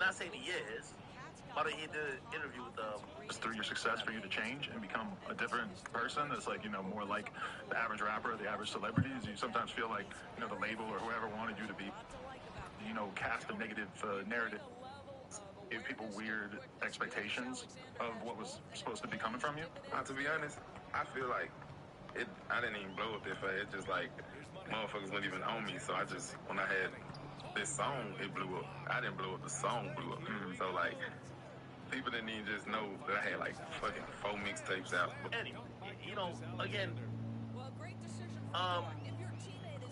not saying he is, but he did an interview with It's through your success for you to change and become a different person. It's like, more like the average rapper, the average celebrities. You sometimes feel like, the label or whoever wanted you to be, cast a negative narrative, gave people weird expectations of what was supposed to be coming from you. To be honest, I feel like I didn't even blow up that fast. It's just like motherfuckers weren't even on me. So when I had this song, it blew up. I didn't blow up, the song blew up. So like, people didn't even just know that I had like fucking 4 mixtapes out. Anyway, again,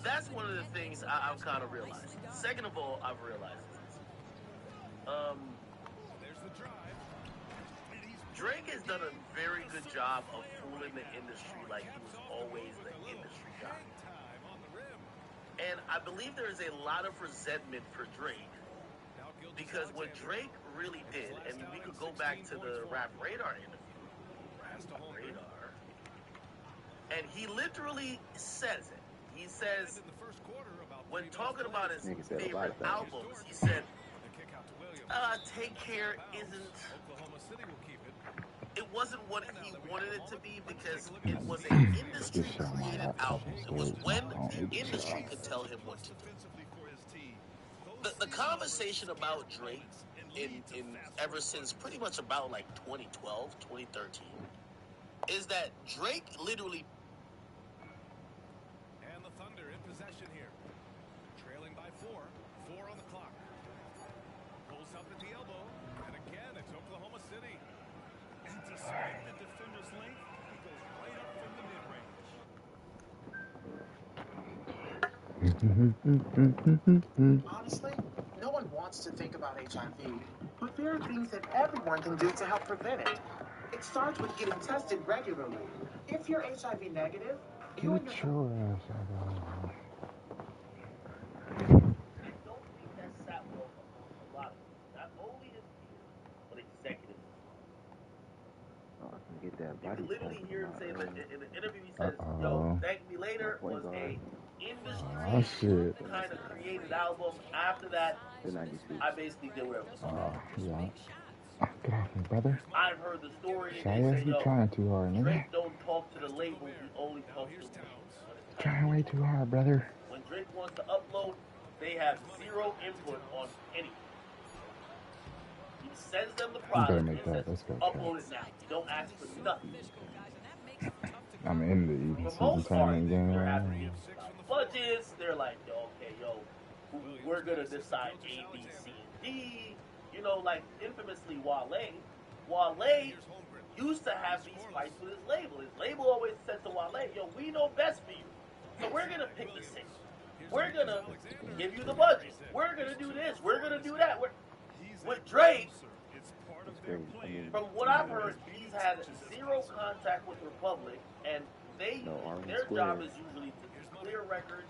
that's one of the things I've kind of realized. Second of all, I've realized this. Drake has done a very good job of fooling the industry like he was always the industry guy. And I believe there is a lot of resentment for Drake because what Drake really did, and we could go back to the Rap Radar interview, and he literally says it. He says, when talking about his favorite albums, he said, Take Care it wasn't what he wanted it to be because it was an industry-created album. It was when the industry could tell him what to do. The conversation about Drake in ever since pretty much about like 2012, 2013, is that Drake literally... And the Thunder in possession here. Trailing by 4 on the clock. Pulls up at the elbow, and again it's Oklahoma City. And despite the defender's length, he goes right up from the mid-range. Honestly, no one wants to think about HIV, but there are things that everyone can do to help prevent it. It starts with getting tested regularly. If you're HIV negative, you and your... Get that body. You can literally hear him say in the interview, he says, yo, Thank Me Later was a industry kind of created album. After that, I basically did whatever. Yeah. Get off me, brother. I've heard the story. Say, you trying too hard, nigga. Drake don't talk to the label, he only talks to the trying way too hard, brother. When Drake wants to upload, they have zero input on anything. He sends them the product and says, upload it now. Don't ask for nothing. I'm in the even season tournament game. Budgets, they're like, we're gonna decide A, B, C, and D. Like infamously Wale used to have these fights with his label. His label always said to Wale, we know best for you. So we're gonna pick the single. We're gonna give you the budget. We're gonna do this. We're gonna do that. With Drake, from what I've heard, he's had zero contact with Republic, and their job is usually to clear records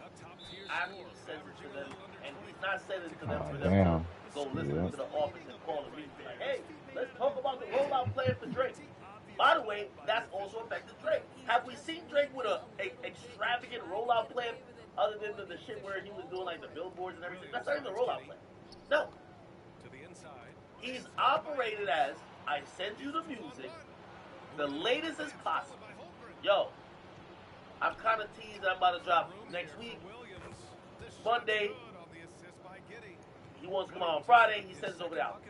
after he sends it to them, and he's not sending it to them for them to go listen to the office and call the meeting like, hey, let's talk about the rollout plan for Drake. By the way, that's also affected Drake. Have we seen Drake with a extravagant rollout plan other than the shit where he was doing like the billboards and everything? That's not even the rollout plan. No. He's operated as, I send you the music, the latest as possible. I'm kind of teased I'm about to drop next week. Monday, he wants to come out on Friday, he sends over the album.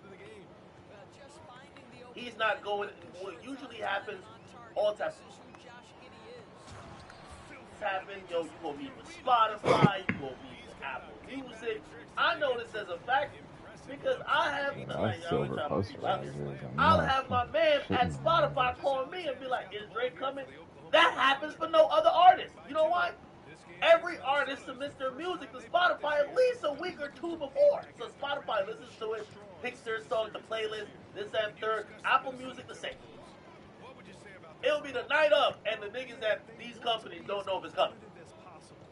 He's not going, what usually happens, all types of shit. You're going to meet with Spotify, you're going to meet with Apple Music. I know this as a fact because I have, I'll have my man at Spotify call me and be like, is Drake coming? That happens for no other artist. You know why? Every artist submits their music to Spotify at least a week or two before. So Spotify listens to it, picks their song, the playlist, this and third. Apple Music the same. It'll be the night of, and the niggas at these companies don't know if it's coming.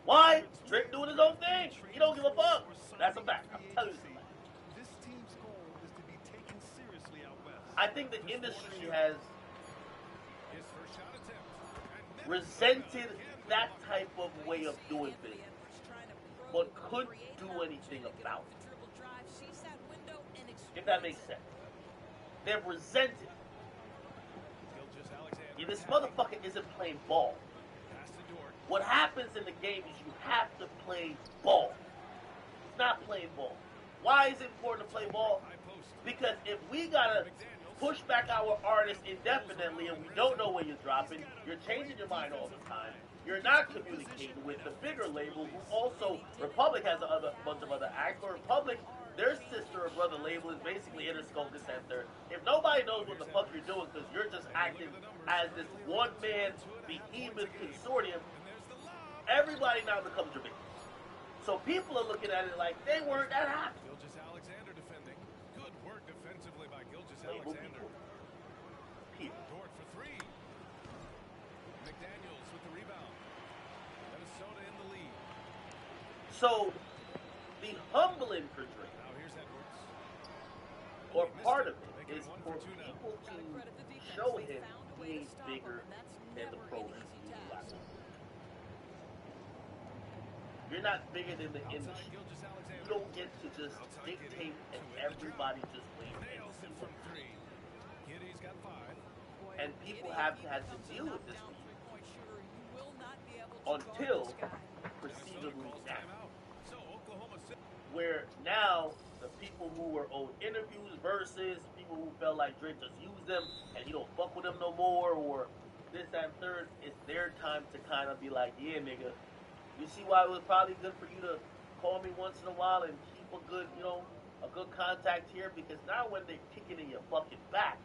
Why? Drake doing his own thing. He don't give a fuck. That's a fact. I'm telling you this. I think the industry has resented that type of way of doing things, but couldn't do anything about it. If that makes sense. They're resented. This motherfucker isn't playing ball. What happens in the game is you have to play ball. It's not playing ball. Why is it important to play ball? Because if we gotta push back our artists indefinitely and we don't know where you're dropping, you're changing your mind all the time. You're not communicating with the bigger label, who also, Republic has a bunch of other acts, but Republic, their sister or brother label is basically Interscope Center. If nobody knows what the fuck you're doing because you're just acting as this one-man behemoth consortium, everybody now becomes your business. So people are looking at it like they weren't that happy. Gilgeous Alexander defending. Good work defensively by Gilgeous Alexander. Dort for three. McDaniels with the rebound. Minnesota in the lead. So the humbling for Drake, or part of it, is for people to show him he ain't bigger than the pro wrestling. You're not bigger than the industry. You don't get to just dictate and everybody just wait and see what Kitty's got 5. and people have had to deal with this until perceivably now, where now the people who were owed interviews versus people who felt like Drake just used them and you don't fuck with them no more, or this, that, and third, it's their time to kind of be like, yeah, nigga, you see why it was probably good for you to call me once in a while and keep a good, a good contact here, because now when they're kicking in your fucking back,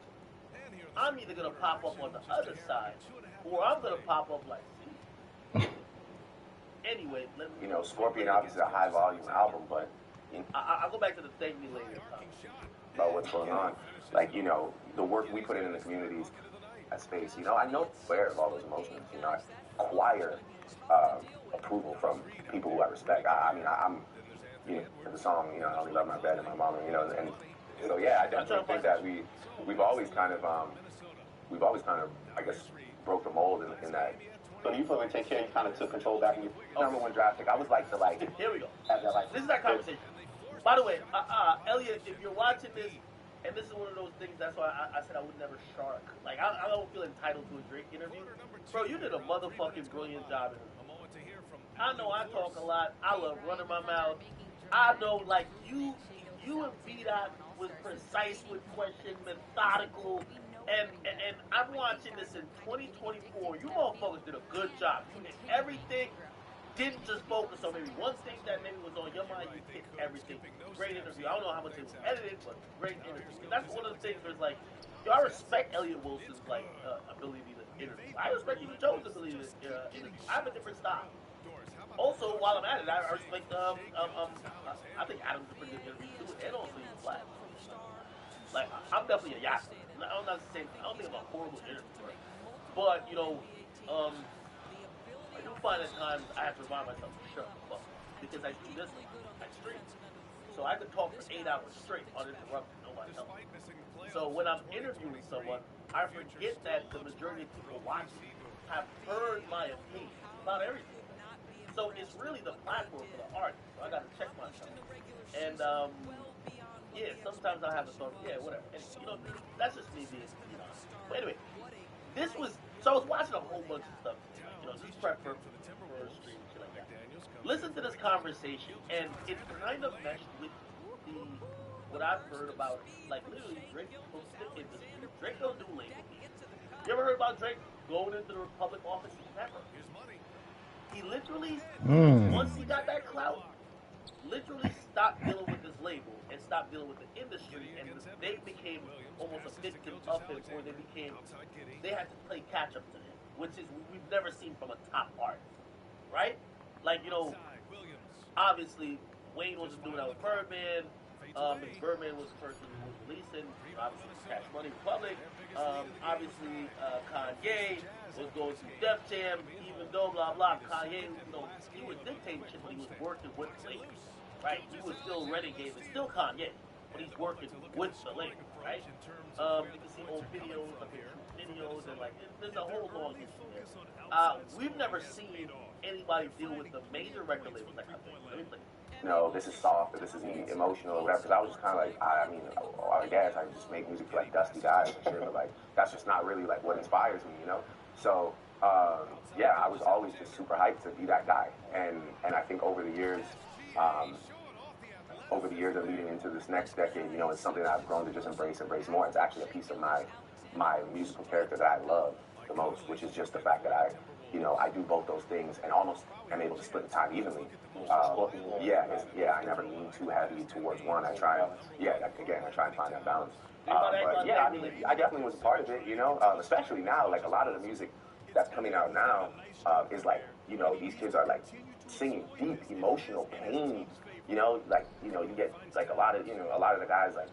I'm either going to pop up on the other side, or I'm going to pop up like, see. Anyway, let me... Scorpion obviously is a high volume album, but... I'll go back to the Thank Me Later about what's going on. Like, the work we put in the communities at Space, I know aware of all those emotions. I acquire approval from people who I respect. I'm the song, I only love my bed and my mama, and so yeah, I definitely think that we've always kind of, I guess, broke the mold in that. So do you feel like Take Care, you kind of took control back in your number one draft pick? I was like, here we go. Have that, this is that conversation. By the way, Elliot, if you're watching this, and this is one of those things, that's why I said I would never shark. Like, I don't feel entitled to a Drake interview. Bro, you did a motherfucking brilliant job in it. I know I talk a lot. I love running my mouth. I know, like, you and B-Dot was precise with questions, methodical, and I'm watching this in 2024. You motherfuckers did a good job. You did everything. Didn't just focus on maybe one thing that maybe was on your mind. You hit everything. Great interview. I don't know how much it was edited, but great interview. And that's one of the things where it's like, I respect Elliot Wilson's ability to interview. I respect even Joe's ability to interview. I have a different style. Also, while I'm at it, I respect I think Adam's a pretty good interview too, and also he's black. Like, I'm definitely a yacht. I'm not the same. I don't think I'm a horrible interviewer, but I do find at times I have to remind myself to shut the fuck, because I do this. I stream, so I could talk for 8 hours straight uninterrupted, nobody else. So when I'm interviewing someone, I forget that the majority of people watching have heard my opinion about everything. So it's really the platform for the artist. So I gotta check myself. And yeah, sometimes I have a thought, yeah, whatever. And that's just me being, But anyway, so I was watching a whole bunch of stuff, just prep for a stream, shit like that. Listen to this conversation, and it kind of meshed with what I've heard about, like, literally Drake goes to the industry. Drake don't do label. You ever heard about Drake going into the Republic office? Never. He literally, once he got that clout, literally stopped dealing with this label and stopped dealing with the industry, and they became almost a victim of him, or they had to play catch up to him, which is we've never seen from a top artist, right? Like, obviously Wayne wasn't doing that with Birdman. Birdman was the person who was releasing, obviously, Cash Money Republic. Obviously, Kanye was going through Def Jam, even though blah blah. Kanye, he was dictating shit, but he was working with the label, right? He was still Renegade, it's still Kanye, but he's working with the label, right? You can see old videos, and like there's a whole long history there. We've never seen anybody deal with the major record labels like I think. Let me play. This is soft, or this is emotional, or whatever. Because I was just kind of like, I guess I just make music for like dusty guys and shit, but like that's just not really like what inspires me, you know. So yeah, I was always just super hyped to be that guy, and I think over the years and leading into this next decade, you know, it's something that I've grown to just embrace more. It's actually a piece of my musical character that I love the most, which is just the fact that I do both those things and almost am able to split the time evenly. I never lean too heavy towards one. I try and find that balance. But yeah, I mean, I definitely was a part of it, you know, especially now, like a lot of the music that's coming out now is like, you know, these kids are like singing deep emotional pain, you know, like, you know, you get like a lot of the guys like,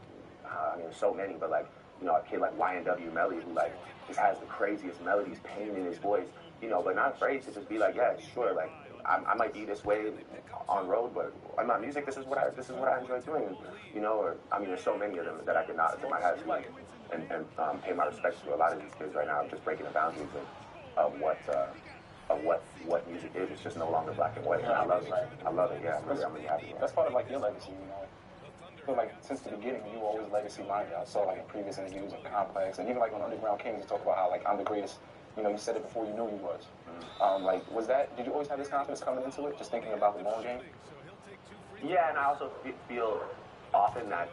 I mean, there's so many, but like, you know, a kid like YNW Melly who like just has the craziest melodies, pain in his voice, you know, but not afraid to just be like, yeah, sure, like I might be this way on road, but on my music, this is what I enjoy doing, you know. Or I mean, there's so many of them that I could not to my head and pay my respects to a lot of these kids right now, just breaking the boundaries of what music is. It's just no longer black and white. And I love it. Yeah, I'm really happy. That's part of like your legacy, you know. I feel like since the beginning, you were always legacy minded. I saw like in previous interviews and Complex, and even like on Underground Kings, you talk about how like I'm the greatest. You know, you said it before you knew you was. Like, did you always have this confidence coming into it, just thinking about the long game? Yeah, and I also feel often that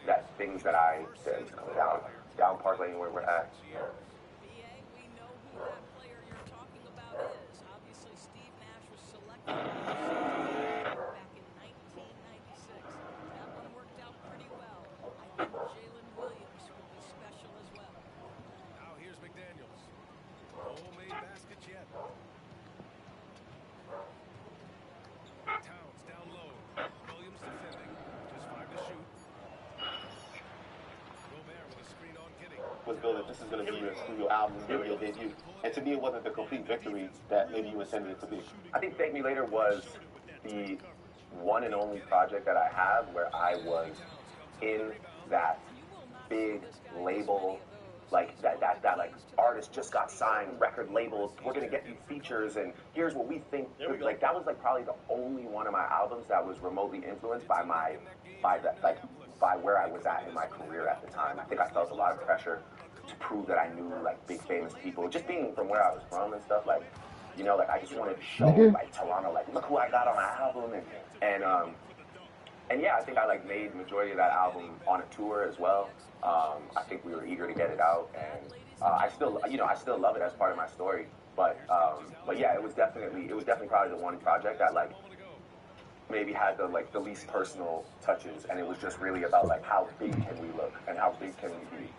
that things that I said down Park Lane where we're at. Was building, this is going to be your studio album, your debut. And to me, it wasn't the complete victory that maybe you intended it to be. I think Thank Me Later was the one and only project that I have where I was in that big label, like that like artist just got signed, record labels, we're gonna get you features, and here's what we think. Like that was like probably the only one of my albums that was remotely influenced by where I was at in my career at the time. I think I felt a lot of pressure to prove that I knew like big famous people, just being from where I was from and stuff. Like, you know, like I just wanted to show like Toronto, like look who I got on my album, and yeah, I think I like made the majority of that album on a tour as well. I think we were eager to get it out, and I still love it as part of my story. But yeah, it was definitely probably the one project that like maybe had the least personal touches, and it was just really about like how big can we look and how big can we be,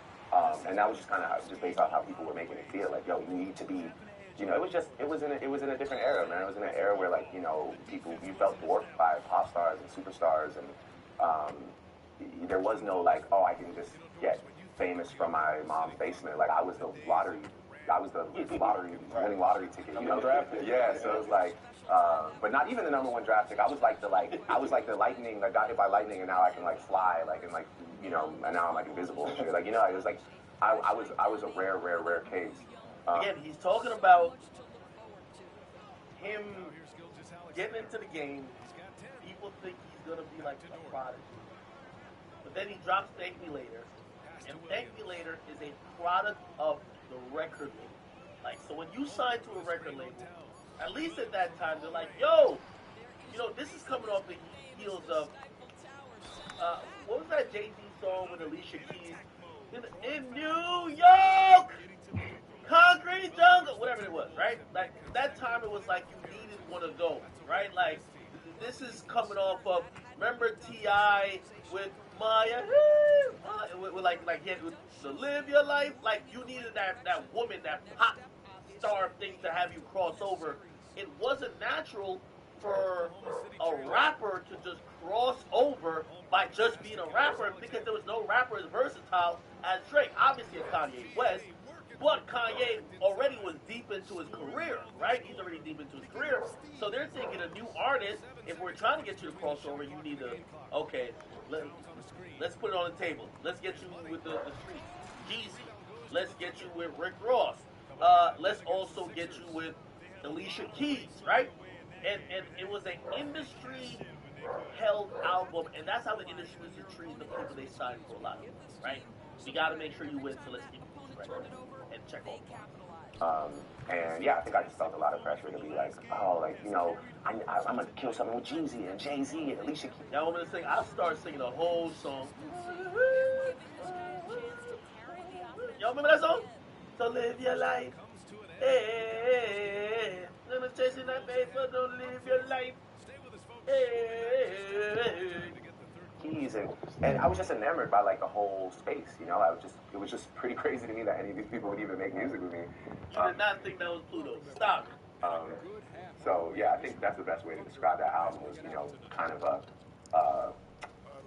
and that was just kind of just based on how people were making it feel. Like, yo, you need to be, you know, it was in a different era, man. It was in an era where like, you know, you felt dwarfed by pop stars and superstars, and there was no like, oh, I can just get famous from my mom's basement. Like I was the winning lottery ticket, you know. Yeah, so it was like. But not even the #1 draft pick. I was like the lightning that got hit by lightning, and now I can like fly, like and like, you know, and now I'm like invisible and shit. Like, you know, it was like I was a rare case. Again, he's talking about him getting into the game. People think he's gonna be like a prodigy, but then he drops Thank Me Later, and Thank Me Later is a product of the record label. Like, so when you sign to a record label, at least at that time, they're like, yo, you know, this is coming off the heels of, what was that Jay-Z song with Alicia Keys? In New York! Concrete Jungle! Whatever it was, right? Like, that time it was like you needed one of those, right? Like, this is coming off of, remember T.I. with Maya? With to live your life? Like, you needed that woman, that pop star thing to have you cross over. It wasn't natural for a rapper to just cross over by just being a rapper, because there was no rapper as versatile as Drake. Obviously a Kanye West, but Kanye already was deep into his career, right? He's already deep into his career. So they're thinking a new artist, if we're trying to get you to cross over, you need to, okay, let's put it on the table. Let's get you with the streets. Jeezy. Let's get you with Rick Ross. Let's also get you with Alicia Keys, right? And it was an industry held album, and that's how the industry is treating the people they sign for a lot of them, right? You got to make sure you win, so let's give you these records and check all the boxes. And yeah, I think I just felt a lot of pressure to be like, oh, like, you know, I'm gonna kill something with Jeezy and Jay-Z and Alicia Keys. Y'all want me to sing? I'll start singing a whole song. Y'all remember that song? So live your life. Hey, never chasing that paper, don't live your life. Hey. Keys and I was just enamored by like the whole space, you know. It was just pretty crazy to me that any of these people would even make music with me. You did not think that was Pluto. Stop it. So yeah, I think that's the best way to describe that album was, you know, kind of a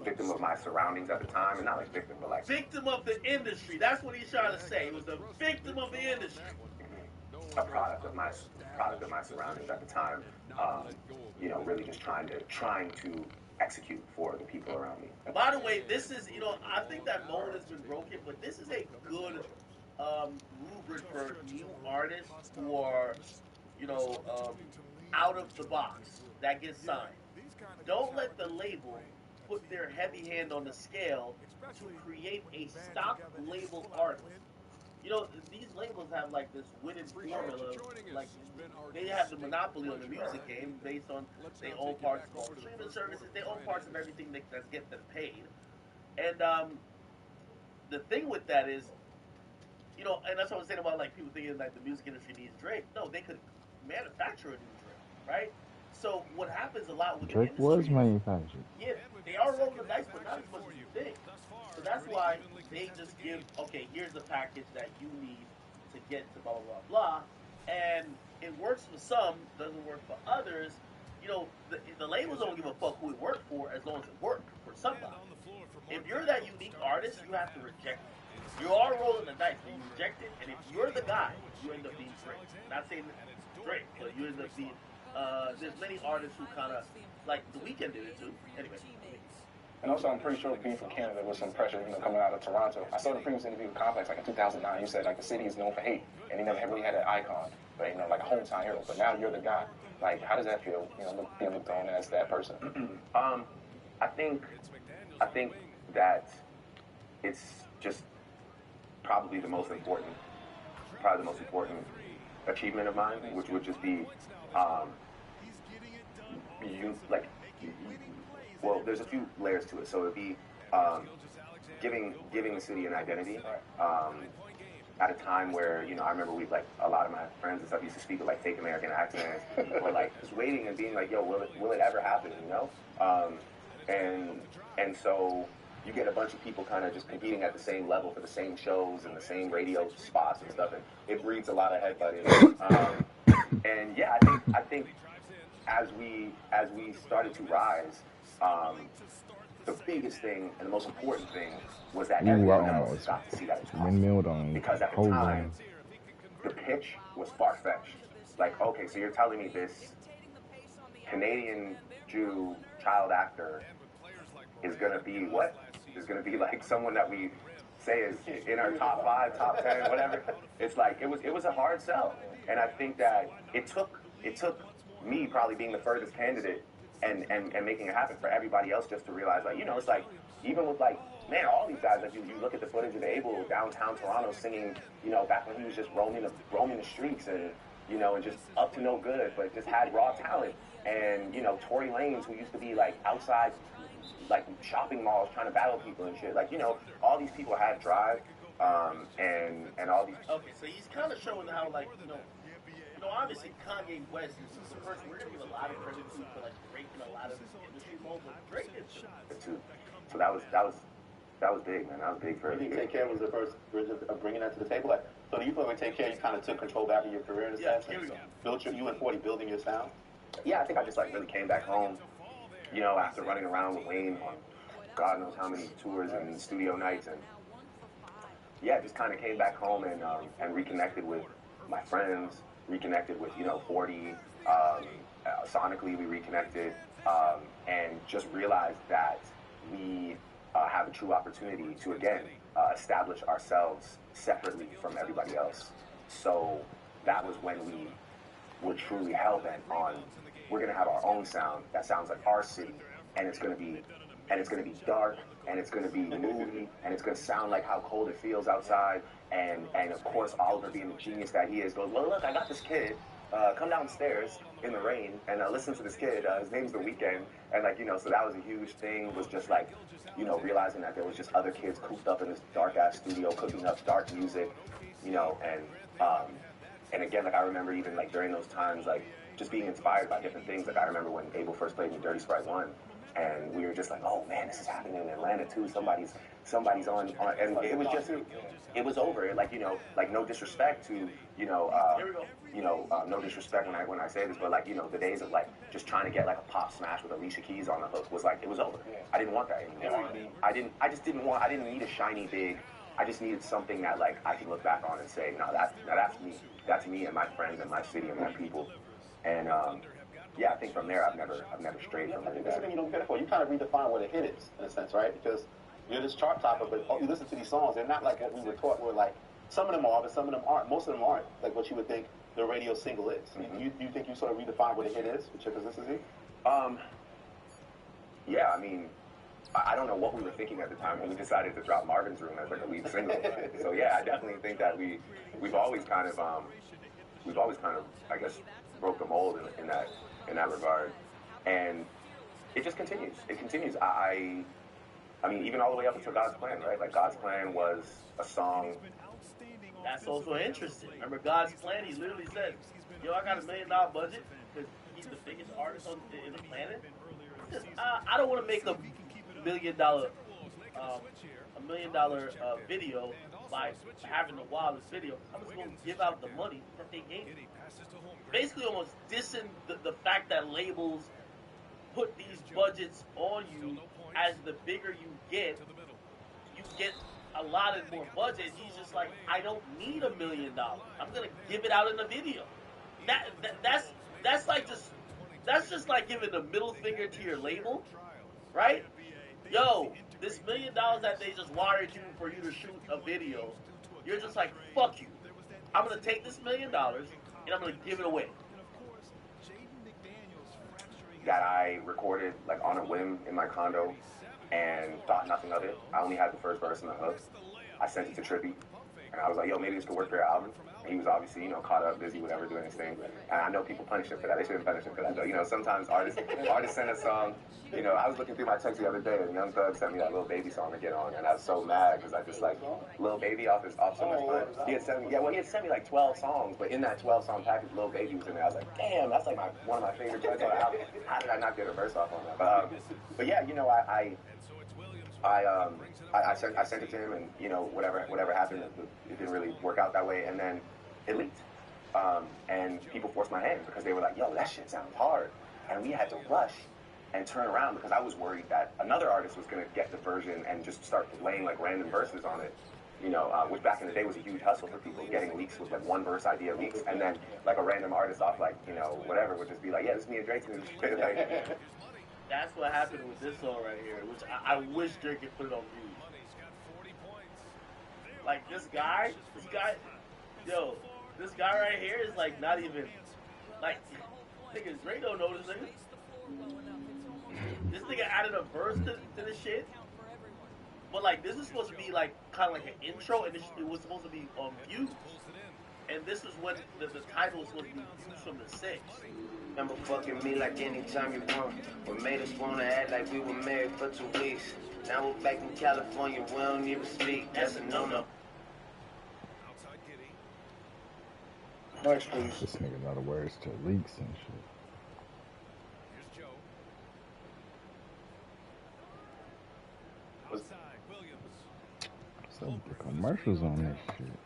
victim of my surroundings at the time, and not like victim, but like victim of the industry. That's what he's trying to say. He was a victim of the industry. A product of my surroundings at the time. You know, really just trying to execute for the people around me. By the way, this is, you know, I think that mold has been broken, but this is a good rubric for new artists who are, you know, out of the box that get signed. Don't let the label put their heavy hand on the scale to create a stock label artist. You know, these labels have like this winning formula, like they have the monopoly on the music game based on they own parts of all streaming services, they own parts of everything that's getting them paid. And the thing with that is, you know, and that's what I was saying about like people thinking like the music industry needs Drake. No, they could manufacture a new Drake, right? So what happens a lot with Drake the industry was manufactured. Yeah, they are rolling the dice, but not as much as you think. So that's why they just give, okay, here's the package that you need to get to blah, blah, blah, blah. And it works for some, doesn't work for others. You know, the labels don't give a fuck who it worked for as long as it worked for somebody. If you're that unique artist, you have to reject it. You are rolling the dice, but you reject it, and if you're the guy, you end up being Drake. Not saying Drake, but you end up being, there's many artists who kind of, like The Weeknd did it too. Anyway. And also, I'm pretty sure being from Canada was some pressure, you know, coming out of Toronto. I saw the previous interview with Complex, like in 2009. You said, like, the city is known for hate, and he never really had an icon, but, you know, like a hometown hero. But now you're the guy. Like, how does that feel, you know, being looked on as that person? I think that it's just probably the most important achievement of mine, which would just be, well, there's a few layers to it. So it'd be giving the city an identity at a time where, you know, I remember like a lot of my friends and stuff used to speak with like fake American accents, or like just waiting and being like, yo, will it ever happen, you know? And so you get a bunch of people kind of just competing at the same level for the same shows and the same radio spots and stuff, and it breeds a lot of headbutting. And yeah, I think as we started to rise, the biggest thing and the most important thing was that everyone else got to see that it's possible. Because at the time, the pitch was far-fetched. Like, okay, so you're telling me this Canadian Jew child actor is gonna be what? Is gonna be like someone that we say is in our top 5, top 10, whatever. It's like it was a hard sell, and I think that it took me probably being the furthest candidate and making it happen for everybody else just to realize, like, you know, it's like even with like, man, all these guys, like you look at the footage of Abel downtown Toronto singing, you know, back when he was just roaming the streets and, you know, and just up to no good, but just had raw talent. And, you know, Tory Lanez, who used to be like outside like shopping malls trying to battle people and shit. Like, you know, all these people had drive, and all these. Okay, so he's kind of showing how, like, you know, obviously Kanye West is the person we're gonna give a lot of credit to for like breaking a lot of this industry mold, but Drake did too. So that was big, man. That was big for you think Take Care was the first bringing that to the table? Like, so do you feel like Take Care, you kind of took control back of your career in a sense? Built you and 40 building your sound? Yeah, I think I just like really came back home, you know, after running around with Wayne on God knows how many tours and studio nights, and yeah, just kind of came back home and reconnected with my friends, reconnected with, you know, 40, sonically we reconnected, and just realized that we have a true opportunity to, again, establish ourselves separately from everybody else. So that was when we were truly hell-bent on, we're going to have our own sound that sounds like our city, and it's gonna be dark, and it's gonna be moody, and it's gonna sound like how cold it feels outside. And of course, Oliver, being the genius that he is, goes, well, look, I got this kid. Come downstairs in the rain and listen to this kid. His name's The Weeknd. And, like, you know, so that was a huge thing, was just, like, you know, realizing that there was just other kids cooped up in this dark-ass studio cooking up dark music, you know, and again, like, I remember even, like, during those times, like, just being inspired by different things. Like, I remember when Abel first played me Dirty Sprite 1, and we were just like, oh, man, this is happening in Atlanta, too. Somebody's on, and it was just, it was over. Like, you know, like, no disrespect to, no disrespect when I say this, but, like, you know, the days of, like, just trying to get, like, a pop smash with Alicia Keys on the hook was, like, it was over. I didn't want that anymore. I didn't need a shiny big, I just needed something that, like, I could look back on and say, no, that's me. That's me and my friends and my city and my people. And, yeah, I think from there I've never strayed from it. That's the thing you don't get it for. You kind of redefine what a hit is, in a sense, right? Because you're this chart topper, but you listen to these songs, they're not like what we were taught. We're like, some of them are, but some of them aren't. Most of them aren't like what you would think the radio single is. Mm-hmm. You think you sort of redefine what a hit is with your consistency? Yeah, I mean, I don't know what we were thinking at the time when we decided to drop Marvin's Room as, like, a lead single. So yeah, I definitely think that we've always kind of, I guess, broke the mold in that regard, and it just continues. It continues. I mean, even all the way up until God's Plan, right? Like, God's Plan was a song. That's also interesting. Remember God's Plan? He literally said, "Yo, I got $1 million budget because he's the biggest artist in the planet. Just, I don't want to make $1 million video by having the wildest video. I'm just going to give out the money that they gave me." Basically, almost dissing the fact that labels put these budgets on you. As the bigger you get allotted more budget. He's just like, I don't need $1 million. I'm gonna give it out in the video. That's just like giving the middle finger to your label, right? Yo, this $1 million that they just wired you for you to shoot a video, you're just like, fuck you. I'm gonna take this $1 million and I'm gonna give it away. That I recorded, like, on a whim in my condo and thought nothing of it. I only had the first verse and the hook. I sent it to Trippy, and I was like, yo, maybe this could work for your album. And he was obviously, you know, caught up, busy, whatever, doing his thing. And I know people punish him for that. They shouldn't punish him for that, though. You know, sometimes artists send a song. You know, I was looking through my text the other day, and Young Thug sent me that Lil Baby song to get on, and I was so mad because I just, like, Lil Baby off So Much Fun. He had sent me like 12 songs, but in that 12-song package, Lil Baby was in there. I was like, damn, that's like one of my favorite tracks on the album. How did I not get a verse off on that? But yeah, you know, I sent it to him, and, you know, whatever happened, it didn't really work out that way, and then it leaked. And people forced my hand because they were like, yo, that shit sounds hard. And we had to rush and turn around because I was worried that another artist was going to get the version and just start laying, like, random verses on it. You know, which back in the day was a huge hustle for people. Getting leaks with, like, one verse idea leaks, and then, like, a random artist off, like, you know, whatever would just be like, yeah, this is me and Drake's music. Like, that's what happened with this song right here, which I wish Drake could put it on views. Like, this guy, this guy right here is, like, not even, like, niggas, Drake don't know this nigga. This nigga added a verse to this shit. But, like, this is supposed to be, like, kind of like an intro, and it was supposed to be on views. And this is when the title was supposed to be Views from the Six. Remember fucking me like anytime you want. What made us wanna act like we were married for 2 weeks. Now we're back in California, we don't even speak. That's a no-no. Next, please. This nigga know the words to leaks and shit. So the commercials on this shit.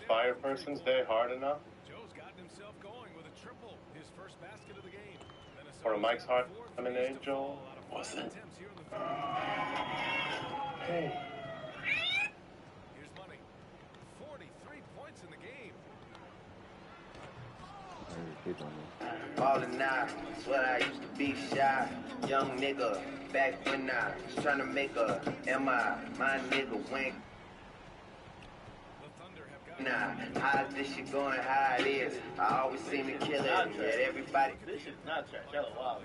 Fire Person's Day hard enough? Or a Mike's Hard Lemonade, Joel? What's it? Hey. Here's money. 43 points in the game. Ballin' now, swear I used to be shy. Young nigga, back when I was trying to make a M.I. My nigga wink. The Thunder have got Nah, how's this shit going? How it is? I always seem to kill it. And yet everybody. This shit's not trash. Hella wild.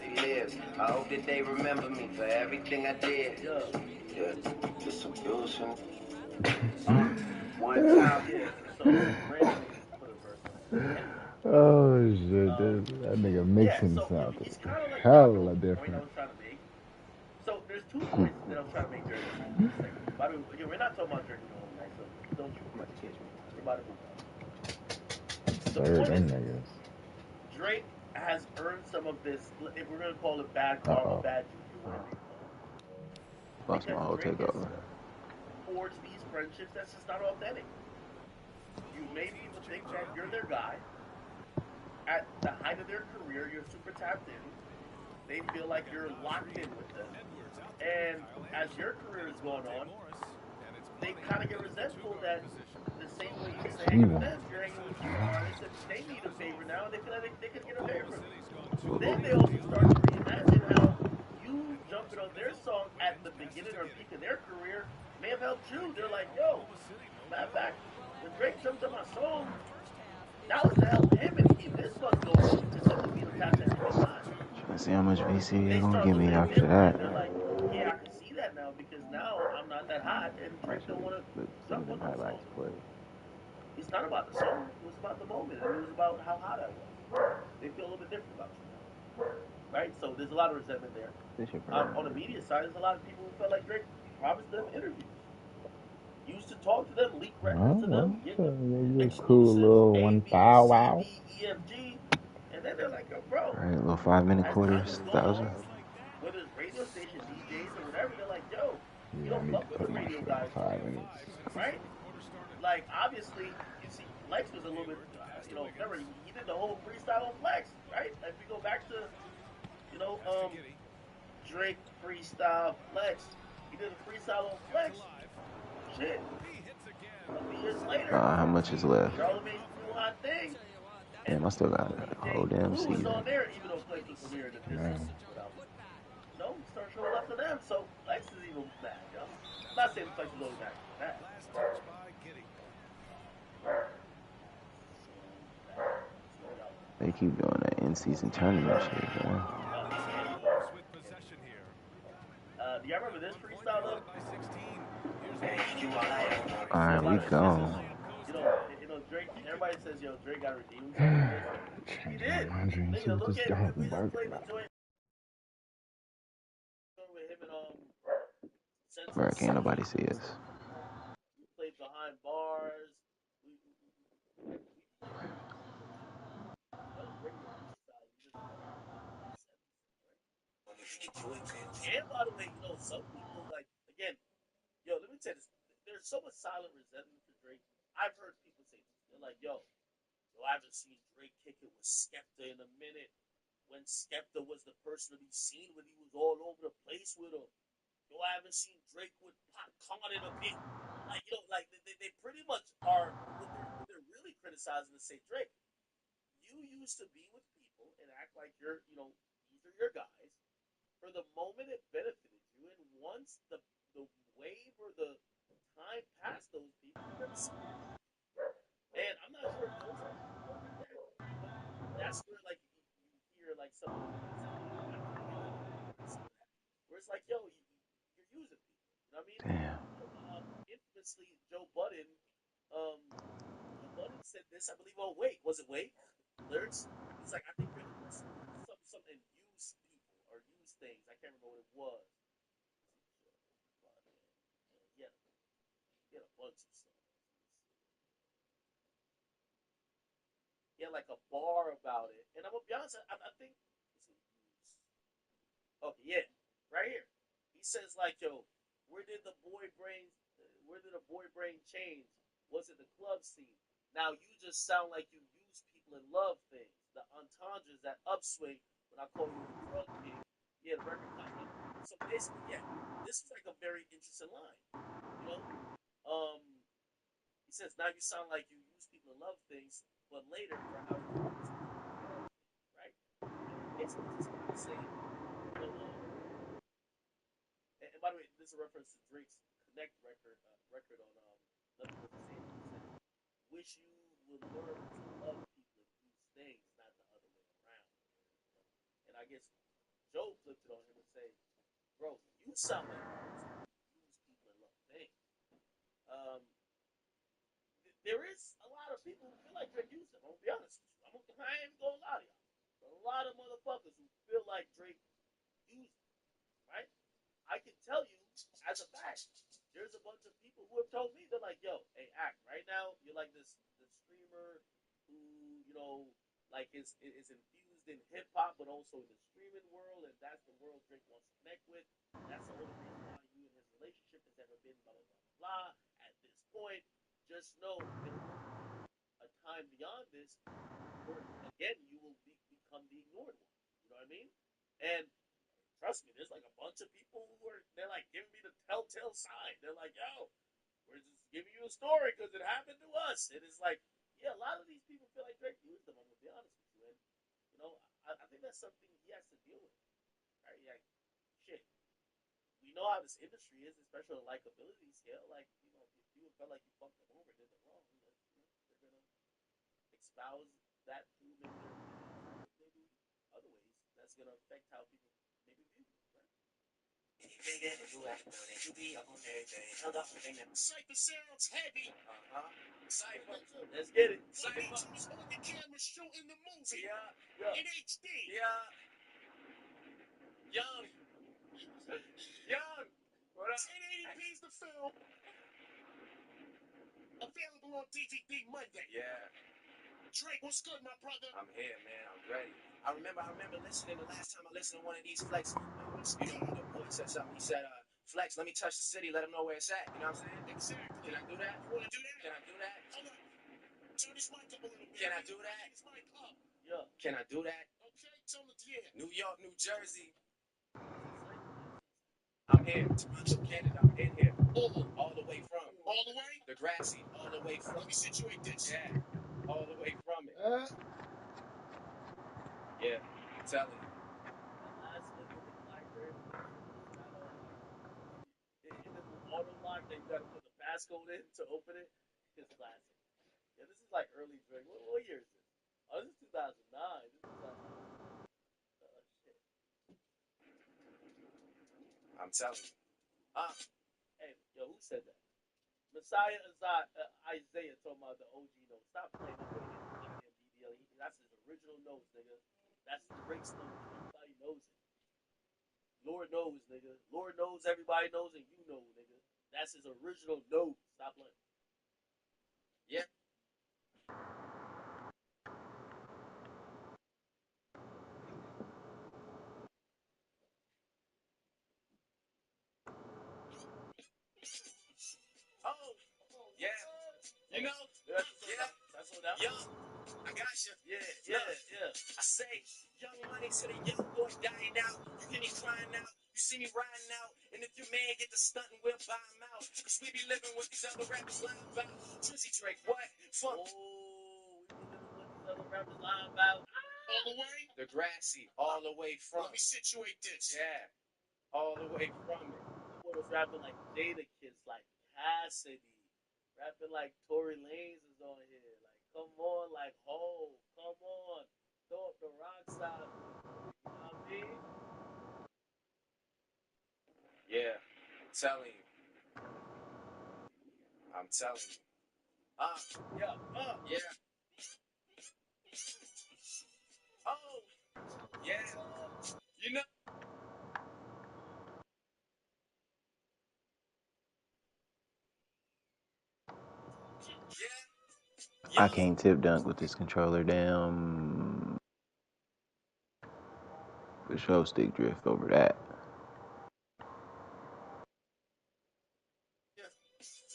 He lives. I hope that they remember me for everything I did. Yeah, just some bullshit. One time. Yeah, so Brandon put a verse on it. Anyway. Oh shit, that nigga mixing so, sounded he's kind of like hella the point I different. was trying to make. So there's 2 points that I'm trying to make during this segment. By the way, again, we're not talking about Drake and Joel tonight, so don't you worry. We're about to move on. The Sir, point them is, niggas. Drake has earned some of this, if we're going to call it bad Uh karma, oh. bad juju, whatever you call it. Lost my whole Drake takeover. forged these friendships that's just not authentic. You made people think that you're their guy. At the height of their career, you're super tapped in. They feel like you're locked in with them. And as your career is going on, they kind of get resentful that the same way you used to hang with them, you're hanging with your artists, and they need a favor now, and they feel like they could get a favor. Then they also start to reimagine how you jumping on their song at the beginning or peak of their career may have helped you. They're like, yo, matter of fact, when Drake jumped on my song, that was to help him and keep his buzz going instead of being attached to him and mine. Trying to see how much VC They they gonna start give me looking at after him like, that. they're like, yeah, I can see that now because now I'm not that hot and Drake don't want to jump on that song. It's not about the song. It was about the moment. And it was about how hot I was. They feel a little bit different about you now. Right? So there's a lot of resentment there. On the media side, there's a lot of people who felt like Drake promised them interviews. Used to talk to them, leak records to them, give them You cool little A, one B, bow C, wow. D, E, F, G. And then they're like, yo, bro. Alright, little 5-minute As time quarters, has gone 1,000. on, whether it's radio station DJs or whatever, they're like, yo, you Yeah, I don't need fuck to with the put my radio shit guys on no 5 more. minutes. Right? Like, obviously, you see, Flex was a little bit, remember, he did the whole freestyle on Flex, right? If we go back to, Drake freestyle Flex, he did a freestyle on Flex. Shit. A couple years later, How much is left? Charlamagne's New Hot Thing. Damn, I still got a whole damn Clue was season. on there, even though Flex was premiering the business. No, he started showing up for them, so Flex is even mad, yo. I'm not saying Flex is only mad for that. They keep doing that in-season tournament shit, man. Do y'all remember this freestyle though? Alright, we gone. Drake. Everybody says, yo, Drake got redeemed. He did. Nigga, look at it. We just played the joint with him and Bro, can't nobody see us. We played behind bars. And by the way, some people like again, yo, let me tell you this. There's so much silent resentment for Drake. I've heard people say this. They're like, yo, I haven't seen Drake kick it with Skepta in a minute. When Skepta was the person to be seen when he was all over the place with him. Yo, I haven't seen Drake with Popcorn in a bit. Like, they pretty much are, what they're really criticizing is say, Drake, you used to be with people and act like these are your guys. For the moment it benefited you, and once the wave or the time passed those people, you never see them. And I'm not sure if those people are there, but that's where like you hear like some where it's like, yo, you're using people. You know what I mean? Damn. Infamously, Joe Budden said this, I believe. Oh, wait, was it Wait? Lyrics. He's like, I think you're something use people or use things. I can't remember what it was. He had a bunch of stuff. He had like a bar about it, and I'm gonna be honest. I think. Okay, yeah, right here. He says like, yo, where did the boy brain change? Was it the club scene? Now you just sound like you use people and love things. The entendres, that upswing when I call you a drug king. Yeah, the record company. So basically, yeah, this is like a very interesting line. He says now you sound like you use people and love things, but later for how you use people, right? It's the same. And by the way, this is a reference to Drake's Connect record on Nothing But the Same. wish you would learn to love people and do things, not the other way around. And I guess Joe flipped it on him and say, bro, you sound like you use people and love things. Um, there is a lot of people who feel like Drake used them. I'm gonna be honest with you. I ain't even gonna lie to y'all. A lot of motherfuckers who feel like Drake used them, right? I can tell you as a fact, there's a bunch of people who have told me they're like, yo, hey, act right now. You're like this streamer who, you know, like is infused in hip hop, but also in the streaming world, and that's the world Drake wants to connect with. That's the only reason why you and his relationship has ever been blah blah blah blah. At this point, just know there will be a time beyond this where again you will become the ignored one. You know what I mean? And trust me, there's like a bunch of people who are they're like giving me the telltale sign. They're like, yo, we're just giving you a story because it happened to us. And it's like, yeah, a lot of these people feel like Drake used them. I'm gonna be honest with you, and you know, I think that's something he has to deal with. Right? Like, shit. We know how this industry is, especially on a likability scale. Like, you know, if you felt like you fucked them over, did them wrong, you know, they're gonna espouse that through maybe their opinions, maybe other ways. That's gonna affect how people maybe view you, right? Cypher sounds heavy. Cypher, let's get it. Cypher on the camera shooting the movie. Yeah. In HD. Yeah. Young. What up? 1080p's the film. Available on DVD Monday. Yeah. Drake, what's good, my brother? I'm here, man. I'm ready. I remember listening the last time I listened to one of these Flex. You know, the boy said something. He said, Flex, let me touch the city, let him know where it's at. You know what I'm saying? Exactly. Can I do that? You want to do that? Can I do that? Hold on. Turn this mic up a little bit. Can I do that? Turn this mic up. Yeah. Can I do that? Okay, tell him yeah. New York, New Jersey. I'm here. Toronto, Canada. I'm in here. All the way from. All the way? The grassy. All the way from. Let me situate this. Yeah. All the way from it. Yeah. I'm telling you. The last one with the library got all like in the auto lock that you gotta put the passcode in to open it. It's classic. Yeah, this is like early Drake. What year is this? Oh, this is 2009. This is like shit. I'm telling you. Hey, yo, who said that? Messiah Isaiah talking about the OG notes. Stop playing the way goddamn DDL. That's his original notes, nigga. That's Drake's notes. Everybody knows it. Lord knows, nigga. Lord knows, everybody knows, and you know, nigga. That's his original note. Stop playing. Yeah. Oh, yeah. You know? Yeah. Young, I got you. Yeah. I say, young money to the young boy dying out. You hear me crying out. You see me riding out. And if your man get the stunting, we'll buy him out. Cause we be living with these other rappers lying about. Drizzy Drake, what? Fuck. Oh, we be living with these other rappers lying about. All the way? The grassy, all the way from. Let me situate this. Yeah. All the way from it. What was rapping like Jada Kids, like Cassidy, rapping like Tory Lanez is on here. Like, come on, like Ho, come on, throw up the rock side. You know what I mean? Yeah, I'm telling you. I'm telling you. Yeah. Oh, yeah. You know. I can't tip dunk with this controller. Damn. For sure, stick drift over that.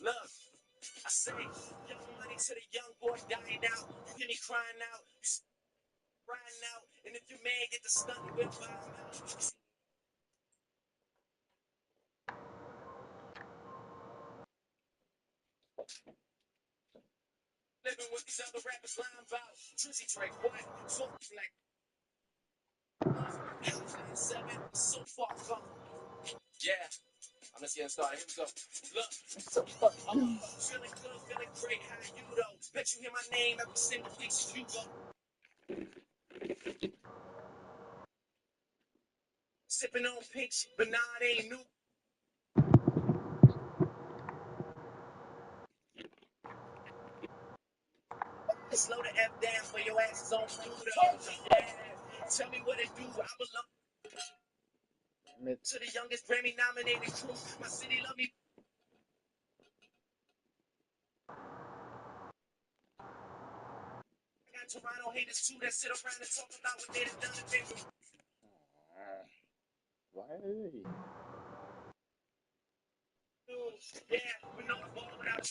Look, I say, young money to the young boy dying out. You hear me crying out. You crying out. And if your man get the stunting, we'll buy him out. Living with these other rappers lying about. Drizzy Drake, what? Fuck like. 7, so far gone. Yeah, I'm just getting started. Here we go. Look. So fucking. Feeling good, feeling great. How you though? Bet you hear my name every single place you go. Sipping on pink shit, but nah, it ain't new. Slow the F down for your asses on Pluto. Yeah. Tell me what it do. I belong to the youngest Grammy nominated crew. My city love me. I got Toronto haters too that sit around and talk about what they done if they were. Yeah, we know the ball without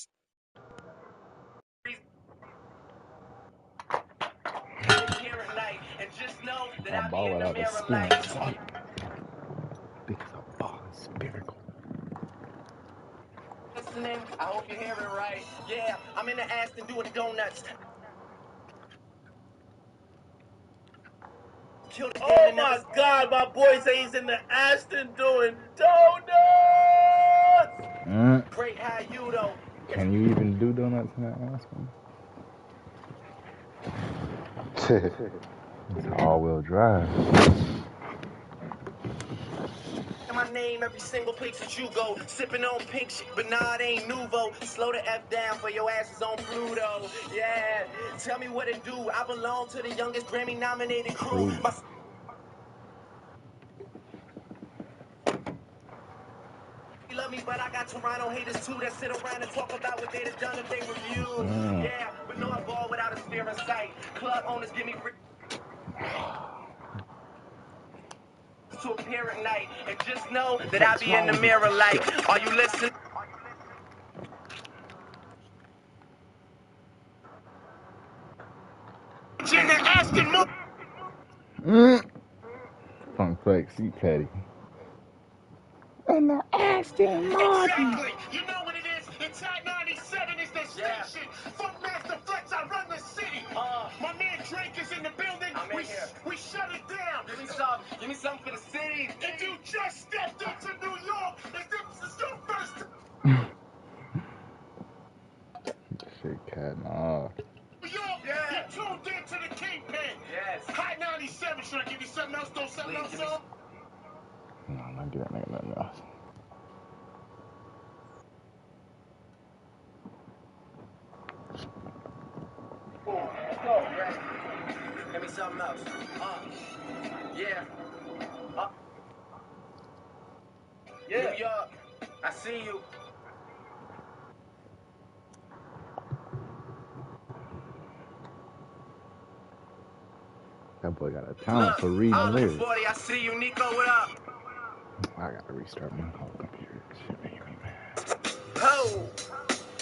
here at night, and just know that A I'll be ball in the without a mirror spoon. like. Because a ball is spherical. Listening, I hope you hear it right. Yeah, I'm in the Aston doing donuts. Oh my God, my boy says he's in the Aston doing donuts. Great, how you though? Can you even do donuts in that Aspen? It's all-wheel drive. My name every single place that you go. Sipping on pink shit, but nah, it ain't nouveau. Slow the F down for your asses on Pluto. Yeah, tell me what it do. I belong to the youngest Grammy nominated crew. You love me, but I got Toronto haters too that sit around and talk about what they'd have done if they refused. Yeah, but no, I ball without a spear in sight. Club owners give me to appear at night, and just know that I'll be in the mirror like, are you listening? In the Aston Funk Flex, you petty. And the Aston Martin. Exactly. You know what it is? It's Hot 97 is the station. Funkmaster Flex, I run the city. My man Drake is in the building. We shut it down. Give me some for the city. If you just stepped into New York, if this is your first time. Shit, cat, nah. New York, you tuned in to the Kingpin. Yes. Hot 97. Should I give you something else? Throw something else on? No, I'm not doing nothing else. Let's go. Give me something else. Yeah. New York, I see you. That boy got a talent for reading lyrics. 40, I see you, Nico. What up? I gotta restart my whole computer. This shit making me mad. Oh.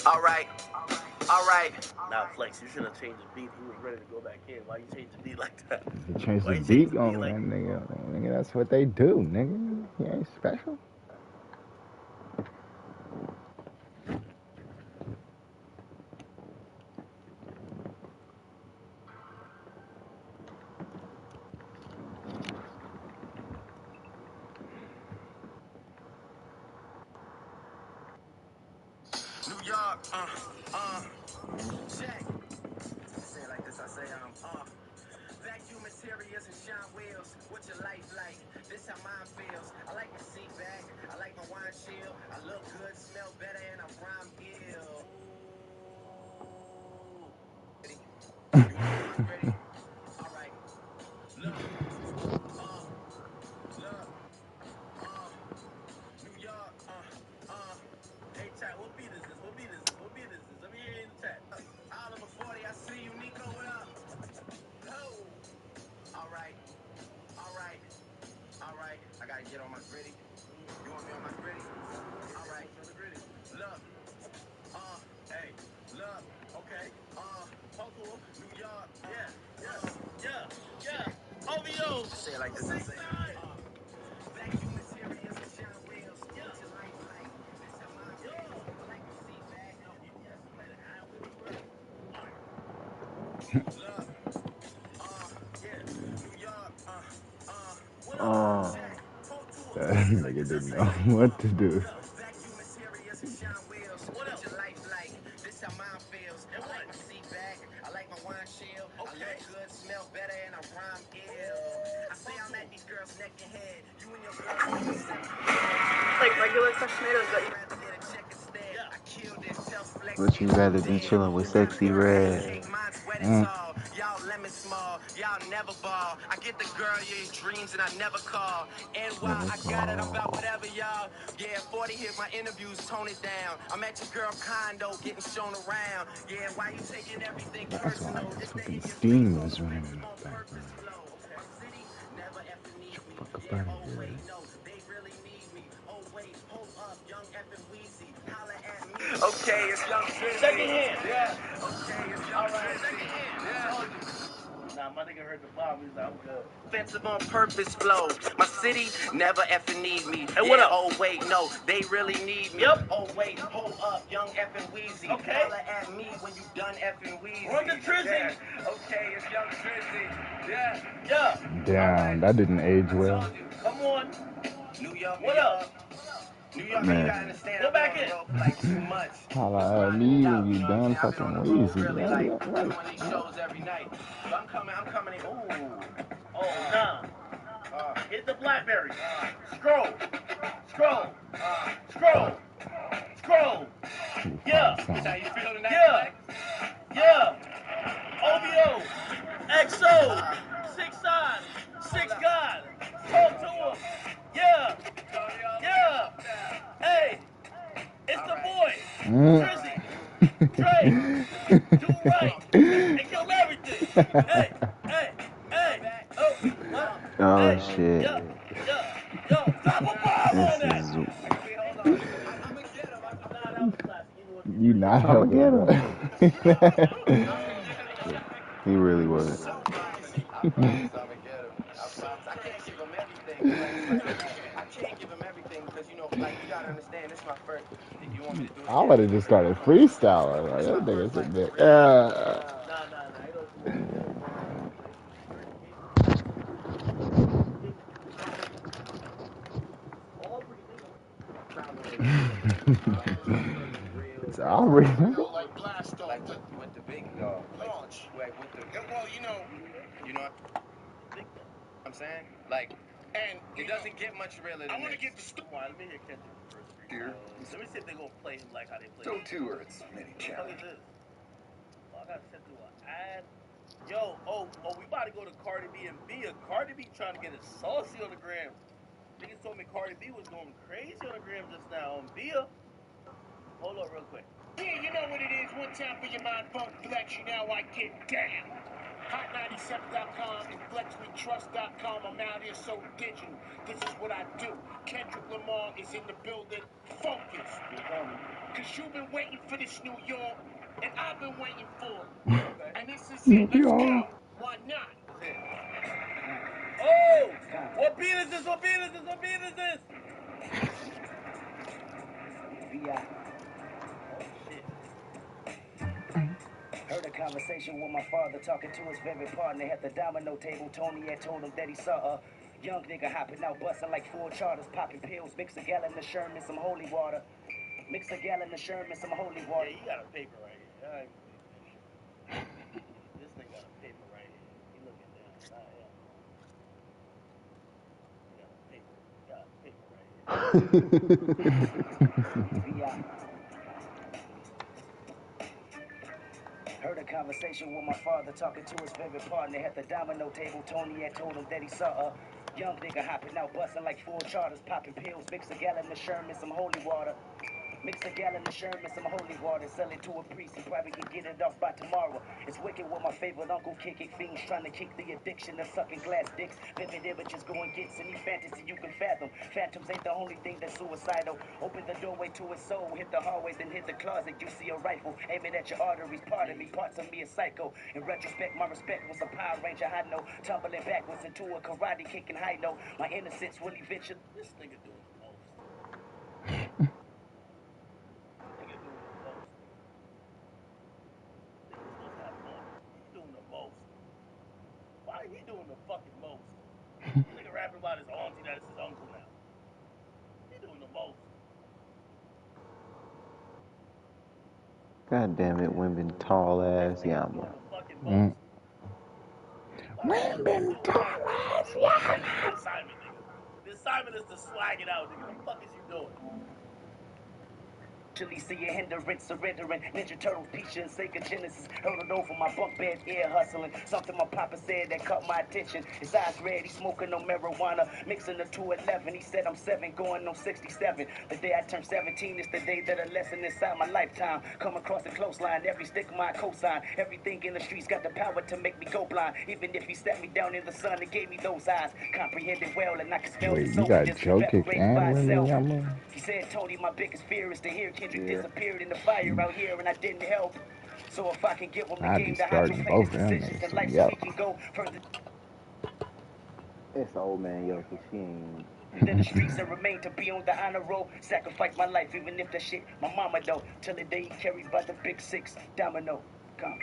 All right. Nah, Flex, you should have changed the beat. He was ready to go back in. Why you change the beat like that? He changed the beat on that nigga. Nigga, that's what they do, nigga. He ain't special. New York, check. Say it like this, I say, vacuum interiors and shine wheels. What's your life like? This how mine feels. I like my seat back, I like my wine chill. I look good, smell better, and I rhyme ill. Ready? All right. Look, New York, hey, chat, what beat is this? What beat is this? What beat is this? Let me hear you in the chat. Oliver 40, I see you, Nico, what up? Oh. All right. I gotta get on my gritty. You want me on my gritty? All right. Look. Hey. Look. Okay. Puzzle. New York. Yeah. OVO. Say it like this. I say. Vacuum materials and shine wheels. What's your life like? This how mine feels. I like to see back. Look. New York. What up? Oh, that nigga didn't know what to do. What else? Your life like this how mine feels. I like my seat back. I like my wine chill. I look good, smell better, and I rhyme ill. I say I'm at these girls' neck and head. You and your girls make a separate. Like regular Fresh Tomatoes, but I killed this self-flex. Would you rather be chilling with Sexy Red? Y'all lemon small, y'all never ball. I get the girl your dreams and I never call. And why I got it, I'm about whatever y'all. Yeah, 40 hit my interviews, tone it down. I'm at your girl condo, getting shown around. Yeah, why you taking everything That's why personal? It's the fucking in your Steam face, is running in the background. my city never effing need me. Fuck up Yeah, out of oh here. wait, no, they really need me. Oh wait, hold up, young effing Weezy, holla at me. Okay, it's young Drizzy. Second hand. Yeah. Okay, it's young Drizzy. Second hand. Yeah. Told you. Nah, my nigga heard the bomb. He's like, I'm good. Offensive on purpose flow. My city never effing need me. Hey, what Yeah, up? oh wait, no, they really need me. Yep. Oh wait, hold up, young effing Weezy. Okay. Holla at me when you done effing Weezy. Run the Drizzy. Yeah. Okay, it's young Drizzy. Yeah. Yeah. Damn, that didn't age well. Come on. New York, What up? New York, Man. you gotta understand. Go I've been back on the in. road for like 2 months. Holla at me when you done fucking Weezy. Really, Yeah, like, yeah, right. doing these shows every night. So I'm coming in. Ooh. Oh, nah. Hit the Blackberry. Scroll. Scroll. Scroll. Scroll. Yeah. Is how you feel tonight? Yeah. Yeah. OVO. XO. 6 sign. 6 God. Talk to him. Yeah. Yeah. Hey. It's the boy. Drizzy. Dre. Do right. And kill everything. Hey. Hey. Hey. Oh. What? Oh Hey. shit. Yeah. Yeah. Yo. Drop a bomb on that. This is. You not helping, bro. He really wasn't. I can't give him everything. I can't give him everything because, you know, like, you gotta understand, this is my first. If you want me to do it I would have just started freestyling. Like, that nigga said that. It's already. like with the big dog. Like with the. Well, you know what I'm saying? Like, and it doesn't get much realer than this. Come on, let me hear Kendrick first. Let me see if they're gonna play him like how they play. Go to Earth's mini What the fuck is challenge. this? Oh, I gotta send through an ad. Yo, we about to go to Cardi B and Bia. Cardi B trying to get it saucy on the gram. Niggas told me Cardi B was going crazy on the gram just now on Bia. Hold up real quick. Yeah, you know what it is. One time for your mind funk flex, you know I get down. Hot97.com and flexwetrust.com. I'm out here so digital. This is what I do. Kendrick Lamar is in the building. Focus. Because you've been waiting for this New York, and I've been waiting for it. And this is it. Let's go. Why not? Oh! What beat is this? What beat is this? What beat is this? Heard a conversation with my father talking to his favorite partner at the domino table. Tony had told him that he saw a young nigga hopping out, busting like 4 charters, popping pills, mix a gallon of Sherman, some holy water. Mix a gallon of Sherman, some holy water. Yeah, you got a paper right here. I ain't believe that shit. This nigga got a paper right here. He looking down. Not him. He got a paper. He got a paper right here. Heard a conversation with my father talking to his favorite partner at the domino table. Tony had told him that he saw a young nigga hopping out, busting like 4 charters, popping pills, mix a gallon of Sherman, some holy water. Mix a gallon of Sherman, some holy water, sell it to a priest. He probably can get it off by tomorrow. It's wicked with my favorite uncle kicking fiends, trying to kick the addiction of sucking glass dicks. Vivid images going gets any fantasy you can fathom. Phantoms ain't the only thing that's suicidal. Open the doorway to his soul, hit the hallway, then hit the closet. You see a rifle aiming at your arteries. Part of me, parts of me is psycho. In retrospect, my respect was a Power Ranger high note, tumbling backwards into a karate kicking high note. My innocence will eventually. This nigga doing the most. Doing the most. Why he doing the fucking most? This nigga rapping about his auntie that is his uncle now. He doing the most. God damn it, women, tall ass Yama. Women tall ass Yama. The assignment is to swag it out, nigga. The fuck is you doing? Actually see a hindrance, surrendering Ninja Turtles, Peach and Sega Genesis. Hurdled over my bunk bed, ear hustling. Something my papa said that caught my attention. His eyes red, he smoking no marijuana, mixing the 211. He said I'm 7, going on 67. The day I turned 17 is the day that a lesson inside my lifetime. Come across the close line, every stick my cosign. Everything in the streets got the power to make me go blind. Even if he set me down in the sun and gave me those eyes, comprehended well and I can smell Wait, his you got openness Joe Kick evaporating by and Women itself. Yama? He said, Tony, my biggest fear is to hear Kendrick disappeared in the fire out here, and I didn't help. So if I can give him the I'd game be to hydroplane starting his both of them decisions in niggas life so he together. can go further It's the old man Yoki. She ain't. than the streets and remain to be on the honor roll. Sacrifice my life, even if that shit my mama though. Till the day he carried by the big 6 domino. Come.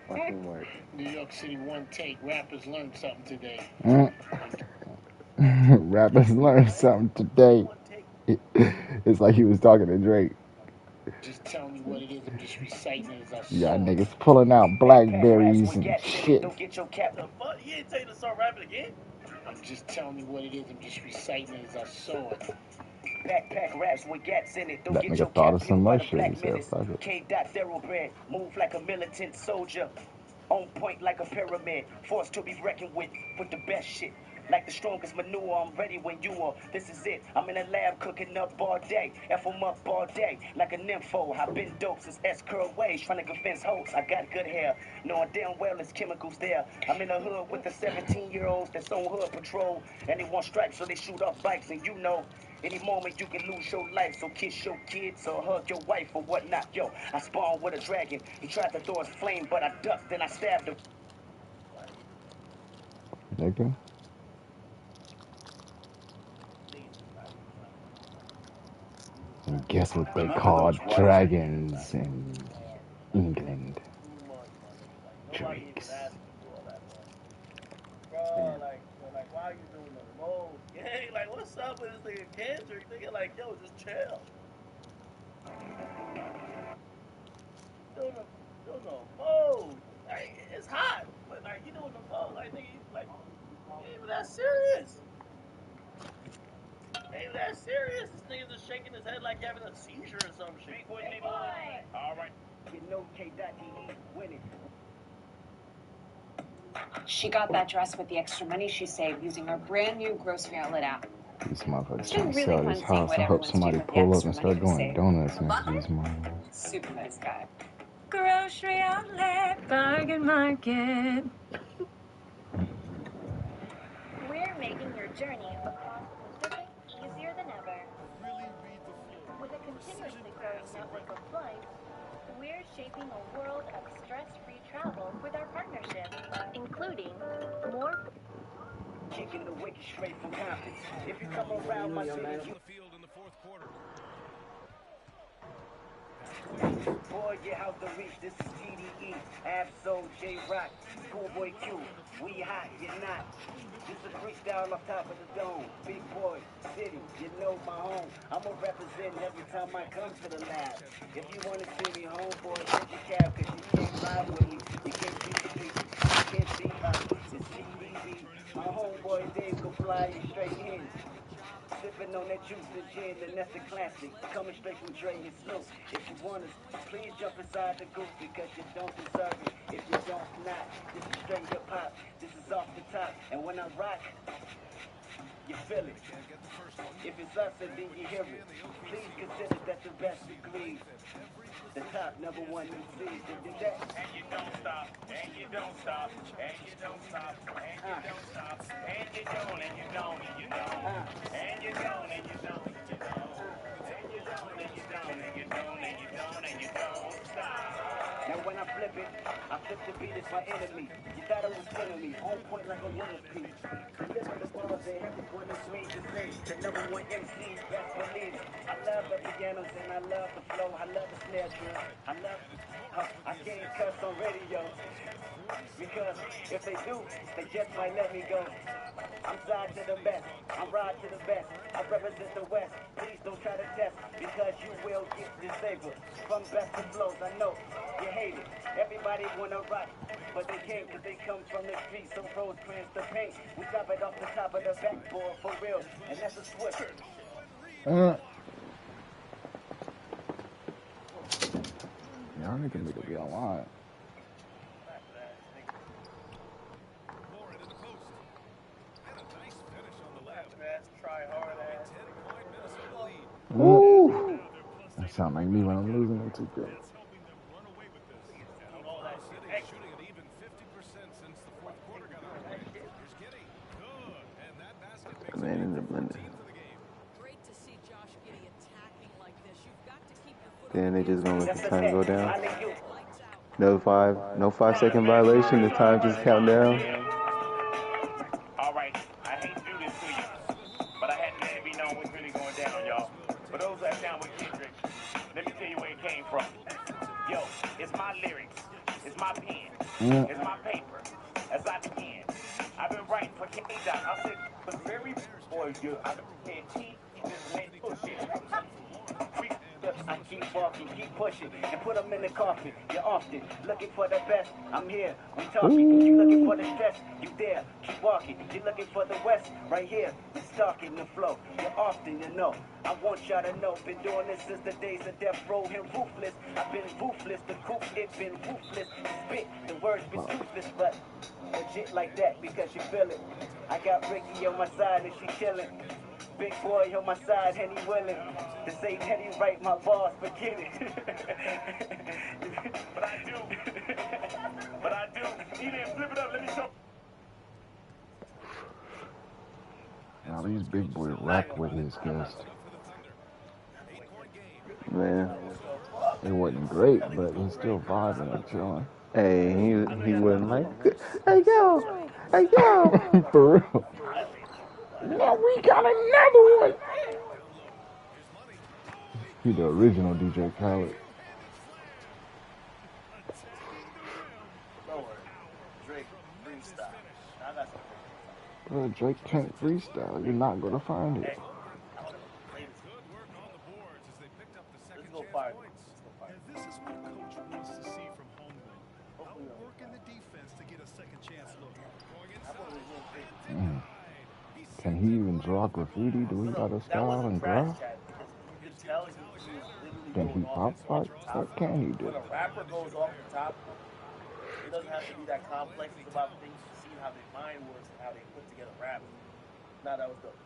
Watch him work. New York City one take. Rappers learned something today. Rappers learned something today. It's like he was talking to Drake. Just tell me what it is. I'm just reciting it as I You got saw it. niggas pulling out blackberries and shit. Don't get your cap. The fuck? He ain't tell you to start rapping again? I'm just telling you what it is. I'm just reciting it as I saw it. Backpack raps with gats in it. Don't That get nigga your thought cap of some peeled by more the shit. He black said, menace. fuck it. K. Thoroughbred, move like a militant soldier. On point like a pyramid, forced to be reckoned with the best shit. Like the strongest manure, I'm ready when you are. This is it. I'm in the lab cooking up all day. F 'em up all day. Like a nympho. I've been dope since S-curl ways. Trying to convince hoes I got good hair. Knowing damn well there's chemicals there. I'm in the hood with the 17-year-olds that's on hood patrol. And they want stripes so they shoot off bikes. And you know, any moment you can lose your life. So kiss your kids or hug your wife or whatnot. Yo, I spawned with a dragon. He tried to throw his flame, but I ducked and I stabbed him. Nigga. And guess what they call dragons in England? Drakes. Bro, like, why are you doing the most? Gang, like, what's up with this nigga Kendrick? Nigga, like, yo, just chill. Doing the most. Like, it's hot, but like, you doing the most. Like, nigga, like, ain't even that serious. Ain't even that serious. This nigga's just shaking his head like having a seizure or some shit. All right. You know K.E. winning. She got that dress with the extra money she saved using her brand new grocery outlet app. These motherfuckers It's trying been to really sell fun this seeing house. what I hope everyone's somebody doing with the pull up extra and money start they doing saved. donuts next to these motherfuckers. Super nice guy. Grocery outlet, bargain market. We're making your journey across the Pacific easier than ever. With a continuously growing network of flights, we're shaping a world of stress-free travel with our partnership, including more Kicking the wicket straight from Compton. If you come around my city, you field in the fourth quarter. boy, get out the reach. This is TDE, Absol, J-Rock, Schoolboy Q. We hot, you're not. This is freestyle off top of the dome. Big boy, city, you know my home. I'ma represent every time I come to the lab. If you wanna see me, homeboy, get your cab, cause you can't ride with me. You can't see the streets, you can't see us. It's TDE. My homeboy Dave go fly you straight in. Sipping on that juice and gin, and that's a classic. Coming straight from Dre and Snoop. If you want us, please jump inside the goose because you don't deserve it. If you don't not, this is straight hip hop. This is off the top. And when I rock, you feel it. If it's us and then you hear it, please consider that the best agrees. The top number one MCs that do that. And you don't stop, and you don't stop, and you don't stop, and you don't stop, and you don't, and you don't, and you don't, and you don't, and you don't, and you don't, and you don't, and you don't, and you don't, and you don't, and you don't stop. Now when I flip it, I flip the beat as my enemy. You thought it was enemy, on point like a winner's piece. Deliver the bars that everyone is made to say. The number one MC, best believe it. I love the pianos and I love the flow. I love the snare drum. I can't cuss on radio. Because if they do, they just might let me go. I'm side to the best, I'm ride to the best. I represent the West, please don't try to test, because you will get disabled. From best to blows, I know you hate it. Everybody wanna rock, but they can't cause they come from the streets. So Rosecrans the paint, we drop it off the top of the backboard for real, and that's a switch. Y'all niggas need to be online. Woo! That sound like me when I'm losing in 2K. Man in the blender. Then they just gonna let the time go down. No 5-second violation. The time just count down. All right, I hate to do this to you, but I had to let it be known what's really going down, y'all. For those that down with Kendrick, let me tell you where it came from. Yo, it's my lyrics, it's my pen, it's my paper. As I begin, I've been writing for K-Dot. I said, but very boy, I've been saying T, this man bullshit. I keep walking, keep pushing, and put them in the coffin. You're often looking for the best. I'm here, we talking. You looking for the stress, you there, keep walking. You're looking for the west, right here, we stalking the flow. You're often, you know. I want y'all to know, been doing this since the days of death row and ruthless. I've been ruthless, the group, it been ruthless. Spit, the words been toothless, but legit like that because you feel it. I got Ricky on my side and she chillin'. Big boy on my side, and he willing to say that he write my bars, forget it. But I do. He didn't flip it up, let me show. Now these big boy rap with his guest. Man. It wasn't great, but he's still vibing and chilling. Hey, he wasn't like, hey yo. For real. Now we got another one. He the original DJ Khaled. Bro, Drake can't freestyle. You're not gonna find it. Let's go fire. This is what coach wants to see from Holmgren. Outworking the defense to get a second chance look. Can he even draw graffiti? Do he got a style and draw? Can he pop art? What can he do? When a rapper goes off the top, it doesn't have to be that complex. It's about things to see how their mind works and how they put together rap. Nah, that was dope.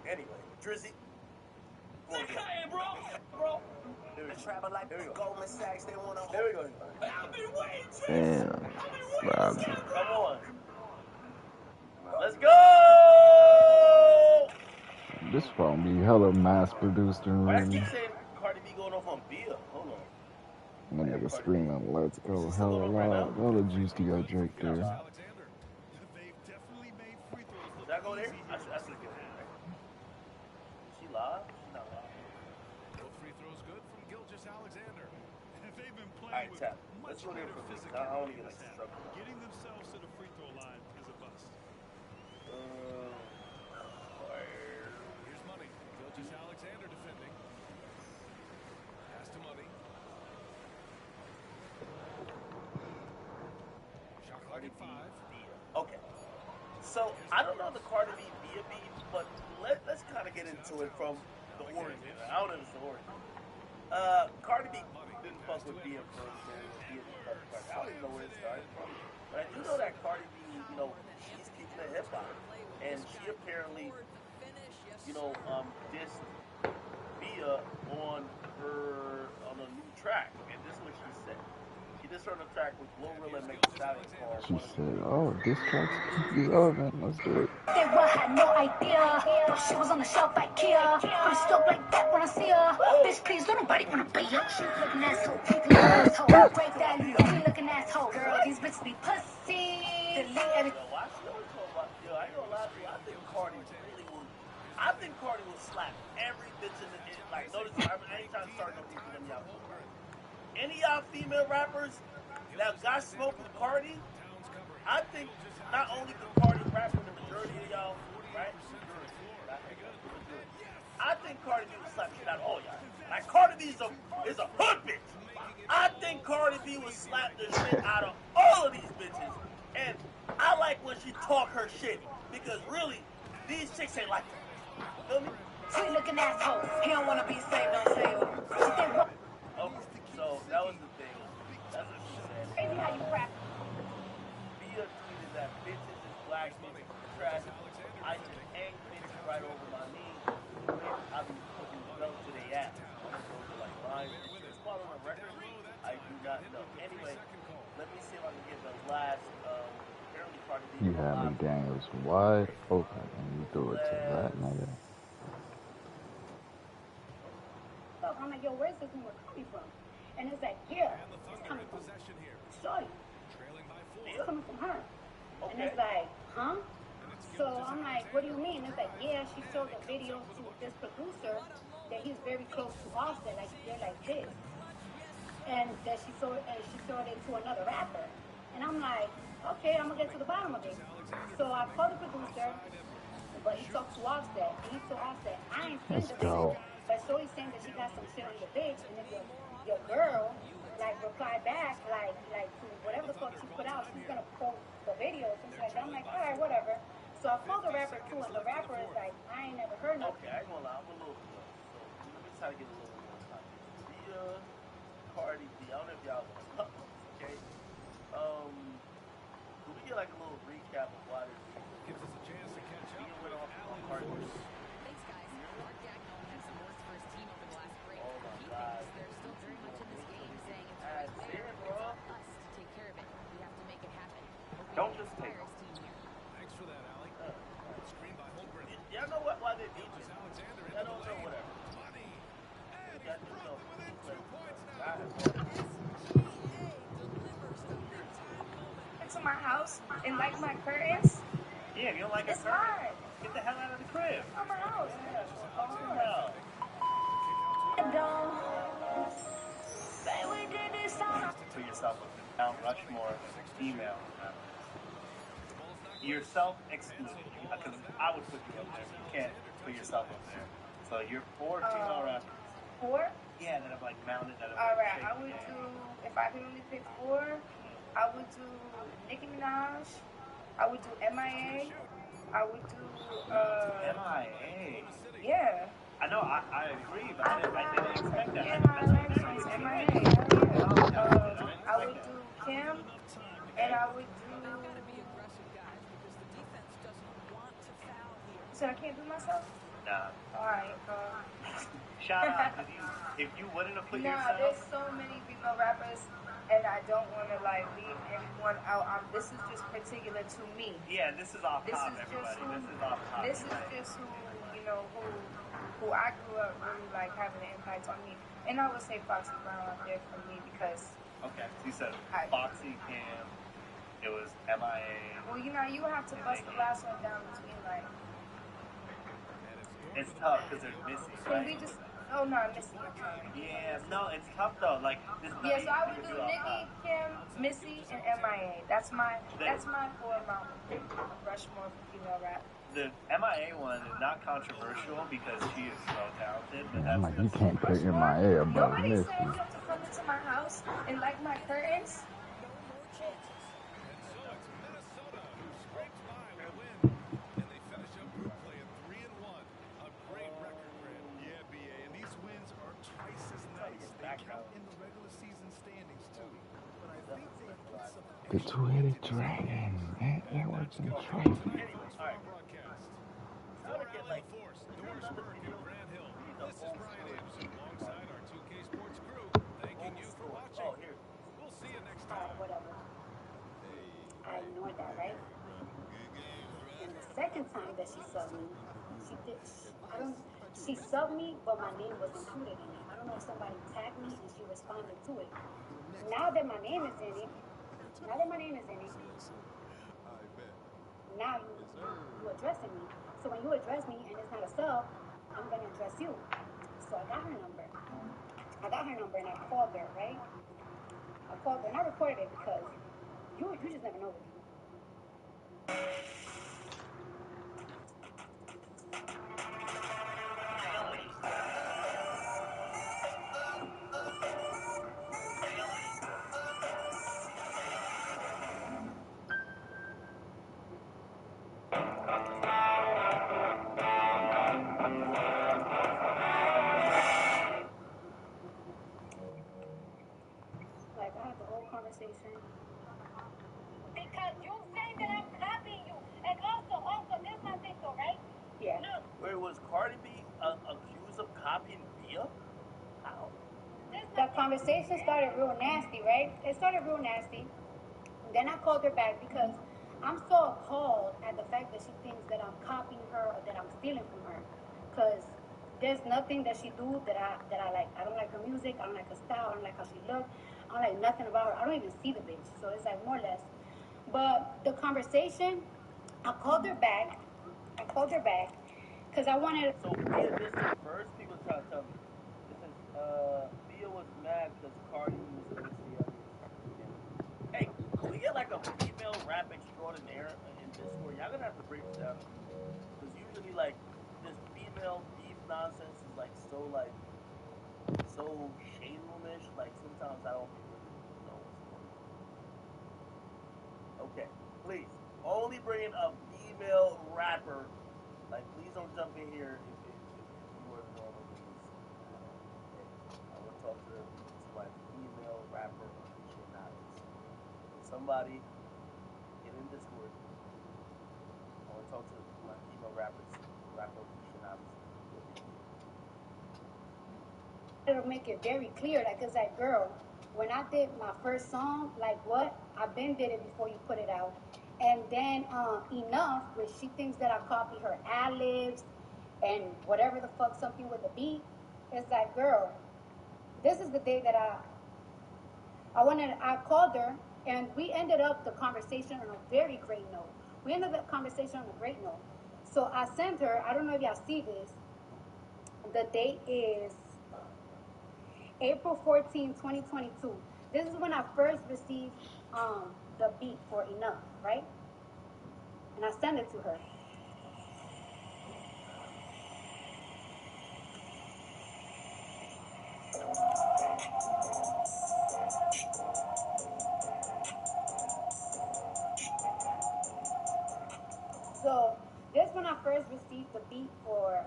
Anyway, Drizzy. Bro. Here we go. Here we go. Damn. Robbed you. Come on. Let's go! This phone be hella mass produced and Why I written. keep saying Cardi B going off on Bia? Hold on. That nigga screaming, let's go hella loud. Hella juice to your Drake there. Should I go there? I should get it, right? Is she live? She's not live. Both free throws good from Gilgeous Alexander. They've been playing Alright, with tap. Let's go there for me. I don't even like to struggle. Getting themselves to the free throw line is a bust. Here's Money. Gilgeous Alexander defending. Pass to Money. Shot clock at 5. Okay. So, I don't know the Cardi B Bia beef, but let's kind of get into it from the origin. I don't know if it's the origin. Cardi B didn't fuck with Bia first, and Bia didn't fuck with Cardi. I don't even know where it started from. But I do know that Cardi B, she's keeping it hip-hop. And she apparently, dissed Bia on a new track. And this is what she said. She dissed her on a track with Glorilla and Megan Thee Stallion called. She said, oh, this track's relevant. Let's do it. They had no idea. She was on the shelf at Kia. I'm stoked like that when I see her. Bitch, please, don't nobody wanna be her. She looking asshole, looking asshole. Break that, you looking asshole. Girl, these bitches be pussy. Delete everything. I know a lot of people. I think Cardi will slap every bitch in the like. Notice, I ain't trying to start no people in y'all. Any of y'all female rappers that got smoked with Cardi, I think not only could Cardi rap with the majority of y'all, right? I think Cardi B will slap shit out of all y'all. Like Cardi B is a hood bitch. I think Cardi B would slap the shit out of all of these bitches. And I like when she talk her shit. Because really, these chicks ain't like that. Feel me? Sweet looking asshole. He don't wanna be saved on sale. Okay, so that was the thing. That's what she said. Crazy how you crap. Bia tweeted that bitches is black bitches is trash. I just hang bitches right over my knee. I be putting belt to their ass. Those are like lines. Is this part on the record? I do not know. Anyway, let me see if I can get the last. Apparently, Cardi B. You had me Daniels wide open and you threw it to that nigga. So I'm like, yo, where's this one coming from? And it's like, yeah, it's coming from Shorty. It's coming from her. And it's like, huh? So I'm like, what do you mean? It's like, yeah, she showed a video to this producer that he's very close to Offset, like they're like this. And that she showed it to another rapper. And I'm like, okay, I'm gonna get to the bottom of it. So I called the producer, but he talked to Offset, and he told Offset, I ain't seen the video. But Shorty's saying that she got some shit on your bitch, and if your girl like reply back like to whatever the fuck she put out, she's gonna post the video, something like that. I'm like, all right, whatever. So I called the rapper too, and the rapper is like, I ain't never heard nothing. Okay, I ain't gonna lie, I'm a little slow. So let me try to get a little more time. Bia, Cardi B, I don't know if y'all know. Okay. Can we get like a little recap of why this gives us a chance to catch up? Bia went off on Cardi B. Thanks, guys. Mark Dagnall had some words for his team over the last break. He thinks they're still very much in this game, saying it's right there. It's on us to take care of it. We have to make it happen. Don't just take it. Thanks for that, Allie. Screen by Holmgren. Y'all know why they beat you? Y'all don't know whatever. Y'all just know. Into my house and like my curtains. Yeah, if you don't like it's hard. Get the hell out of the crib. On my house. Oh, Don't say we did this song. Put yourself with the Mount Rushmore female. Yourself excluded. Because I would put you up there. You can't put yourself up there. So you're 4 female rappers. 4? Yeah, that have like mounted that. Alright, I would do, if I could only pick 4, I would do Nicki Minaj. I would do MIA. I would do MIA. Yeah. I know, I agree, but I didn't expect that. Yeah, I like MIA. I would do Kim, and I would do. So I can't do myself? Nah. Alright. Shout out, if you wouldn't have put yourself. There's so many female rappers, and I don't want to like leave anyone out. This is just particular to me. Yeah, this is off top, everybody. This is off top. This is just who who I grew up really like having an impact on me. And I would say Foxy Brown out there for me because. Okay, so you said Foxy, Kim, it was MIA. Well, you have to bust the last one down between like. It's tough because there's Missy, right? Can we just? Oh no, Missy. Yeah, no, it's tough though. Like this. Yeah, so I would do Nicki, Kim, Missy, and MIA. That's my 4 Mount Rushmore for female rap. The MIA one is not controversial because she is so talented. But I'm like, you can't put your MIA above Nobody Missy. said you have to come into my house and like my curtains. The two-headed dragon. That works in traffic. Whatever. I ignored that, right? And the second time that she subbed me, she subbed me, but my name was included in it. I don't know if somebody tagged me and she responded to it. Now that my name is in it, now you addressing me. So when you address me and it's not a sub, I'm gonna address you. So I got her number. And I called her, right? I called her and I recorded it because you just never know what you do. conversation? Because you saying that I'm copying you. And also, this is my thing though, right? Yeah. Look, where was Cardi B accused of copying Bia? How? The conversation started real nasty, right? It started real nasty. Then I called her back because I'm so appalled at the fact that she thinks that I'm copying her or that I'm stealing from her. Because there's nothing that she do that I like. I don't like her music. I don't like her style. I don't like how she looks. I don't like nothing about her. I don't even see the bitch. So it's like more or less. But the conversation, I called her back because I wanted. So Bia dissed her first. People try to tell me. This is Bia was mad because Cardi used the mixtape. Hey, could we get like a female rap extraordinaire in Discord? Y'all gonna have to break this down to me. Because usually like this female beef nonsense is like so shade roomish. Like sometimes I don't really know what's going on. Okay, please. Only bring in a female rapper. Like please don't jump in here if you are the normal niggas. Okay. I want to talk to my female rapper aficionados. Somebody get in Discord. I want to talk to my female rapper aficionados. To make it very clear, like, it's like, girl, when I did my first song, like, what? I been did it before you put it out. And then Enough, where she thinks that I copy her ad-libs and whatever the fuck, something with the beat. It's like, girl, this is the day that I called her, and we ended up the conversation on a very great note. We ended the conversation on a great note. So I sent her, I don't know if y'all see this, the date is April 14, 2022. This is when I first received the beat for Enough, right? And I sent it to her. So this is when I first received the beat for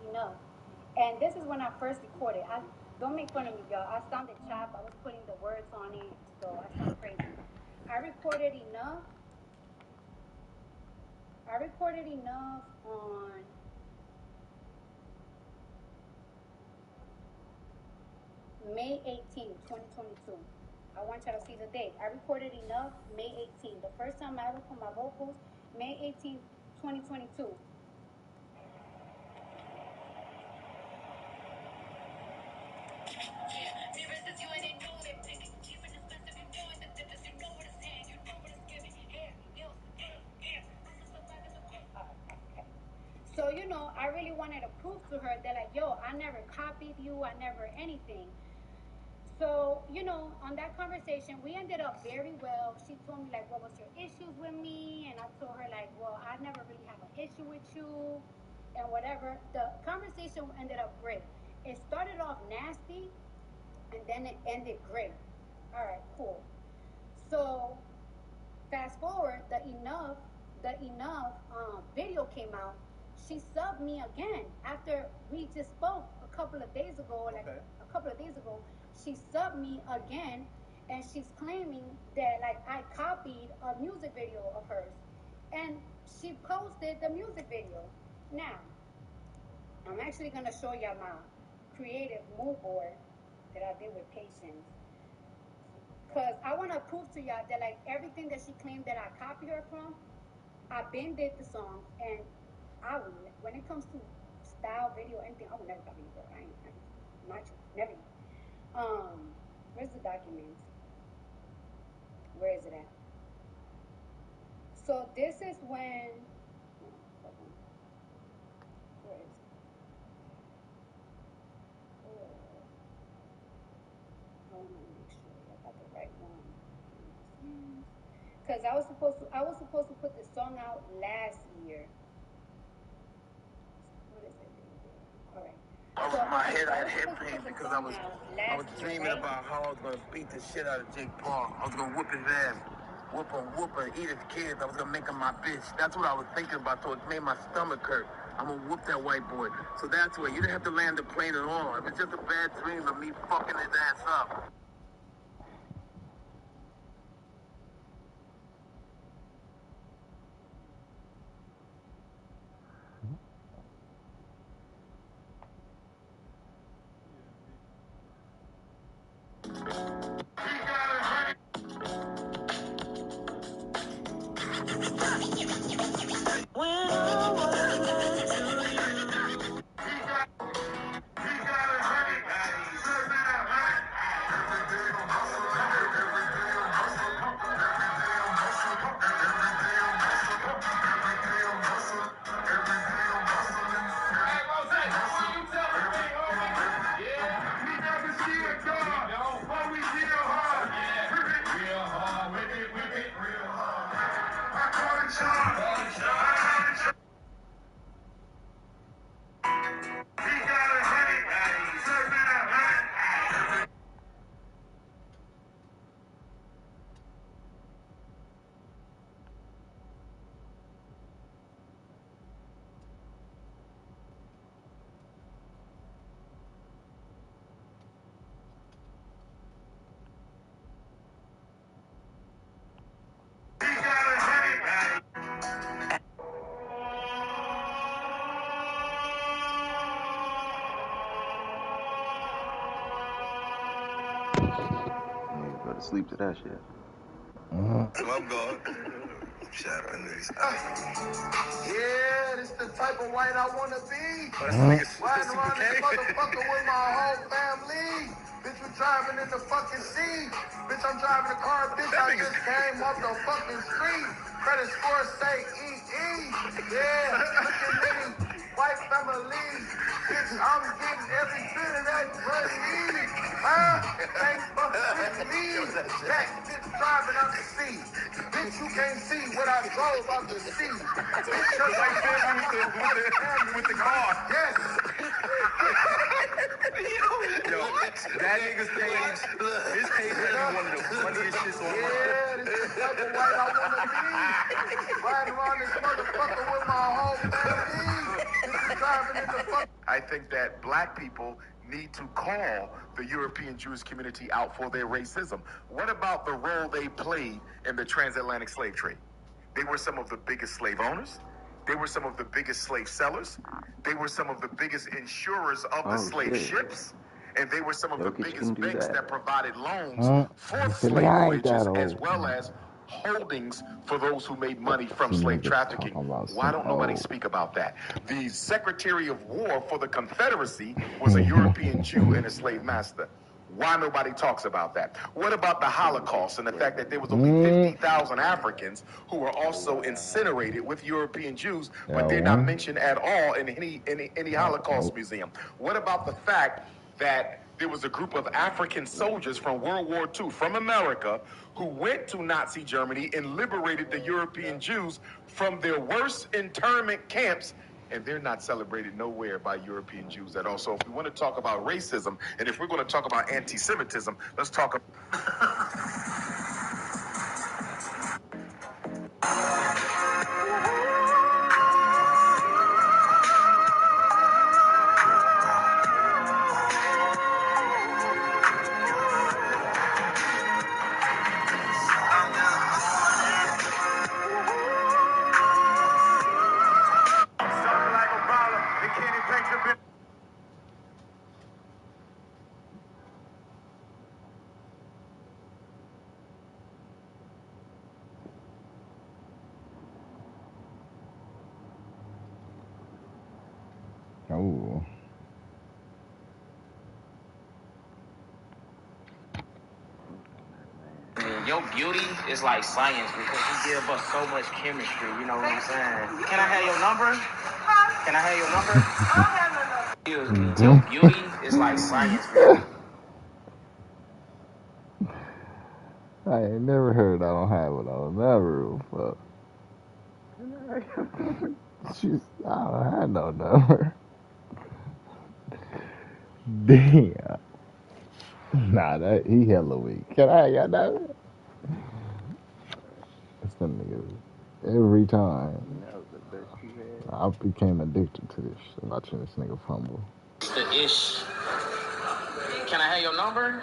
Enough. And this is when I first recorded. Don't make fun of me, y'all. I sounded chopped. I was putting the words on it, so I sound crazy. I recorded Enough on May 18, 2022. I want y'all to see the date. I recorded Enough May 18. The first time I ever put my vocals, May 18, 2022. So, I really wanted to prove to her that, like, yo, I never copied you, I never anything. So, on that conversation, we ended up very well. She told me, like, what was your issues with me? And I told her, like, well, I never really have an issue with you and whatever. The conversation ended up great. It started off nasty, and then it ended great. All right, cool. So, fast forward, the enough video came out. She subbed me again after we just spoke a couple of days ago. She subbed me again, and she's claiming that, like, I copied a music video of hers, and she posted the music video. Now, I'm actually gonna show y'all my creative mood board that I did with Patience. Because I want to prove to y'all that, like, everything that she claimed that I copied her from, I been did the song, and when it comes to style, video, anything, I will never copy you, girl. Never. Where's the document? Where is it at? So this is when, where is it? I want to make sure I got the right one. Because I was supposed to put this song out last year. What is it? All right. Over my head, I had head pain because I was dreaming about how I was going to beat the shit out of Jake Paul. I was going to whoop his ass, whoop him, eat his kids. I was going to make him my bitch. That's what I was thinking about, so it made my stomach hurt. I'm going to whoop that white boy. So that's why you didn't have to land the plane at all. It was just a bad dream of me fucking his ass up. Go to sleep to that shit. So I'm going. Shout out niggas. Yeah, this the type of white I wanna be. Riding around this motherfucker with my whole family. Bitch, we driving in the fucking sea. Bitch, I'm driving a car. Bitch, I just came off the fucking street. Credit score say EE. Yeah, look at me. White family. Bitch, I'm getting every bit of that money. Thanks for with me. That bitch driving out the sea. Bitch, you can't see what I drove out the sea. Bitch, you're like with the car. Yes. Yo, that nigga's page, his page is one of the funniest shits on earth. Yeah, this is the type of white I wanna be. Riding around this motherfucker with my whole family. Bitch, you driving in the fuck. I think that black people need to call the European Jewish community out for their racism. What about the role they played in the transatlantic slave trade? They were some of the biggest slave owners. They were some of the biggest slave sellers. They were some of the biggest insurers of the slave ships. And they were some of the biggest banks that provided loans for slave voyages as well as holdings for those who made money from slave trafficking. Why don't nobody speak about that? The Secretary of War for the Confederacy was a European Jew and a slave master. Why nobody talks about that? What about the Holocaust and the fact that there was only 50,000 Africans who were also incinerated with European Jews, but they're not mentioned at all in any Holocaust museum? What about the fact that there was a group of African soldiers from World War II from America who went to Nazi Germany and liberated the European Jews from their worst internment camps, and they're not celebrated nowhere by European Jews at all. So if we want to talk about racism, and if we're going to talk about anti-Semitism, let's talk about... Oh. Your beauty is like science because you give us so much chemistry, you know what I'm saying? Can I have your number? Can I have your number? Excuse me. Your beauty is like science. I ain't never heard I don't have it. I'll never. Fuck. I don't have no number. Damn. Nah, that he hella weak. Can I have your number? That's them niggas. Every time. I became addicted to this shit, watching this nigga fumble. The ish. Can I have your number?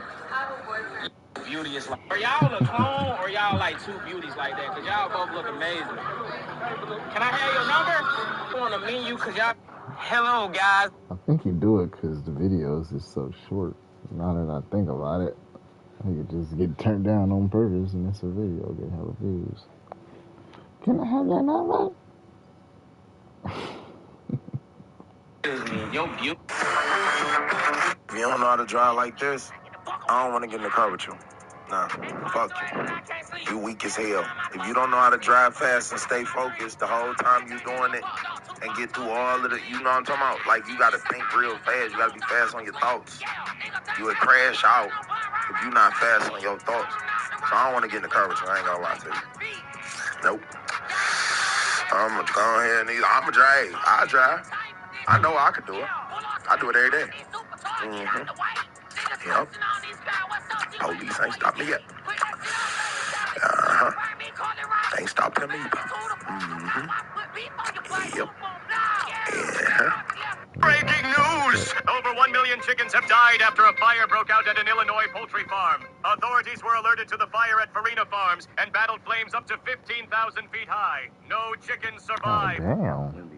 Beauty is like. Are y'all a clone or y'all like two beauties like that? Cause y'all both look amazing. Can I have your number? On the menu, cause y'all. Hello, guys. I think he do it because the videos is so short. Now that I think about it, he could just get turned down on purpose and it's a video, get hella views. Can I have your number? Yo, beauty. If you don't know how to drive like this, I don't want to get in the car with you. Nah, fuck you. You weak as hell. If you don't know how to drive fast and stay focused the whole time you doing it and get through all of the, you know what I'm talking about? Like, you got to think real fast. You got to be fast on your thoughts. You would crash out if you not fast on your thoughts. So I don't want to get in the car with you. I ain't gonna lie to you. Nope. I'm going to go ahead and I'm going to drive. I drive. I know I can do it. I do it every day. Mm-hmm. Yep. Police ain't stopped me yet. Uh-huh. Ain't stopped him either. Mm-hmm. Yep. Yeah. Breaking news! Over 1 million chickens have died after a fire broke out at an Illinois poultry farm. Authorities were alerted to the fire at Farina Farms and battled flames up to 15,000 feet high. No chickens survived. Oh, damn.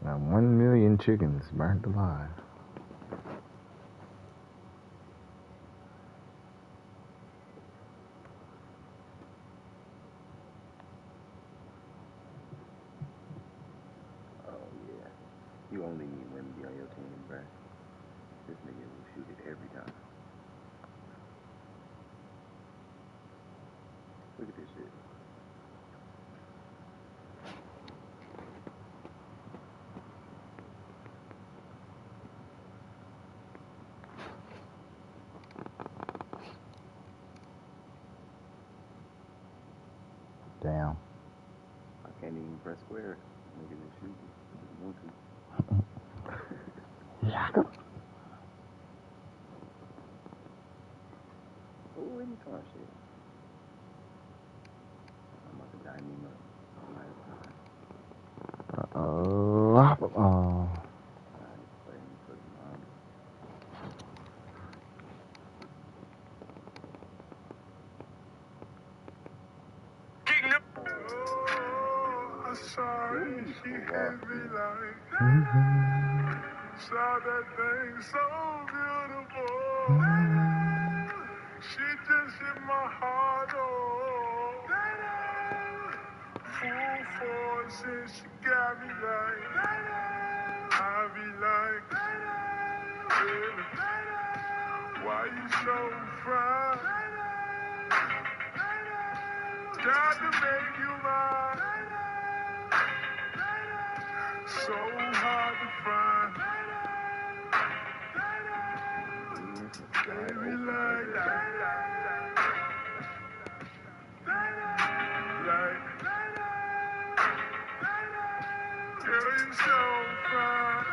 Now 1 million chickens burnt alive. You only need Wemby on your team, bruh. This nigga will shoot it every time. Look at this shit. Damn. I can't even press square. Nigga just shoot it. If you want to. Yeah. Oh, let me try shit. I'm about to dime him up. Oh. Sorry, she hit me like saw that thing so beautiful. She just hit my heart, oh. Full force and she got me like I be like, baby, why you so fine? Got to make you mine. So hard to find. Baby, like that. Like, girl, you so fine.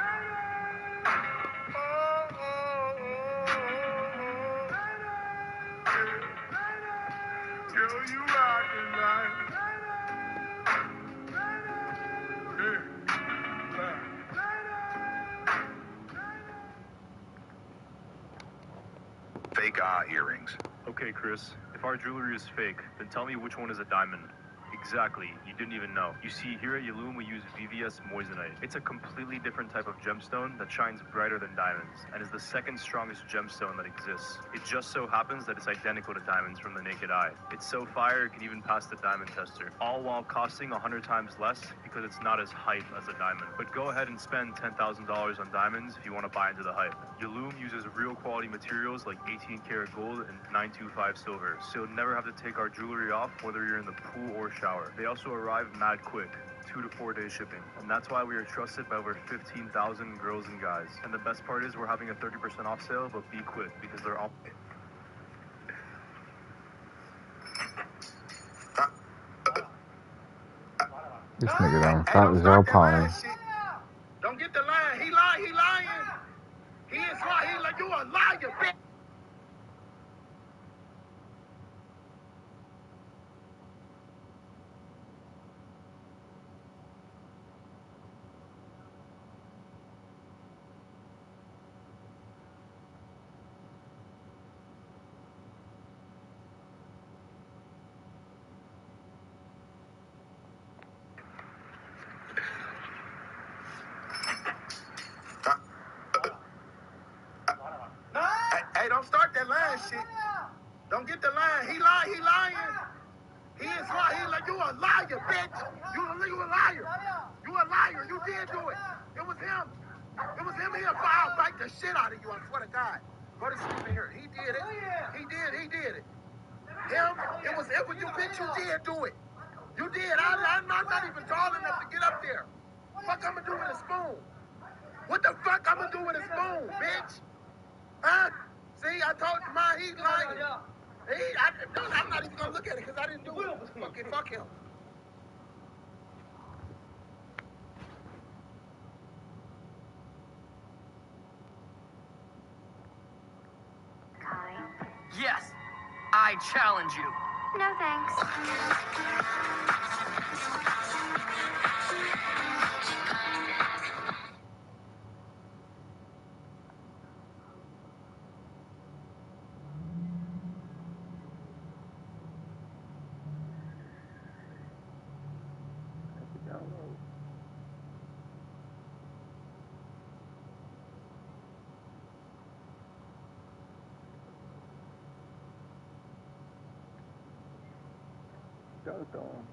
Oh, oh, oh, oh. Girl, you rockin' like. Fake eye earrings. Okay, Chris, if our jewelry is fake, then tell me which one is a diamond. Exactly, you didn't even know. You see, here at Yulum we use VVS moissanite. It's a completely different type of gemstone that shines brighter than diamonds, and is the second strongest gemstone that exists. It just so happens that it's identical to diamonds from the naked eye. It's so fire it can even pass the diamond tester, all while costing 100 times less because it's not as hype as a diamond. But go ahead and spend $10,000 on diamonds if you want to buy into the hype. Yulum uses real quality materials like 18 karat gold and 925 silver, so you'll never have to take our jewelry off whether you're in the pool or shower. They also arrive mad quick, 2 to 4 day shipping. And that's why we are trusted by over 15,000 girls and guys. And the best part is we're having a 30% off sale, but be quick because they're all... This nigga done stop his own pony. Don't get the line. He lying. He is lying. He like, you a liar, bitch. Hey, don't start that lying shit. Don't get the line. He lying. He is lying. He like, you a liar, bitch. You a liar. You a liar. You did do it. It was him. It was him. He'll bite the shit out of you. I swear to God. Go to sleep in here. He did it. He did it. Him. It was you, bitch. You did do it. You did. I'm not even tall enough to get up there. Fuck I'ma do with a spoon? What the fuck I'ma do with a spoon, bitch? Huh? See, I told you, he lying. I'm not even gonna look at it because I didn't do it. Fucking fuck him. Yes, I challenge you. No thanks. Dunked on.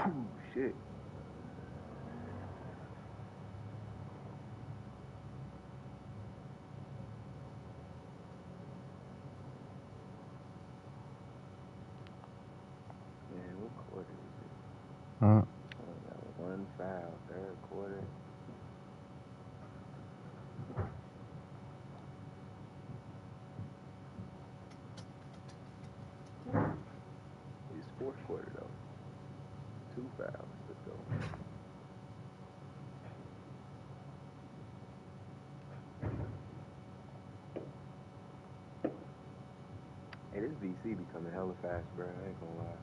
Ooh, shit. Man, what quarter is it? Huh? Only got one foul, third quarter. It's fourth quarter though. 2 fouls. Let's go. Hey, this VC becoming hella fast, bro. I ain't gonna lie.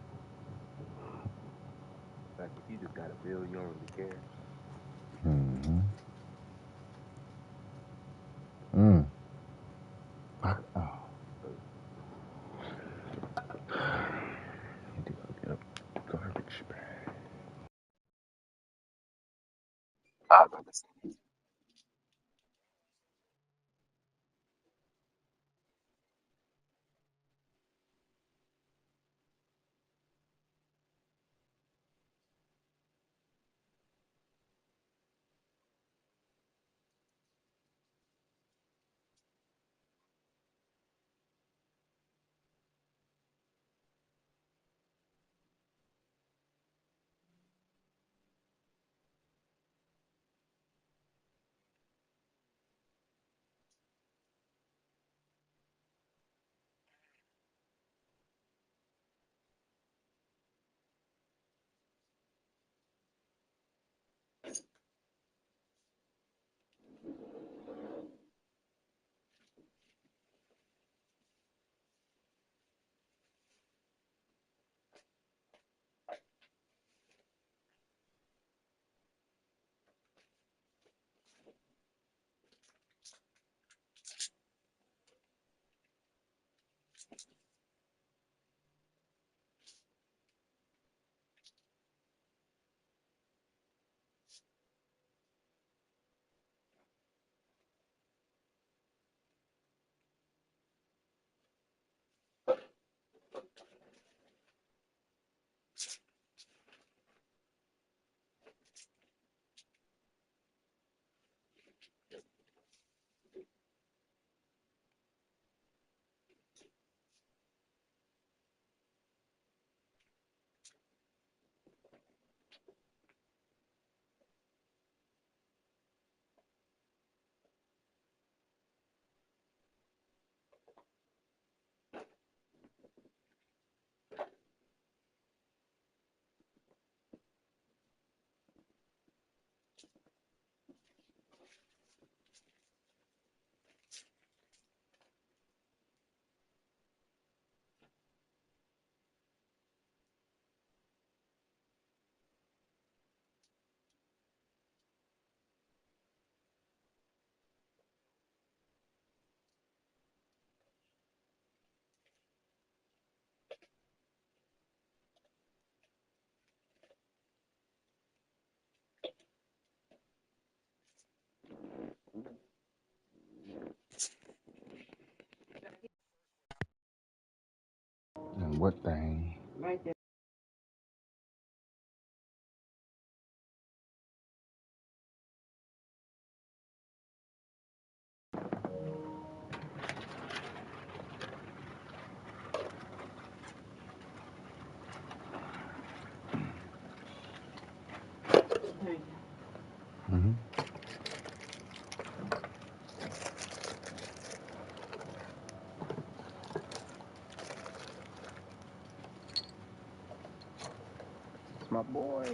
Like, if you just got a bill, you don't really care. Mm-hmm. Oh. Need to go get a garbage bag. And what thing? Right there. Mm-hmm. It's my boy.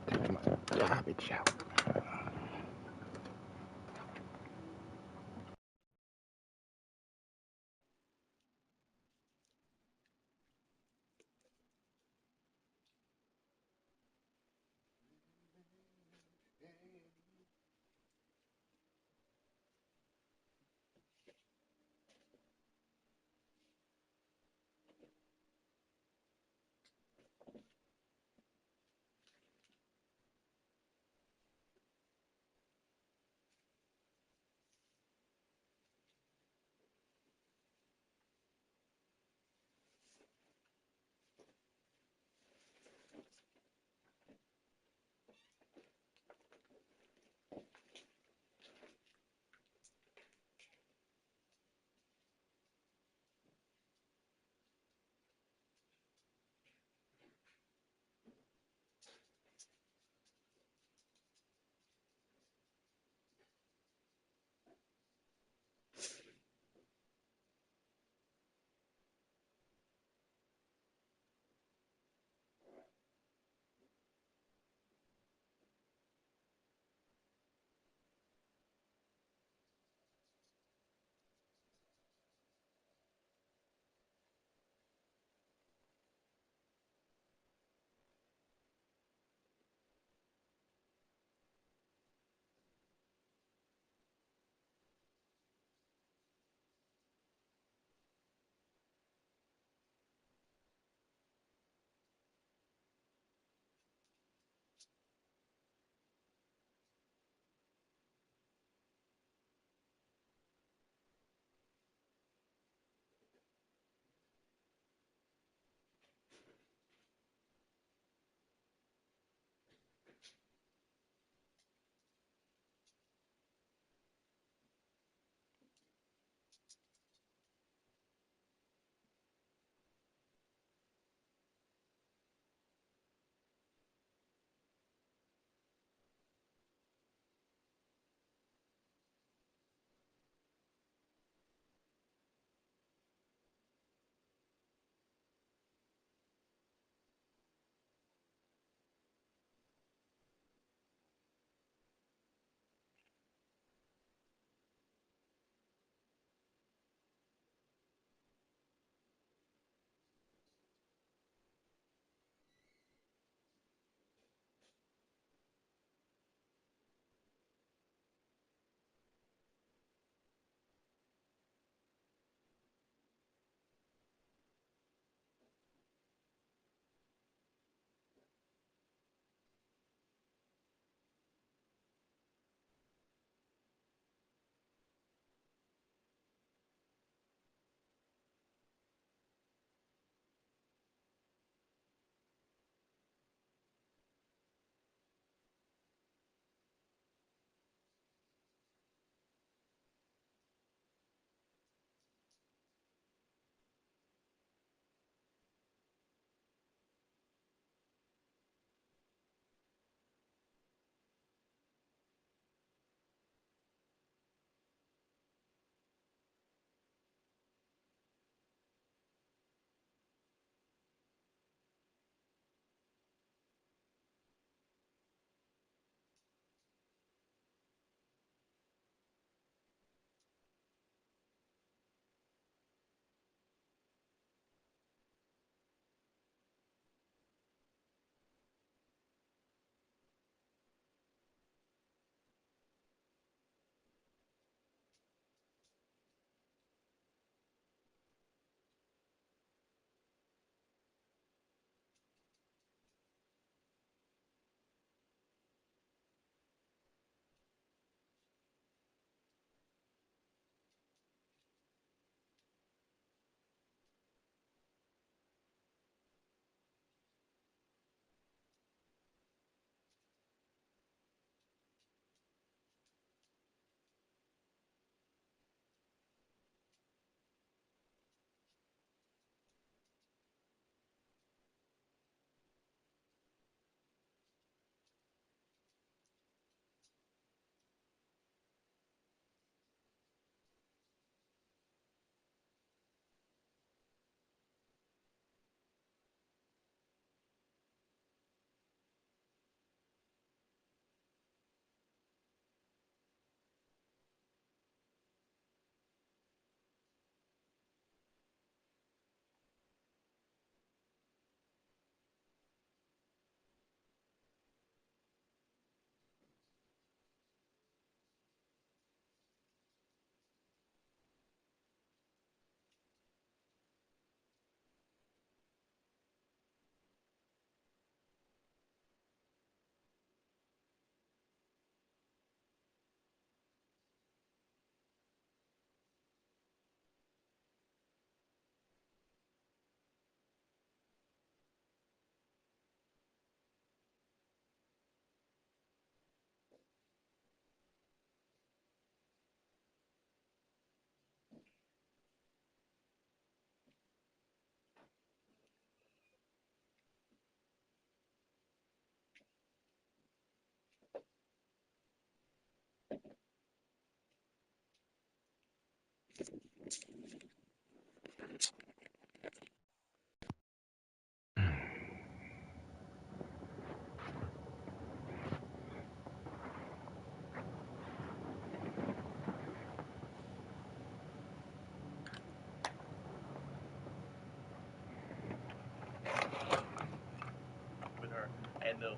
Take my garbage out.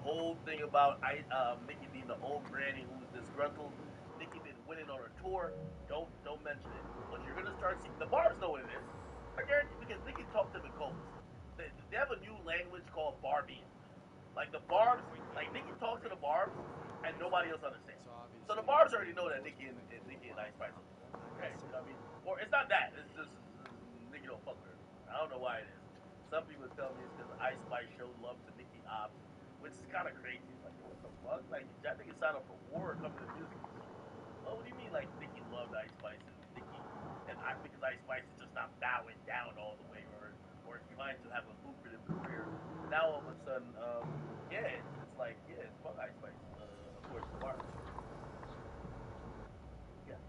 whole thing about Nicki being the old granny who's disgruntled. Nicki been winning on her tour. Don't mention it. But you're gonna start seeing the Barbs know what it is. I guarantee because Nicki talked to them in codes. They have a new language called Barbie. Like the Barbs, like Nicki talks to the Barbs, and nobody else understands. So the Barbs already know that Nicki and Ice Spice. Okay, you know what I mean? Or it's not that. It's just Nicki don't fuck with her. I don't know why it is. Some people tell me it's because Ice Spice showed love to Nicki Ops, which is kind of crazy. Like what the fuck? Like that nigga signed up for war or coming to the music. Oh, what do you mean? Like Nicki loved Ice Spice and Nicki, and because Ice Spice is just not bowing down all the way or trying to have a lucrative career. Now all of a sudden, yeah, it's like yeah, fuck Ice Spice. Of course, the bar. Yeah.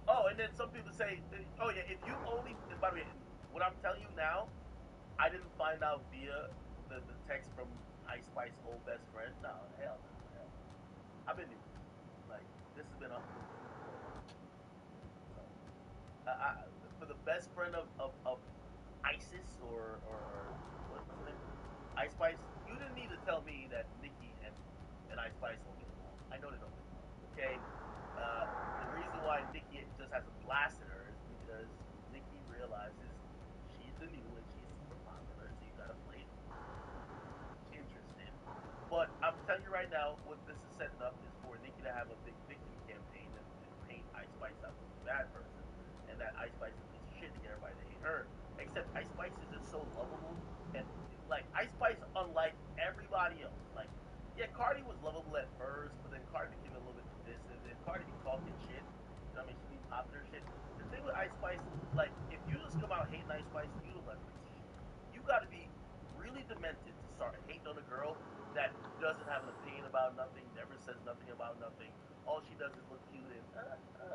Oh, and then some people say, oh yeah, if you only, and by the way, what I'm telling you now, I didn't find out via the text from Ice Spice's old best friend. No, hell no, hell no. I've been like this has been up. So, for the best friend of ISIS or what's the name? Ice Spice, you didn't need to tell me that Nicki and Ice Spice don't get along. I know they don't get along. Okay, the reason why Nicki just has a blast in her is because Nicki realizes she's the new and she's super popular, so you gotta play it interested. But I'm telling you right now, what this is setting up is for Nicki to have a big victory campaign and paint Ice Spice out to be a bad person, and that Ice Spice is a piece of shit to get everybody to hate her. Except Ice Spice is just so lovable, and like Ice Spice, unlike everybody else, like yeah, Cardi was lovable at first, but then Cardi became a little bit divisive, and Cardi be talking shit. You know what I mean? She be popular shit. The thing with Ice Spice, like if you just come out hating Ice Spice, you look like a piece of shit. You got to be really demented to start hating on a girl that doesn't have an opinion about nothing, never says nothing about nothing. All she does is look cute and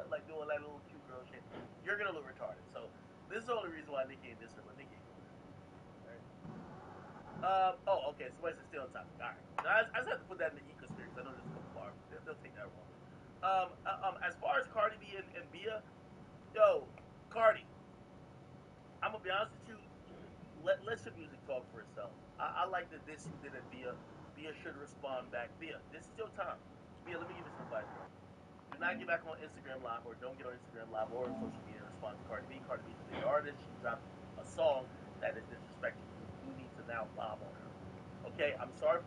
like doing that little cute girl shit. You're gonna look retarded. So this is the only reason why Nicki ain't this her, but Nicki ain't cool. Oh, okay. Somebody said still on topic. All right. Now, I just have to put that in the ecosphere because I know there's a couple bars. They'll take that wrong. As far as Cardi B and Bia, yo, Cardi, I'm gonna be honest with you. Let your music talk for itself. I like that this you did at Bia. Bia should respond back. Bia, this is your time. Bia, let me give you some advice, girl. Do not get back on Instagram Live, or don't get on Instagram Live or on social media in response to Cardi B. Cardi B is a big artist. She dropped a song that is disrespectful. You need to now bomb on her. Okay, I'm sorry.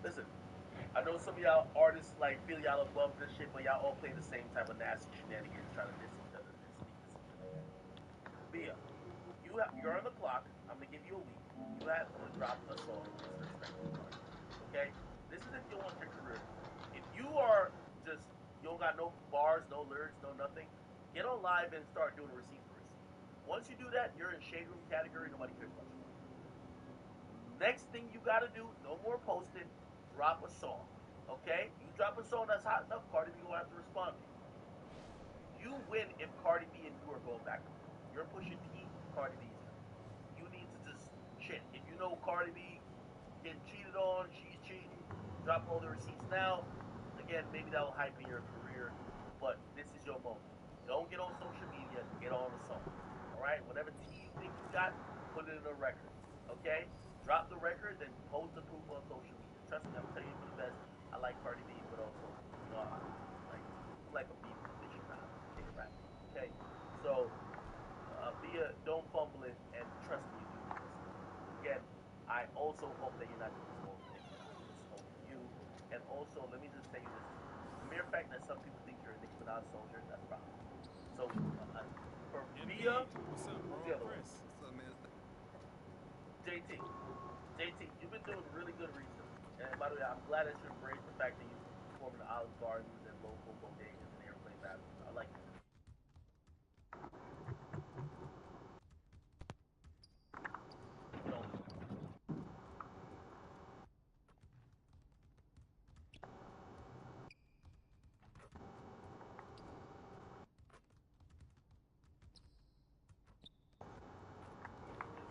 Listen. I know some of y'all artists like feel y'all above this shit, but y'all all play the same type of nasty shenanigans, trying to diss each other and sneak this and shit like that. Bia, you're on the clock. I'm gonna give you a week. You have to drop a song disrespectful Cardi. Okay? This is if you want your career. If you are just you don't got no bars, no lyrics, no nothing, get on live and start doing a receipt for receipt. Once you do that, you're in shade room category. Nobody cares about you. Next thing you gotta do, no more posting. Drop a song. Okay? You drop a song that's hot enough, Cardi B will have to respond to you. You win if Cardi B and you are going back and forth. You're pushing T, Cardi B is not. You need to just shit. If you know Cardi B getting cheated on, she's cheating, drop all the receipts now. Again, maybe that will hype in your career, but this is your moment. Don't get on social media, get on a song. Alright? Whatever T you think you got, put it in a record. Okay? Drop the record, then post the proof on social media. Trust me, I'm telling you for the best. I like Cardi B, but also, you know, I'm like a beef aficionado. Okay, rap. Okay? So, don't fumble it, and trust me, you do this. Again, I also hope that you're not doing this over Nicki Minaj. This is over you. And also, let me just tell you this. The mere fact that some people think you're a Nicki Minaj soldier, that's a problem. So, for Bia, who's the other one? What's up, man? JT, you've been doing really good research. And by the way, I'm glad that you embrace the fact that you perform in Olive Gardens and local bodegas and airplane battles. I like that.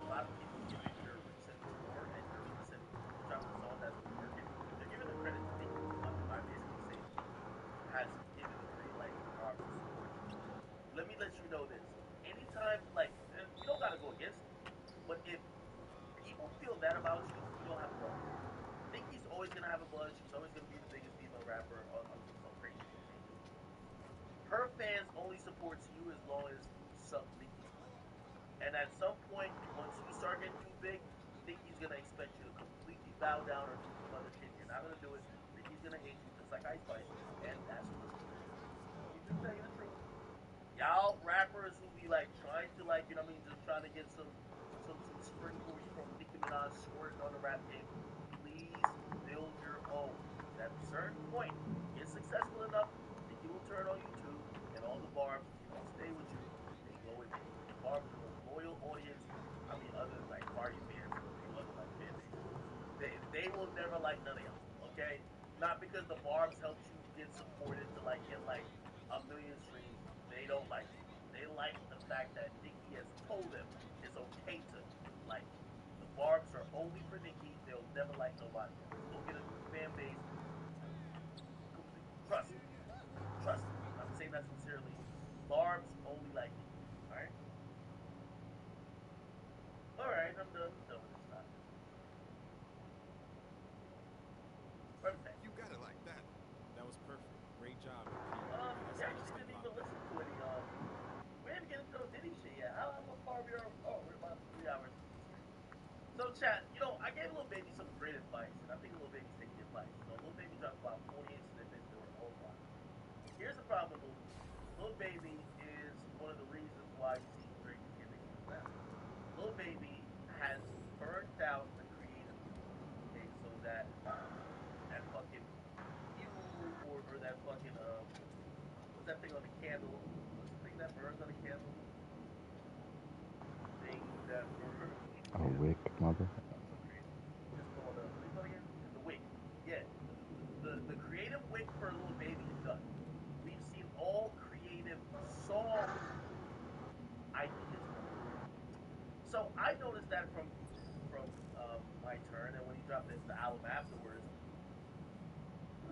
A lot of people giving your recent tour and your recent dropping a song that's been working. They're giving the credit to Nicki by basically saying she has given the green light regardless. Let me let you know this. Anytime, like, you don't gotta go against it, but if people feel that about you, you don't have a problem. always gonna have a buzz. She's always gonna be the biggest female rapper on some crazy shit. Her fans only supports you as long as you suck Nicki's dick. And at some point, once you start getting too big, Nicki's gonna expect you to completely bow down or do some other shit. You're not gonna do it. Nicki's gonna hate you just like Ice Spice, and that's what it's gonna do. I'm just telling you the truth. Y'all rappers who be like trying to like, you know what I mean, just trying to get some sprinkles from Nicki Minaj squirting on the rap game, please build your own. Because at a certain point, get successful enough, Nicki will turn on you too, and all the Barbs, if they stay with you, they go with Nicki. The Barbs are the most loyal audience. I mean, other than like Cardi fans or few other like fan bases, they will never like none of y'all. Okay, not because the Barbs helped you get supported to like get like a million streams. They don't like you. They like the fact that Nicki has told them it's okay to like you. The Barbs are only for Nicki. They'll never like nobody else. Go get a fan base. Trust me. Trust me. I'm saying that sincerely. Barbs only like Nicki. Alright? Alright, I'm done with this topic. Perfect. You got it like that. That was perfect. Great job. You actually didn't even listen to any, we didn't get into no Diddy shit yet. How far we are? Oh, we're about 3 hours into the stream. So, chat, you know, I gave Lil Baby some great advice, and I think Lil Baby's taking the advice. You know, Lil Baby dropped about 48 snippets that were all fire. Here's the problem with Lil Baby is one of the reasons why you see Drake is getting exposed now. Lil Baby has burnt out the creative team, okay, so that fucking fuel or that fucking what's that thing on the candle? What's the thing that burns on the candle? Thing that burns. A wick, mother. So crazy. It's called what do you call it again? The wick. Yeah. The creative wick for Lil Baby is done. We've seen all creative song ideas from him. So I noticed that from My Turn, and when he dropped the album afterwards.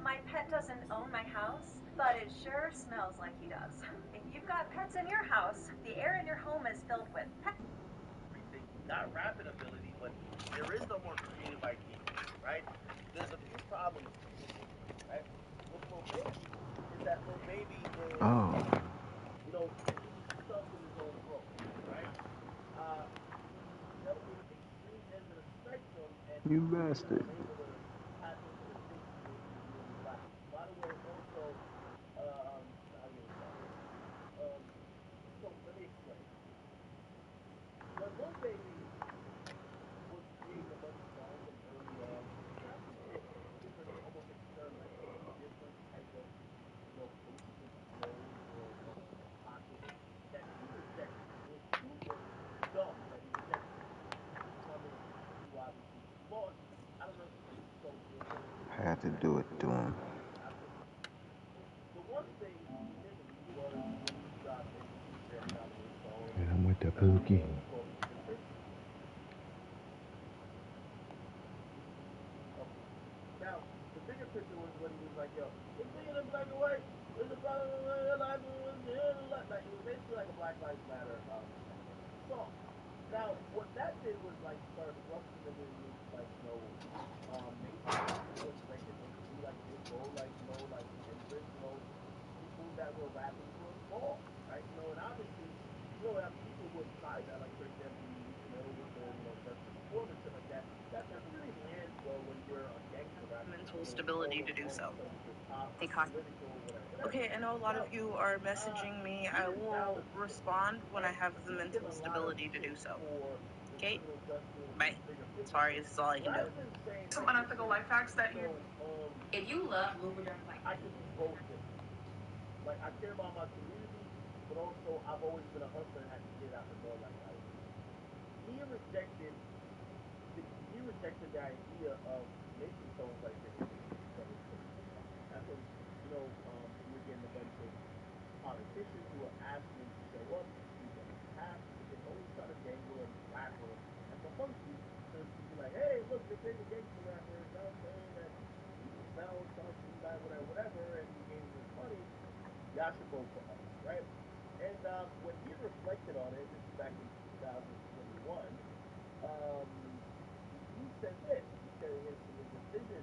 My pet doesn't own my house, but it sure smells like he does. If you've got pets in your house, the air in your home is filled with pet. Everything. He got rapping ability, but there is no more creative ideas, right? There's a few problems with Lil Baby, right? With Lil Baby is that Lil Baby is, you know, he's stuck in his own world, right? He's dealt with extreme ends of the spectrum, and You he's bastard. unable to tap into the things he was when he was rapping. By the way, also, not even sorry. So let me explain. When Lil Baby was creating a bunch of songs from early on, not to say he was almost experimental with different type of, you know, posted flows or pockets that he rejected. It was super dumb that he rejected. Coming to obviously his boss, I don't know if he spoke to him, but Had to do it to him. the one thing he didn't was when he dropped a few Grammy nominated songs. And I'm with the pookie. Now, the bigger picture was when he was like, yo, it's bigger than black and white. There's a problem with your life. Like, it was basically like a Black Lives Matter song. Now, what that did was, like, started rustling in the news, like, you know, mainstream people expected him to be like this, go like, you know, like, and bring, you know, people that were rapping to a fall, right? You know, and obviously, you know, people would side that, like, for example, Meek Mill with the, you know, justice reform and shit like that. That doesn't really land well when you're a gangster rapper. Mental stability to do so. Hey, Okay, I know a lot of you are messaging me. I will respond when I have the mental stability to do so. Okay? Bye. Sorry, this is all I can do. Some unethical life hacks that you... If you love lubricants, like... I can do both things. Like, I care about my community, but also I've always been a hustler and had to get out the door like I did. He rejected the idea of making songs like this because it's political stuff. That's when, you know, he was getting a bunch of politicians who were asking him to show up to speak on his behalf because they always try to dangle a rapper as a monkey to be like, hey, look, this ain't a gangster rapper. It's not saying that he smell something, whatever, and he gave him his money. Y'all should vote for us, right? And when he reflected on it, this is back in 2021, he said this. He said his decision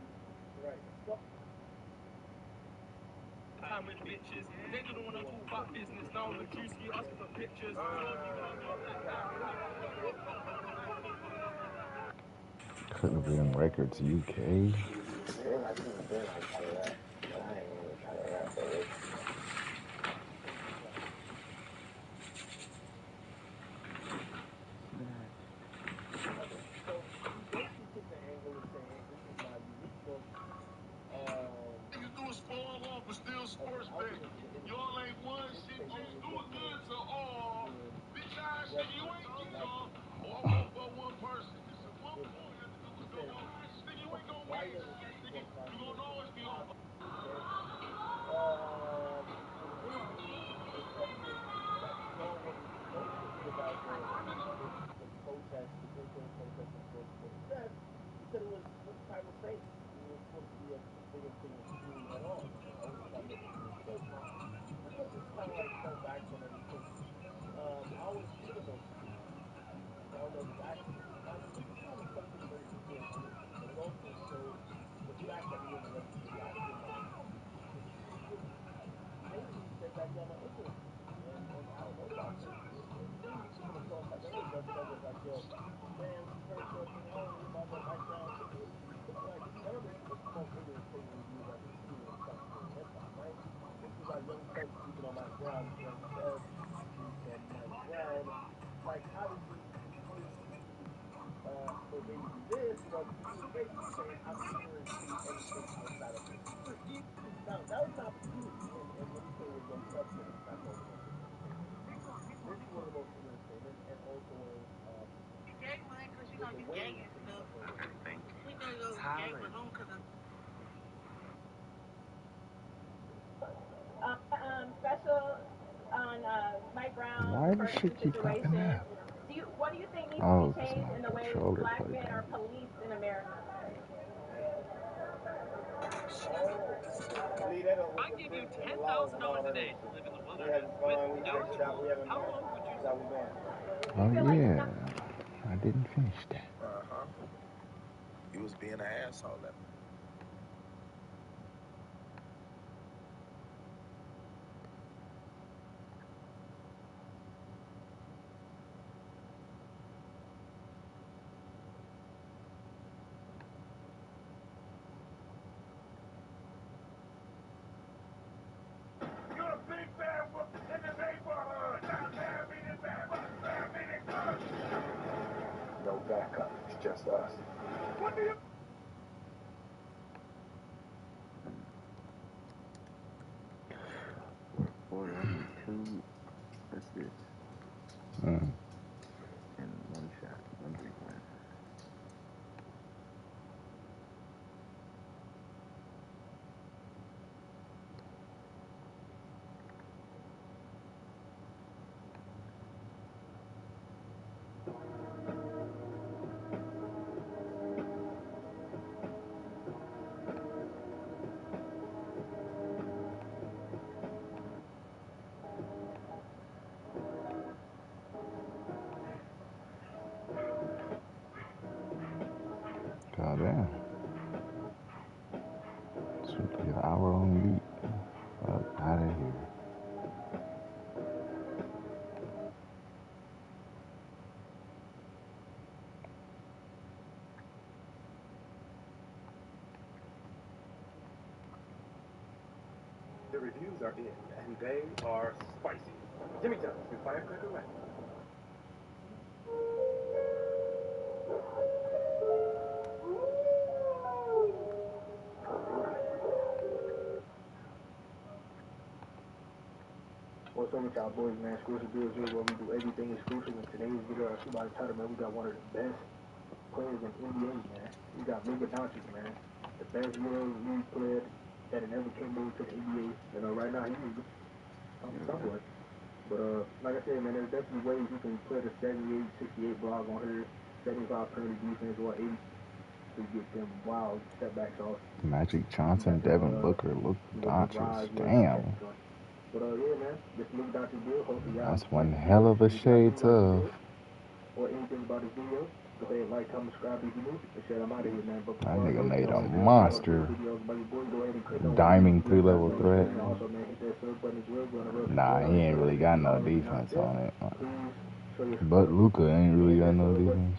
Time with bitches. They don't want to talk about business. Now on the juice, we asking for pictures. Caribbean Records UK. You do a fall off but still sports bet. Y'all ain't won shit. Just do it good to all. Bitch ass nigga, you ain't get all. All for one person. This is one point you have to do is go on. Nigga, you ain't gonna win shit, nigga. You gonna always be on. Special on Mike Brown's Why does she keep popping up? What do you think needs Oh, to be because changed my in the way controller black plugged men in. are policed in America? I give you $10,000 a day to live in the wilderness with no tools. How long would you survive? Oh yeah, I didn't finish that. You was being an asshole. You're a big bad whoop in the neighborhood. Not bad meaning bad, but bad meaning good. No backup. It's just us. What do you... Boy, I need 2 assists Mm. and 1 shot, 1 3-pointer. God damn. This would be an hour long beat. Fuck out of here. The reviews are in, and they are spicy. Jimmy John's, your firecracker right. What's up with y'all boys, man? Exclusive Deals here where we do everything exclusive. In today's video, I shoot by the title, man, we got one of the best players in NBA, man. We got Luka Doncic, man. The best World League player that had ever came over to the NBA. You know, right now he's somewhere. But like I said, man, there's definitely ways you can put a 78, 68 blog on her, 75 penalty defense, or 80 to get them wild step backs off. Magic Johnson, Devin Booker, Luka Doncic. Damn. But yeah, man, this Luka Doncic deal, hopefully y'all That's one hell of a shade tough. or anything about this video. Go ahead, like, comment, subscribe if you new. And shit, I'm out of here, man. But That before I nigga go, made a videos, monster. by your boy, go ahead and click on Diming 3-level threat. and also, man, hit that sub button as well. Nah, he ain't really got no defense on it. But Luka ain't really got no defense.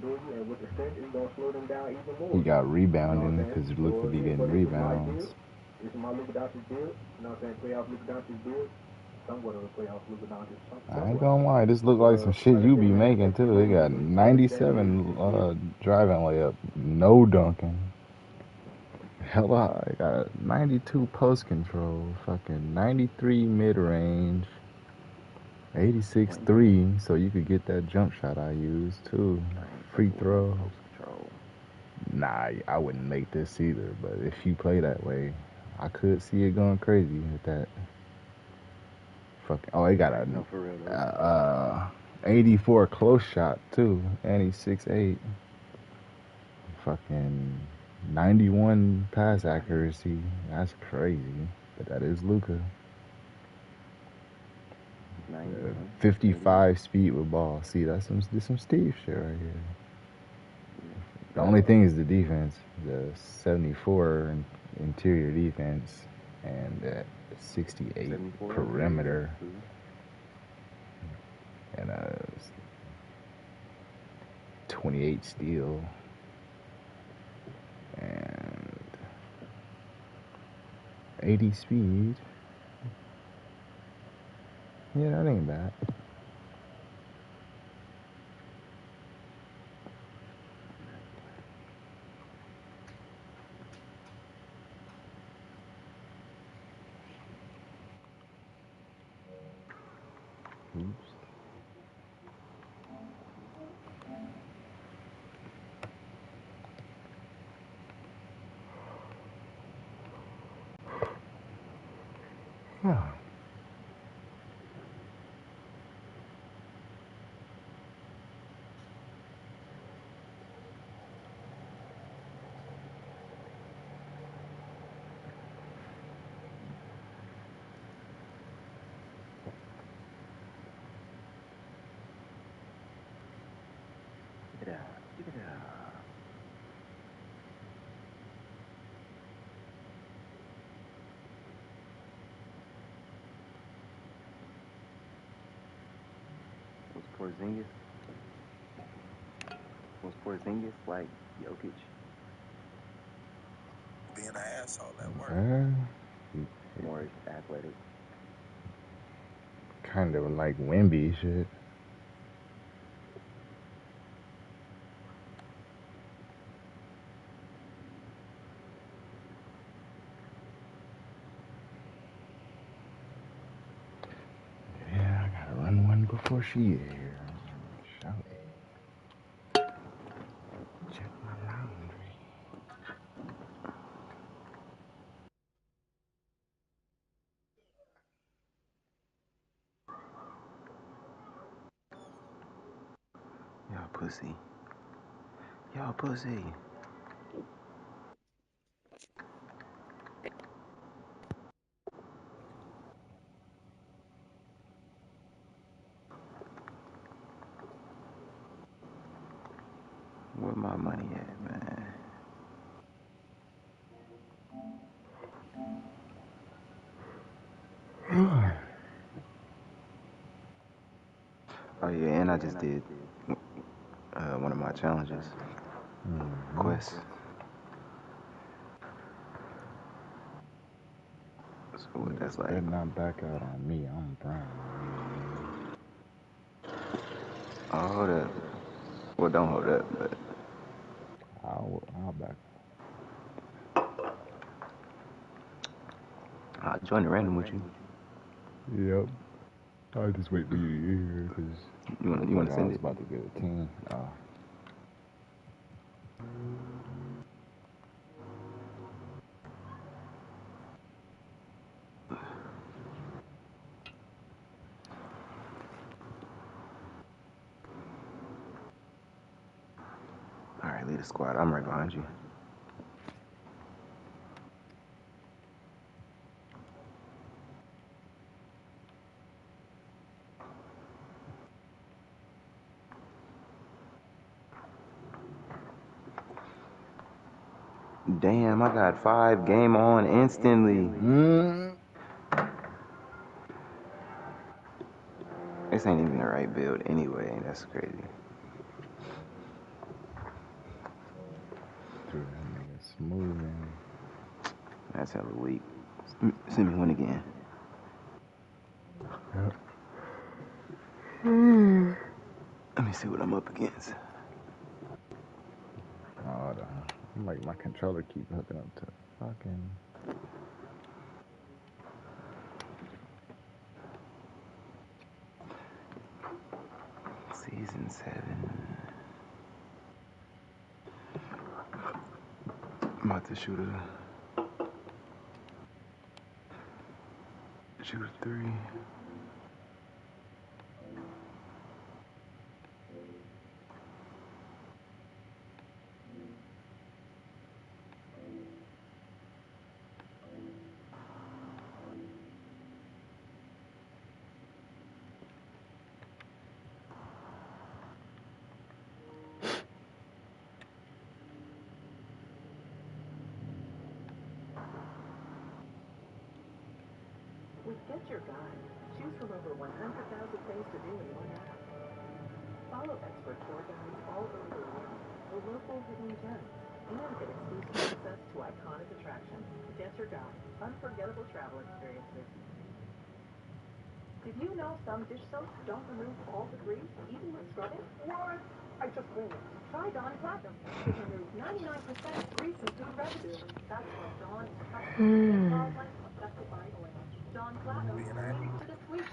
And with the strength, it's gonna slow them down even more. He got rebounding because Luka be getting rebounds. This is my Luka Doncic build. You know what I'm saying? Playoff Luka Doncic build. Somewhat of a playoff Luka Doncic. I ain't gonna lie, this look like some shit you be making too. They got 97 driving layup, no dunking. Hella high. Got a 92 post control, fucking 93 mid range, 86 3, so you could get that jump shot I used too. Free throw. Nah, I wouldn't make this either, but if you play that way, I could see it going crazy with that. Fucking, oh, he got a 84 close shot too, and he's 6'8". Fucking 91 pass accuracy. That's crazy, but that is Luka. 55 speed with ball. See, that's some Steve shit right here. The only thing is the defense. The 74 interior defense and that 68 perimeter. And 28 steal. And 80 speed. Yeah, that ain't bad. Oops. Yeah. Porzingis? Was Porzingis like Jokic? Being an asshole at work. More athletic. Kind of like Wemby shit. Yeah, I gotta run one before she is here. Shout it. Check my laundry. Y'all pussy. Y'all pussy. Where my money at, man? Oh yeah, and I just did one of my challenges. Quest. So what that's like. Better not back out on me. I'm brown. Oh, hold up. Well, don't hold up, but I'll back. I'll join the random with you. Yep. I'll just wait for you to get here because you wanna send it? about to get a team. All right, lead the squad. I'm right behind you. Damn, I got 5 game on instantly. This ain't even the right build anyway. That's crazy. Dude, that nigga smooth, man. That's hella weak. Send me one again. Yep. Let me see what I'm up against. Oh, I'm like, my controller keep hooking up to fucking... Season 7. I'm about to shoot a 3. With Get Your Guide, choose from over 100,000 things to do in one app. Follow expert tour guides all over the world, the local hidden gems, and get exclusive access to iconic attractions. Get Your Guide, unforgettable travel experiences. Did you know some dish soaps don't remove all the grease, even with scrubbing? What? I just cleaned it. Try Dawn Platinum. It removes 99% of grease and food residue. That's what Dawn is custom and smells like pesticide oil. Dawn Platinum, clean to the sweet.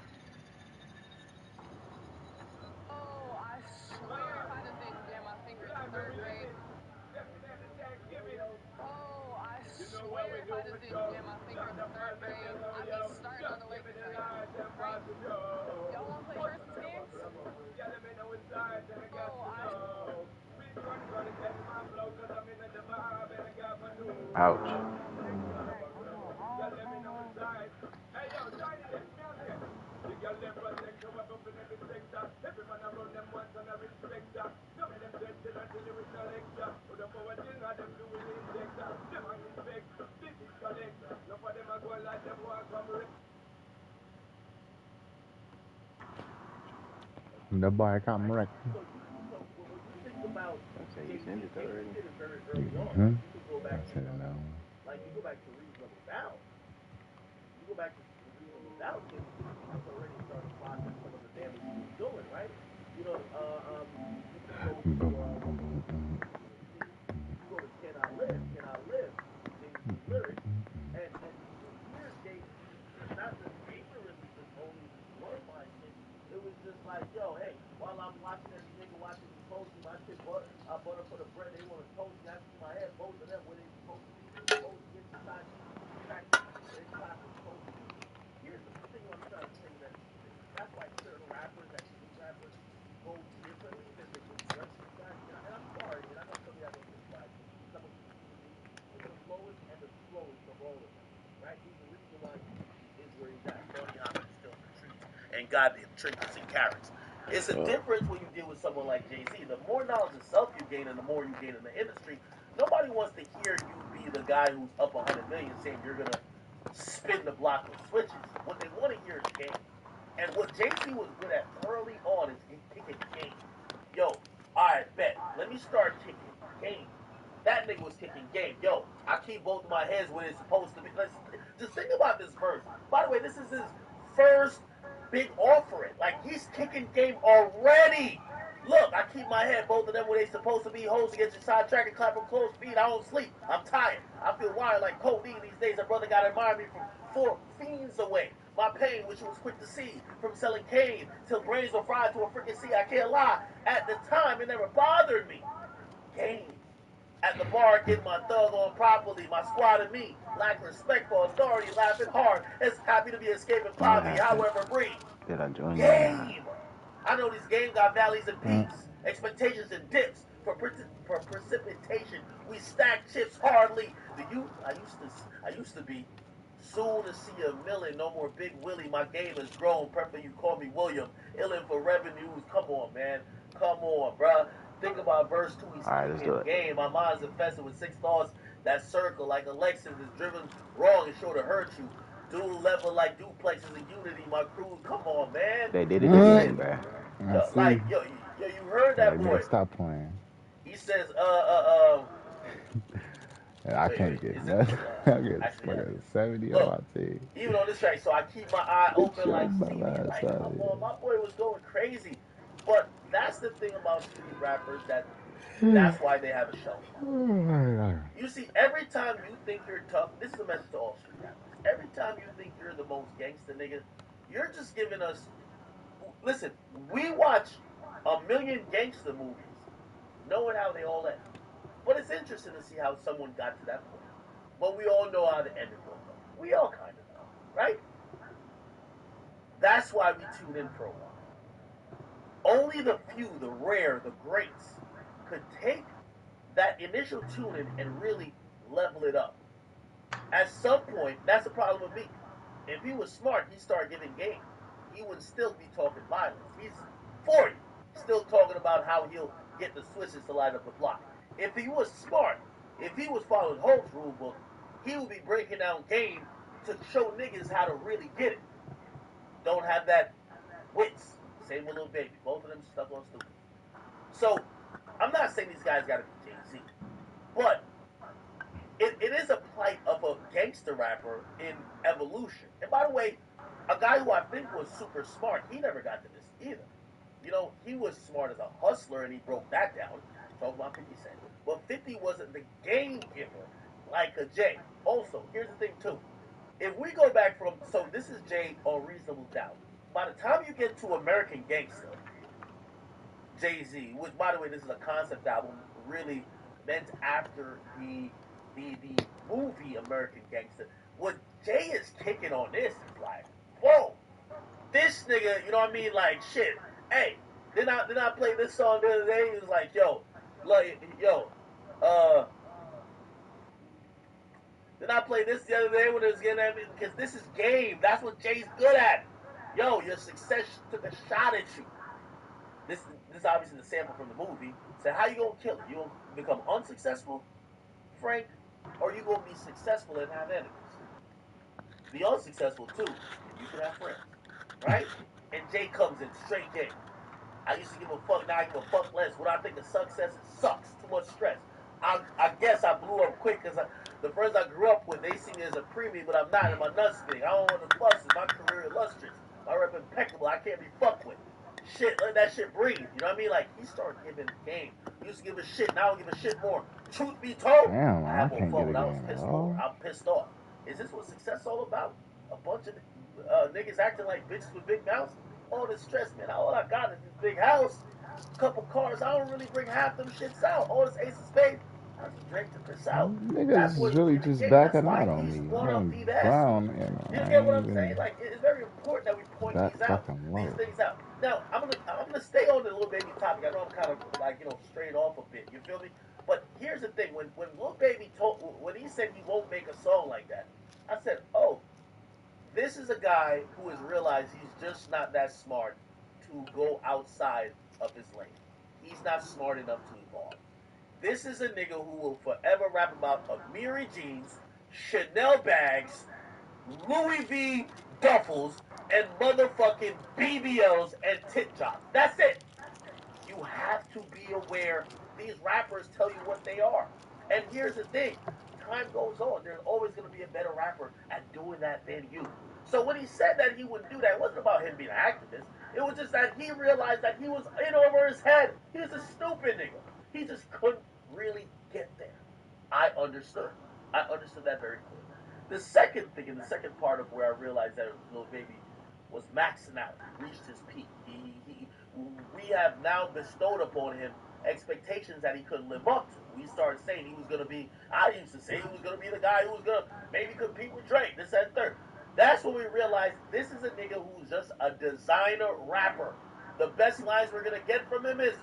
Oh, I swear if I didn't jam my finger in 3rd grade. Oh, I swear if I didn't jam my finger in 3rd grade, I'd be starting on the way tonight. Right? Y'all want to play Christmas games? Oh, Ouch. The boy come wreck. So when you think about Jay-Z, send it Jay-Z already? did it very early on. Mm-hmm. You can go back I said it now. like you go back to Reasonable Doubt. You go back to Reasonable Doubt, Jay-Z was already starting plotting some of the damage he was doing, right? You know, you can go to you go to Can I Live, Jay-Z's lyrics, and you hear Jay-Z, not the ignorantly just only just glorifying shit. It was just like, yo, hey, while I'm watching every nigga watching me posting my shit, I butter for the bread, they want to toast me, I see my head, both of them where they supposed to be, supposed to get inside these tracks, they clapping supposed to be. Here's the thing I'm trying to say that's why certain rappers that new rappers go differently than the rest of you guys. And I'm sorry, and I know some of y'all gonna criticize me. Some of Easy is the flowest and the slowest of all of them, right? He's the reason why Easy is where he's at. Mariana is still in the streets and got the trinkets and carrots. It's a difference when you deal with someone like Jay-Z. The more knowledge of self you gain and the more you gain in the industry, nobody wants to hear you be the guy who's up 100 million saying you're gonna spin the block with switches. What they want to hear is game. And what Jay-Z was good at early on is kicking game. Yo, alright, bet. Let me start kicking game. That nigga was kicking game. Yo, I keep both of my heads where it's supposed to be. Just think about this verse. By the way, this is his first big offering. Like, he's kicking game already. Look, I keep my head, both of them where they supposed to be. Hoes against your sidetrack and clapping close speed. I don't sleep. I'm tired. I feel wired like codeine these days. A brother got to admire me from 4 fiends away. My pain, which was quick to see, from selling cane till brains were fried to a freaking sea. I can't lie. At the time, it never bothered me. Game. At the bar, getting my thug on properly. My squad and me lack respect for authority, laughing hard. It's happy to be escaping poverty. However, breathe. Did I join you? Game. I know this game got valleys and peaks, expectations and dips. For precipitation, we stack chips hardly. The youth I used to be. Soon to see a million, no more Big Willie. My game has grown. Prefer you call me William. Illin for revenues. Come on, man. Come on, bruh. Think about verse 2. He's kicking game. My mind's infested with 6 thoughts. that circle like a Lexus is driven wrong and sure to hurt you. Dual level like duplexes and unity, my crew. Come on, man. They did it Listen, again, bro. yo, like yo, you heard that They boy? better stop playing. He says, I can't get nothing. I get actually, fucking 70 on look, my team. even on this track, so I keep my eye open, Your like, see, bum like, ass come out on, here. my boy was going crazy. But that's the thing about street rappers, that's why they have a shelf life. You see, every time you think you're tough, this is a message to all street rappers. Every time you think you're the most gangster nigga, you're just giving us. Listen, we watch a million gangster movies, knowing how they all end. But it's interesting to see how someone got to that point. But we all know how the ending will go. We all kind of know, right? That's why we tune in for a while. Only the few, the rare, the greats, could take that initial tune-in and really level it up. At some point, that's the problem with me. If he was smart, he'd start giving game. He would still be talking violence. He's 40, still talking about how he'll get the switches to light up the block. If he was smart, if he was following Holt's rule book, he would be breaking down game to show niggas how to really get it. Don't have that wits. Same with Lil Baby. Both of them stuck on stupid. So, I'm not saying these guys gotta be Jay-Z, but it is a plight of a gangster rapper in evolution. And by the way, a guy who I think was super smart, he never got to this either. You know, he was smart as a hustler and he broke that down. Talking about 50 Cent. But 50 wasn't the game giver like a Jay. Also, here's the thing too. If we go back from, so this is Jay on Reasonable Doubt. By the time you get to American Gangster, Jay-Z, which by the way, this is a concept album really meant after the movie American Gangster, what Jay is kicking on this is like, whoa, this nigga, you know what I mean? Like, shit, hey, didn't I play this song the other day? He was like, did I play this the other day when it was getting at me? Because this is game. That's what Jay's good at. Yo, your success took a shot at you. This obviously the sample from the movie. So how you gonna kill it? You gonna become unsuccessful, Frank, or you gonna be successful and have enemies? Be unsuccessful too, and you can have friends, right? And Jay comes in straight game. I used to give a fuck, now I give a fuck less. What I think of success, it sucks. Too much stress. I guess I blew up quick because the friends I grew up with, they see me as a premium, but I'm not in my nuts thing. I don't want to fuss. My career illustrious. My rep impeccable. I can't be fucked with. Shit, let that shit breathe. You know what I mean? Like, he started giving game. He used to give a shit, now I give a shit more. Truth be told, Damn, I I have more can't fun get when a I was game pissed at off. all. I'm pissed off. Is this what success all about? A bunch of niggas acting like bitches with big mouths? All this stress, man. All I got is this big house, couple cars. I don't really bring half them shits out. All this ace of spades, I just drink to piss out. That's Niggas what is really in the just game. That's backing why out on he's me. one of I'm the best. brown and You I get what ain't I'm saying? even Like, it's very important that we point that these out, fucking these low. things out. Now, I'm gonna stay on the Lil Baby topic. I know I'm kind of like, you know, strayed off a bit. You feel me? But here's the thing: when Lil Baby when he said he won't make a song like that, I said, oh, this is a guy who has realized he's just not that smart to go outside of his lane. He's not smart enough to evolve. This is a nigga who will forever rap about Amiri jeans, Chanel bags, Louis V duffels, and motherfucking BBLs and tit jobs. That's it. You have to be aware. These rappers tell you what they are. And here's the thing. Time goes on. There's always going to be a better rapper at doing that than you. So when he said that he wouldn't do that, it wasn't about him being an activist. It was just that he realized that he was in over his head. He was a stupid nigga. He just couldn't really get there. I understood. I understood that very clearly. The second thing, and the second part of where I realized that Lil Baby was maxing out, reached his peak. We have now bestowed upon him expectations that he couldn't live up to. We started saying he was going to be, I used to say he was going to be the guy who was going to maybe compete with Drake, this, that, and third. That's when we realized this is a nigga who's just a designer rapper. The best lines we're going to get from him is,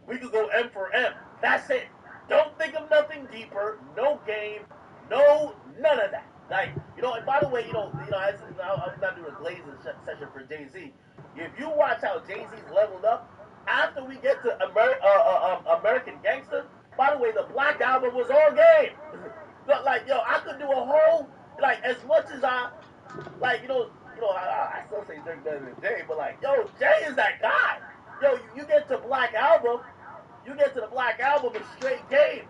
we could go M for M. That's it. Don't think of nothing deeper. No game. No, none of that. Like, you know, and by the way, I'm not doing a glazing session for Jay-Z. If you watch how Jay-Z's leveled up, after we get to American Gangster, by the way, the Black Album was all game. But like, yo, I could do a whole like as much as I like, I still say Drake better than Jay, but like, yo, Jay is that guy. Yo, you get to Black Album, you get to the Black Album, a straight game.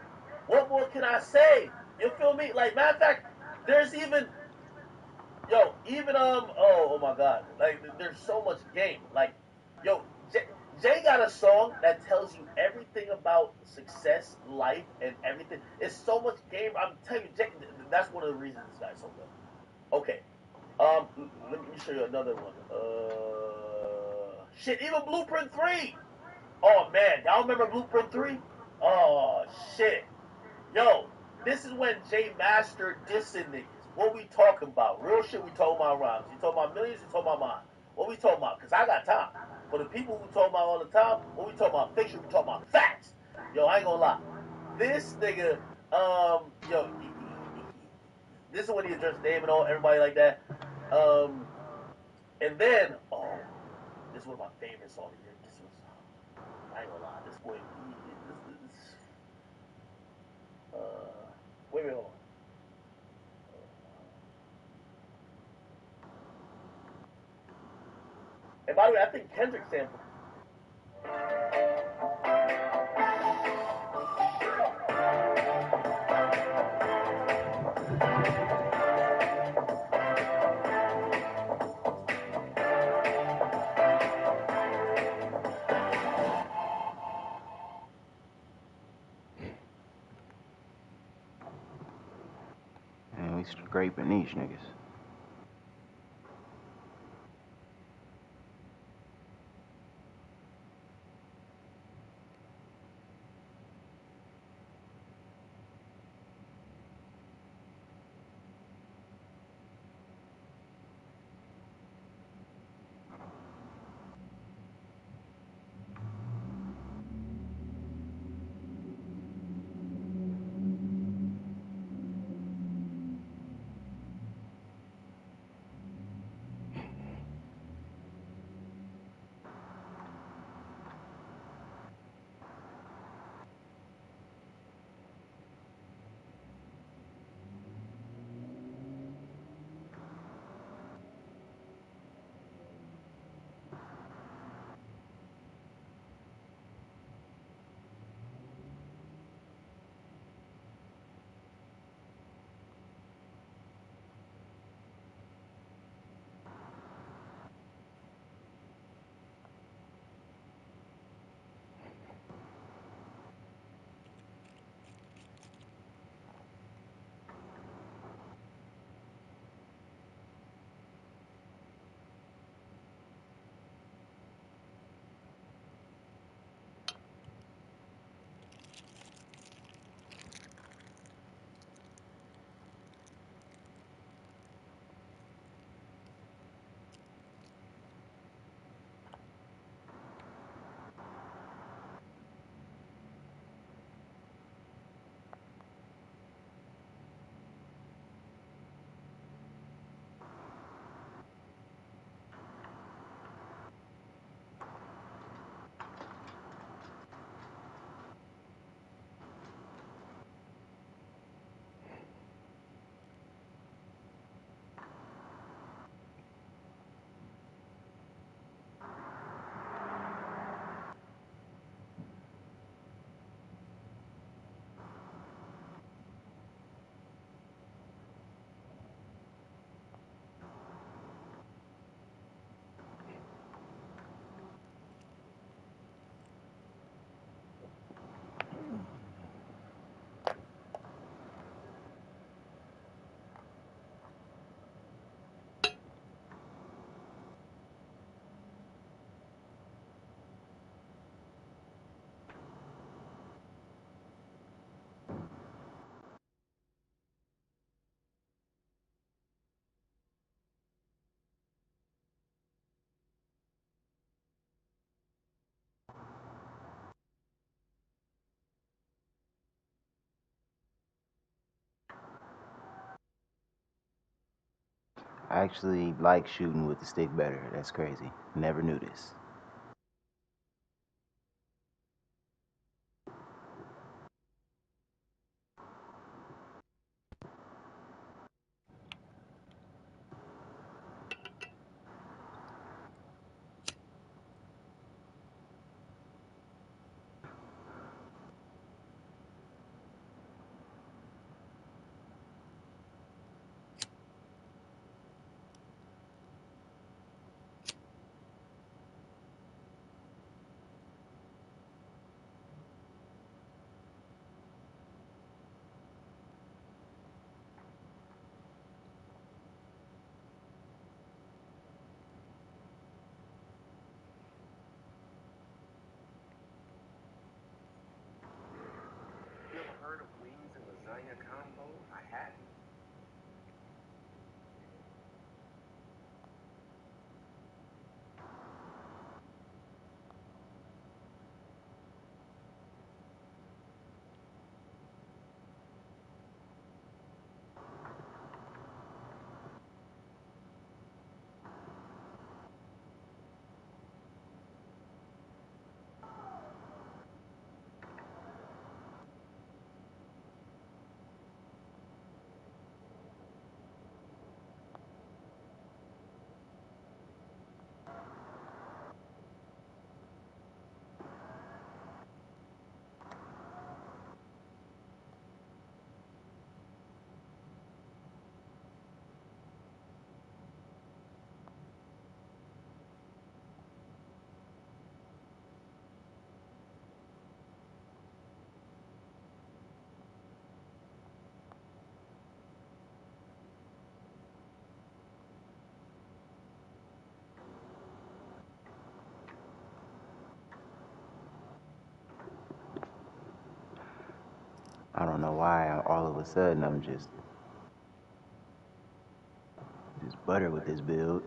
What more can I say? You feel me? Like, matter of fact, there's even, oh my God, like, there's so much game. Like, yo, Jay got a song that tells you everything about success, life, and everything. It's so much game. I'm telling you, Jay, that's one of the reasons this guy's so good. Okay, let me show you another one. Shit, even Blueprint 3. Oh man, y'all remember Blueprint 3? Oh shit. Yo, this is when Jay Master dissing niggas. What we talking about? Real shit we talking about rhymes. You talking about millions, you talking about mine. What we talking about? Cause I got time. For the people who talking about all the time, what we talking about fiction, we talking about facts. Yo, I ain't gonna lie. This nigga, this is when he addressed Dame and all everybody like that. And then, this is one of my favorite songs here. This was, I ain't gonna lie, this boy, wait, hold on. And by the way, I think Kendrick sampled. And we scraping these niggas. I actually like shooting with the stick better. That's crazy. Never knew this. lasagna combo? I hadn't. I don't know why all of a sudden I'm just butter with this build.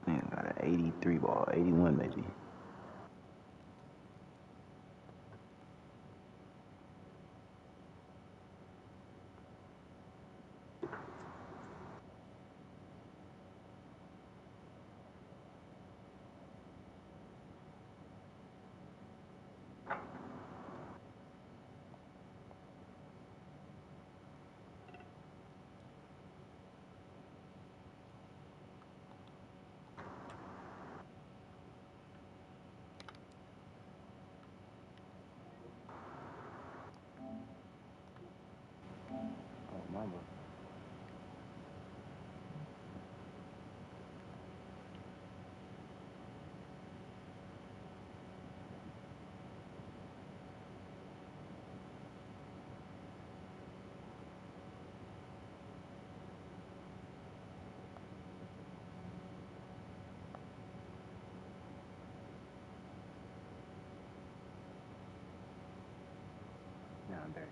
Man, got an 83 ball, 81 maybe. Oh, mama. Now I'm dirty.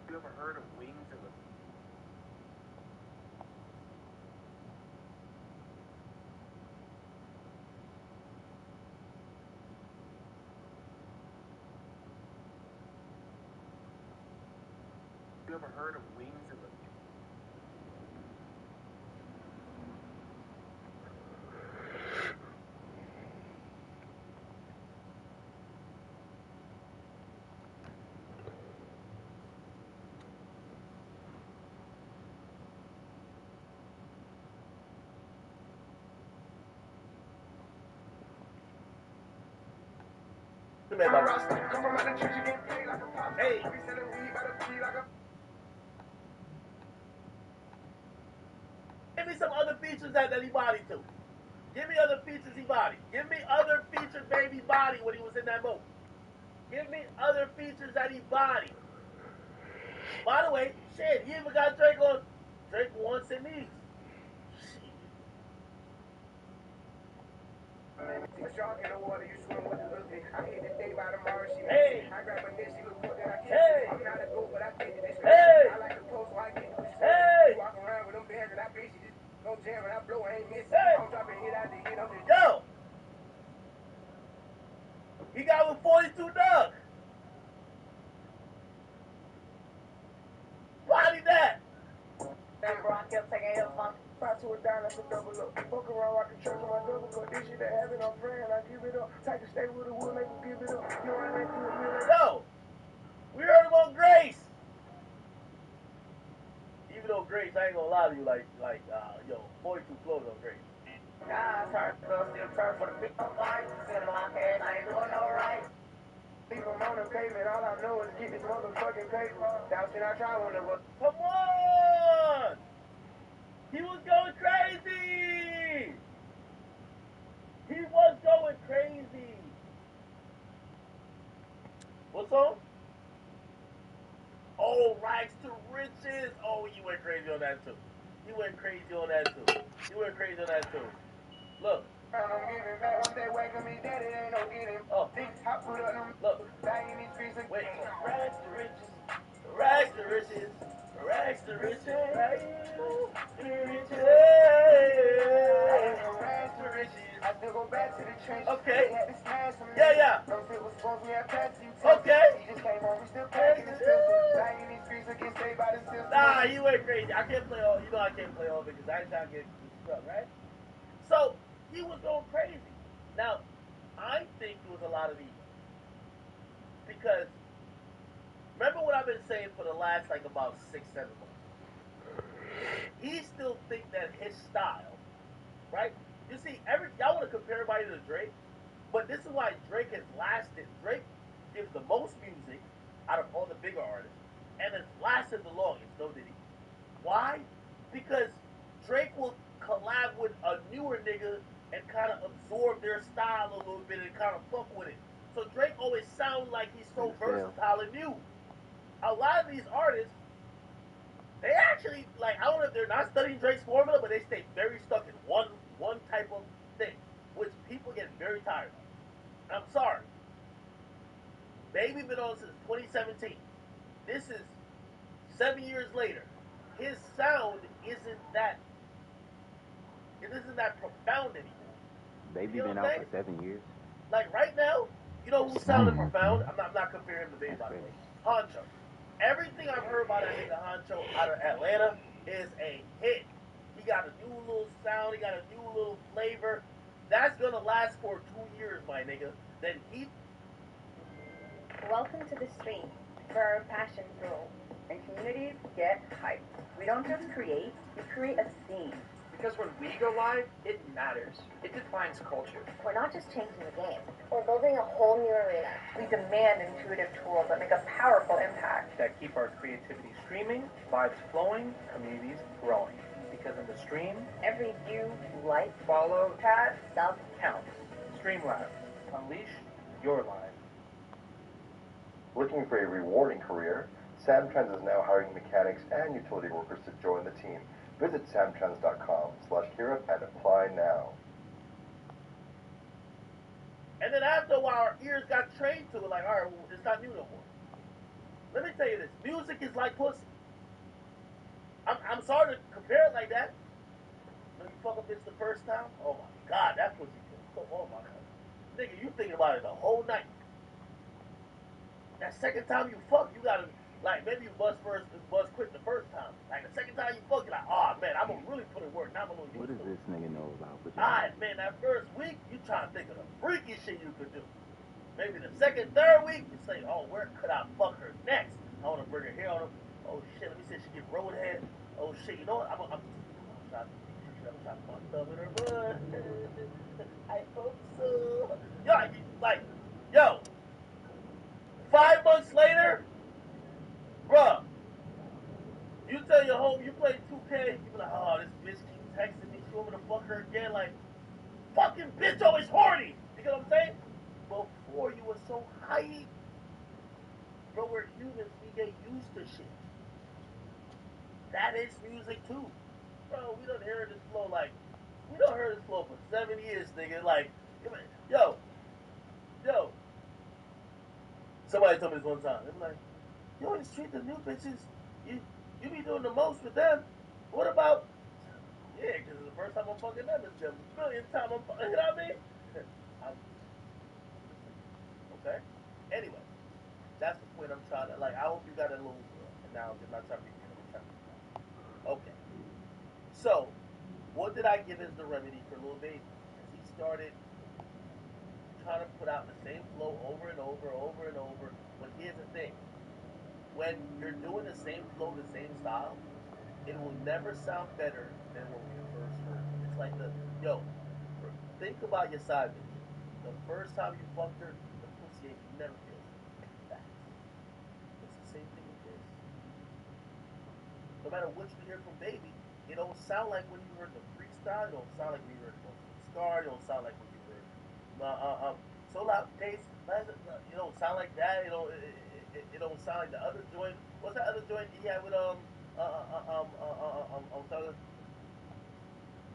You ever heard of wings of a... You ever heard of wings of a... Hey. Give me some other features that he bodied to. Give me other features he bodied. Give me other features baby body when he was in that movie. Give me other features that he bodied. By the way, shit, he even got Drake on Drake Wants and Needs. Hey! Hey! Hey! Hey! Yo! He got with 42 Doug. Body that. 5 to a dime, that's a double up. Fuck around, rockin' church on my double cup. This shit that happen, I'm praying, I give it up. Type to stay with a wood, make them give it up. You know what I mean? Yo, we heard about Grace. Even though Grace, I ain't gonna lie to you, yo, boy too close on Grace. Nah, it's hard to go, still turn for the big fight. Sitting on my cash, I ain't doing no right. Leave them on the pavement, all I know is get this motherfucking paper. Down shit I try one of us. Come on! He was going crazy! He was going crazy! What song? Oh, Rags to Riches! Oh, you went crazy on that too. You went crazy on that too. You went crazy on that too. Look. I'm giving back one day, wake me dead, it ain't no getting. Oh. I put up them. Look. Dying in these streets and wait. Rags to riches. Rags to riches. Rags to riches. Rags to riches. Rags to riches. I still go back to the trenches. Okay. They had to smash them. Yeah. Don't feel what's supposed we have past you. Okay. He just came home, we still packing his pistol. Dying in these streets and get saved by the system. Nah, you went crazy. I can't play all. You know I can't play all because I ain't trying to get stuck, right? So he was going crazy. Now, I think it was a lot of these. Because remember what I've been saying for the last about 6-7 months. He still think that his style, right? You see, y'all want to compare everybody to Drake, but this is why Drake has lasted. Drake gives the most music out of all the bigger artists, and has lasted the longest. No, did he? Why? Because Drake will collab with a newer nigga and kind of absorb their style a little bit and kind of fuck with it. So Drake always sounds like he's so versatile and new. A lot of these artists, they actually, I don't know if they're not studying Drake's formula, but they stay very stuck in one type of thing, which people get very tired of. I'm sorry. Baby been on since 2017. This is 7 years later. His sound isn't that profound anymore. Baby been out for 7 years. Like right now, you know who sounded profound? I'm not comparing him to Baby, by the way. Honcho. Everything I've heard about that nigga Honcho out of Atlanta is a hit. He got a new little sound. He got a new little flavor. That's gonna last for 2 years, my nigga. Then he. Welcome to the stream, where our passions grow and communities get hyped. We don't just create, we create a scene. Because when we go live, it matters. It defines culture. We're not just changing the game, we're building a whole new arena. We demand intuitive tools that make a powerful impact. That keep our creativity streaming, vibes flowing, communities growing. Because in the stream, every view, like, follow, chat, sub counts. Streamlab. Unleash your live. Looking for a rewarding career? Samtrans is now hiring mechanics and utility workers to join the team. Visit samtrans.com/Kira and apply now. And then after a while, our ears got trained to it. Like, all right, well, it's not new no more. Let me tell you this: music is like pussy. I'm sorry to compare it like that. When you fuck a bitch the first time, oh my god, that pussy good. Oh my god, nigga, you thinking about it the whole night. That second time you fuck, you gotta. Maybe you buzz quick the first time. Like, the second time you fuck, you're like, oh, man, I'm going to really put in work. Now I'm going to What does this nigga know about vagina? Alright, man, that first week, you trying to think of the freaky shit you could do. Maybe the second, third week, you say, oh, where could I fuck her next? I want to bring her hair on her. Oh, shit, let me see if she get roadhead. Oh, shit, you know what? I'm trying to put my thumb in her butt. I hope so. Yo, 5 months later, bruh, you tell your home you play 2K, you be like, oh, this bitch keep texting me, she want me to fuck her again. Like, fucking bitch always horny. You know what I'm saying? Before you were so hype. Bro, we're humans, we get used to shit. That is music too. Bro, we done heard this flow for 7 years, nigga. Like, yo. Somebody told me this one time. They be like, you always treat the new bitches. You be doing the most with them. What about? Yeah, because it's the first time I'm fucking them. It's the millionth time I'm fucking. You know what I mean? Okay. Anyway, that's the point I'm trying to. I hope you got a little analogy. I'm not trying to be. Okay. So, what did I give as the remedy for Lil Baby? Because he started trying to put out the same flow over and over, over and over. But here's the thing: when you're doing the same flow, the same style, it will never sound better than when we first heard it. It's like think about your side bitch. The first time you fucked her, the pussy ain't never feels good. Facts. It's the same thing with this. No matter what you hear from Baby, it don't sound like when you heard the freestyle. It don't sound like when you heard Scar. It don't sound like when you heard So Loud Taste. It don't sound like that. It don't sound like the other joint. What's that other joint he had with Thugger?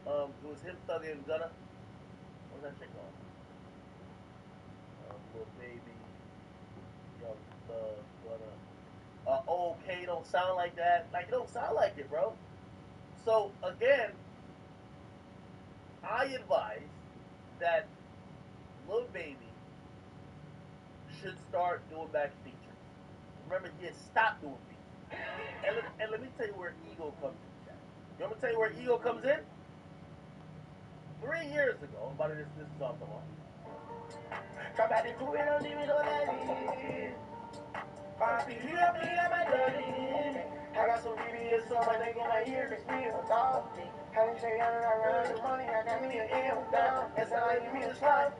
It was him, Thugger, and Gunna. What's that shit called? Lil Baby, Young Thug, Gunna. Okay, don't sound like that. Like, it don't sound like it, bro. So, again, I advise that Lil Baby should start doing back features. Remember, he had stopped doing features. And let me tell you where ego comes in, Jack. You want me to tell you where ego comes in? 3 years ago, I'm about to this song come on. Somebody do it on me, don't let it. Papi, you got me, got my dirty. I got some VVS on my neck and my ears, makes me a dog. How they say I run the money, I got me an M down. That's how I give me a slide.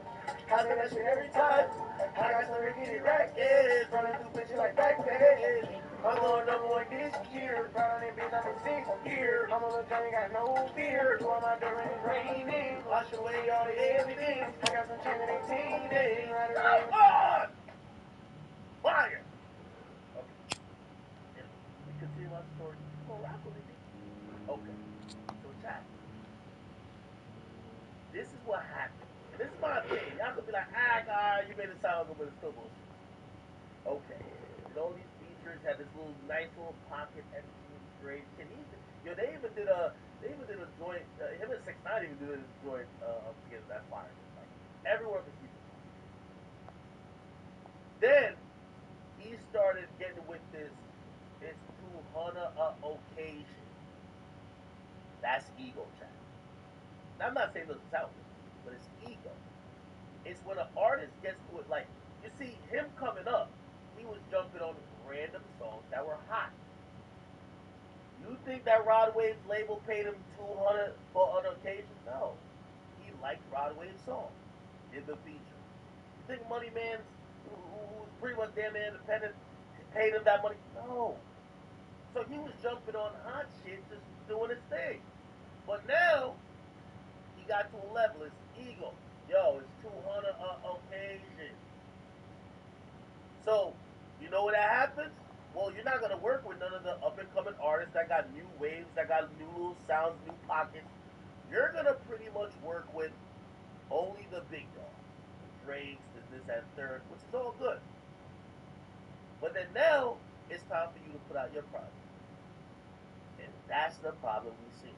I say that shit every time. I got some rickety rackets, running through bitches like backpacks. I'm going number one this year. Proud on that bitch, I'm in 6th gear. I'm a little Johnny, got no fear. Do all my dirt when it's raining. Wash away all the evidence. I got some chain that 18 days. Come on! Fire! Okay. We continue our story. Go rock with it. Okay. So chat. This is what happened. And this is my opinion. Y'all could be like, God, you made it sound good, but it's still bullshit. Okay. You know, these features had this little nice little pocket, everything was great. And they even did a joint. Him and 6ix9ine even did a joint together. That's fire. Like, everyone of his features. Then he started getting with this. It's 200 occasion. That's ego, chat. Now, I'm not saying it doesn't sound good, but it's ego. It's when an artist gets to it. Like, you see, him coming up, he was jumping on random songs that were hot. You think that Rod Wave's label paid him 200 for on occasion? No. He liked Rod Wave's song. Did the feature. You think Money Man's, who's pretty much damn independent, paid him that money? No. So he was jumping on hot shit, just doing his thing. But now, he got to a level, it's ego. Yo, it's 200 occasion. So, you know what that happens? Well, you're not going to work with none of the up-and-coming artists that got new waves, that got new little sounds, new pockets. You're going to pretty much work with only the big dogs. The Drakes, this, and third, which is all good. But then now, it's time for you to put out your project. And that's the problem we see.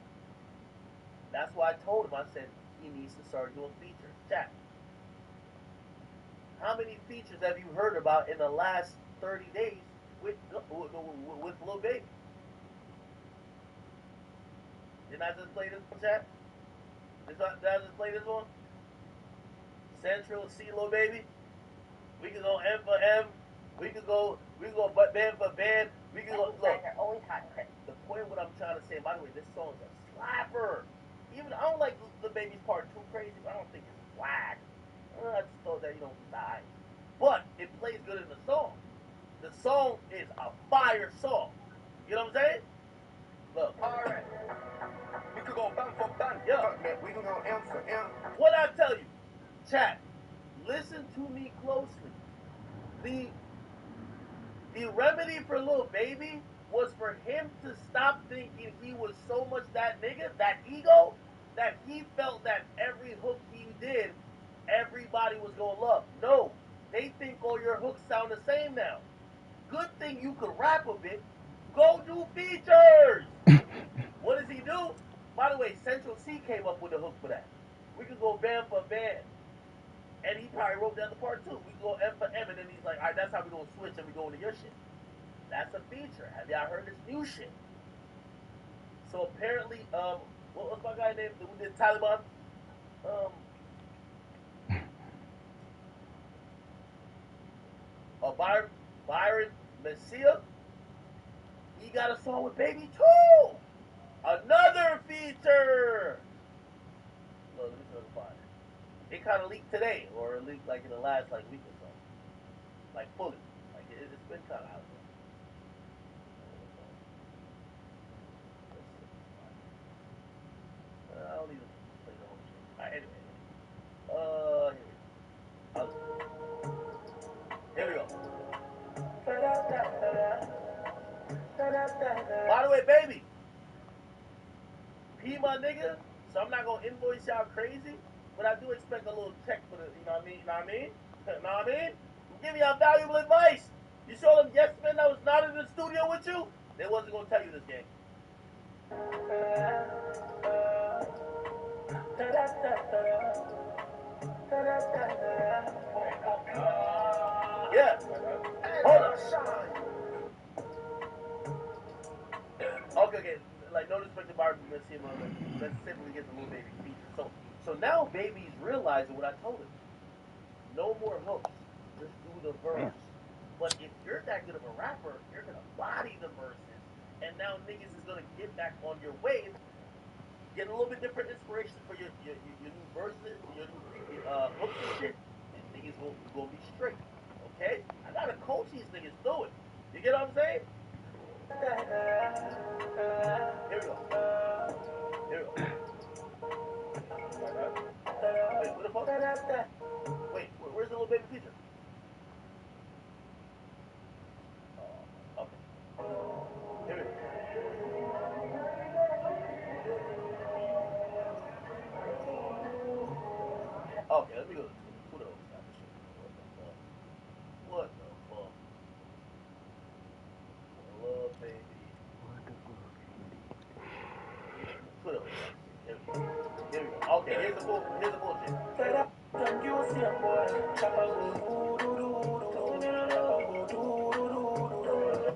That's why I told him, I said, he needs to start doing features. Jack, how many features have you heard about in the last 30 days with Lil Baby? Didn't I just play this one, chat? Did I just play this one? Central C Lil Baby. We can go M for M. We can go band for band. We can go. Look, always hot and crisp. The point of what I'm trying to say. By the way, this song is a slapper. Even I don't like Lil Baby's part too crazy, but I don't think it's whack. I just thought that die. But it plays good in the song. The song is a fire song. You know what I'm saying? Look. Alright. We could go band for band. Yeah. We can go M for M. What I tell you, chat, listen to me closely. The remedy for Lil Baby was for him to stop thinking he was so much that nigga, that ego, that he felt that every hook he did, everybody was gonna love. No. They think all your hooks sound the same now. Good thing you could rap a bit. Go do features. What does he do? By the way, Central C came up with a hook for that. We could go band for band. And he probably wrote the other part too. We could go M for M, and then he's like, all right, that's how we gonna switch and we go into your shit. That's a feature. Have y'all heard this new shit? So apparently, what's my guy named who did Taliban? Byron Messiah. He got a song with Baby too. Another feature. No, let me see the fire. It kind of leaked today, or it leaked like in the last like week or so, like fully. Like it's been kind of out there. I don't even play the whole shit. Anyway. Here we go. By the way, baby, P my nigga, so I'm not gonna invoice y'all crazy, but I do expect a little check for the, you know what I mean? You know what I mean? You know what I mean? I'm giving y'all valuable advice. You saw them yes men that was not in the studio with you? They wasn't gonna tell you this game. Yeah. Hold on. Okay. Like, no disrespect to Barbie, let's simply get the little baby feature. So now baby's realizing what I told him. No more hooks. Just do the verse. Damn. But if you're that good of a rapper, you're gonna body the verses. And now niggas is gonna get back on your wave. Get a little bit different inspiration for your new verses, your new hooks and shit. And niggas gonna be straight. Okay? I gotta coach these niggas through it. You get what I'm saying? Here we go. Wait, what the fuck? Wait, where's the little baby feature? Okay. Here we go. Okay, let me go. Put it over. What the fuck? Love baby. Put it over. Here we go. Okay, here's the bullshit.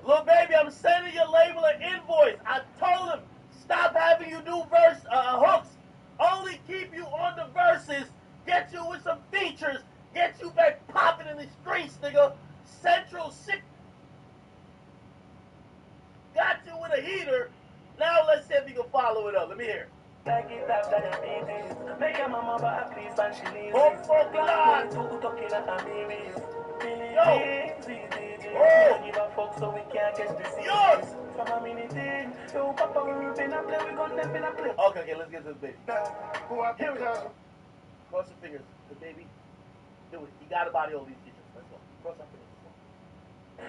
Look, baby, I'm sending your label an invoice. I told him, stop having you do hooks. Only keep you on the verses. Get you with some features. Get you back popping in the streets, nigga. Central shit. Got you with a heater. Now let's see if you can follow it up. Let me hear. Make your mama buy please and she leaves. Oh, fuck God. Yo. Give a fuck so we can't get this. Yo. From a minute in. Yo, Papa, we're gonna play. We're gonna play. Okay, let's get to the baby. Here we go. Cross your fingers. The baby. Do it. You gotta body all these features. Let's go. Cross our fingers.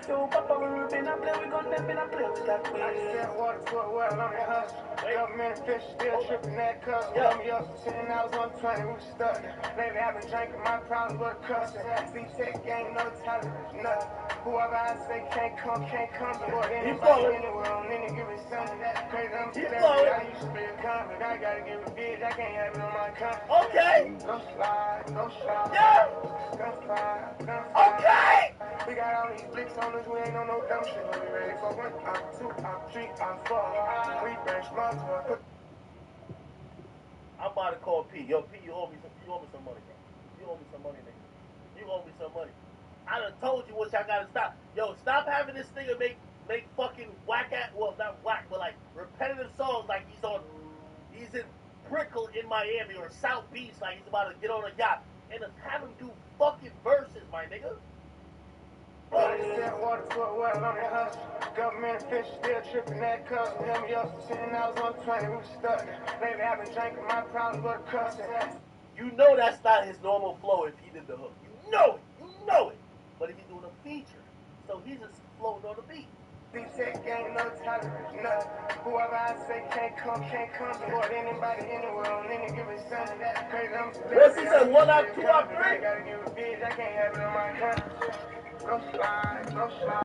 Yo, Papa, we're gonna play with that way. I just water to a well on that hustle. Government fish still tripping that cuss. Yeah. Me up 10 hours on 20, we stuck. Lately I've been drinking my problems with a cussing. C-Tech ain't no television, nothing. Whoever I say can't come, boy. Anybody anywhere on any given Sunday. Crazy, I'm celebrity. I used to be a convict. I gotta give a bitch. I can't have it on my conscience. Okay. Go slide, go shot. Yeah. Gunfire. Okay. We got all these blicks on us, we ain't on no dumb shit. We ready for 1, 2, 3, 4. We bench small to I'm about to call P. Yo, P, you owe me some money, bro. You owe me some money, nigga. You owe me some money. I done told you what y'all gotta stop. Yo, stop having this nigga make fucking not whack, but like repetitive songs like he's in Brickell in Miami or South Beach like he's about to get on a yacht. And just have him do fucking verses, my nigga. Water to a well on that hustle. Government fish still tripping that cuss. Hit me up 10 hours on 20, we stuck. Lately I've been drinking my problems with a cussing. You know that's not his normal flow if he did the hook. You know it. But if he's doing a feature, so he's just floating on the beat. C-Tech ain't no television, nothing. Whoever I say can't come, boy. Anybody anywhere on any given Sunday. Crazy, I'm what's he say? 1 out, 2 out, 3? I gotta give a bitch, I can't have it on my conscience. Go slide.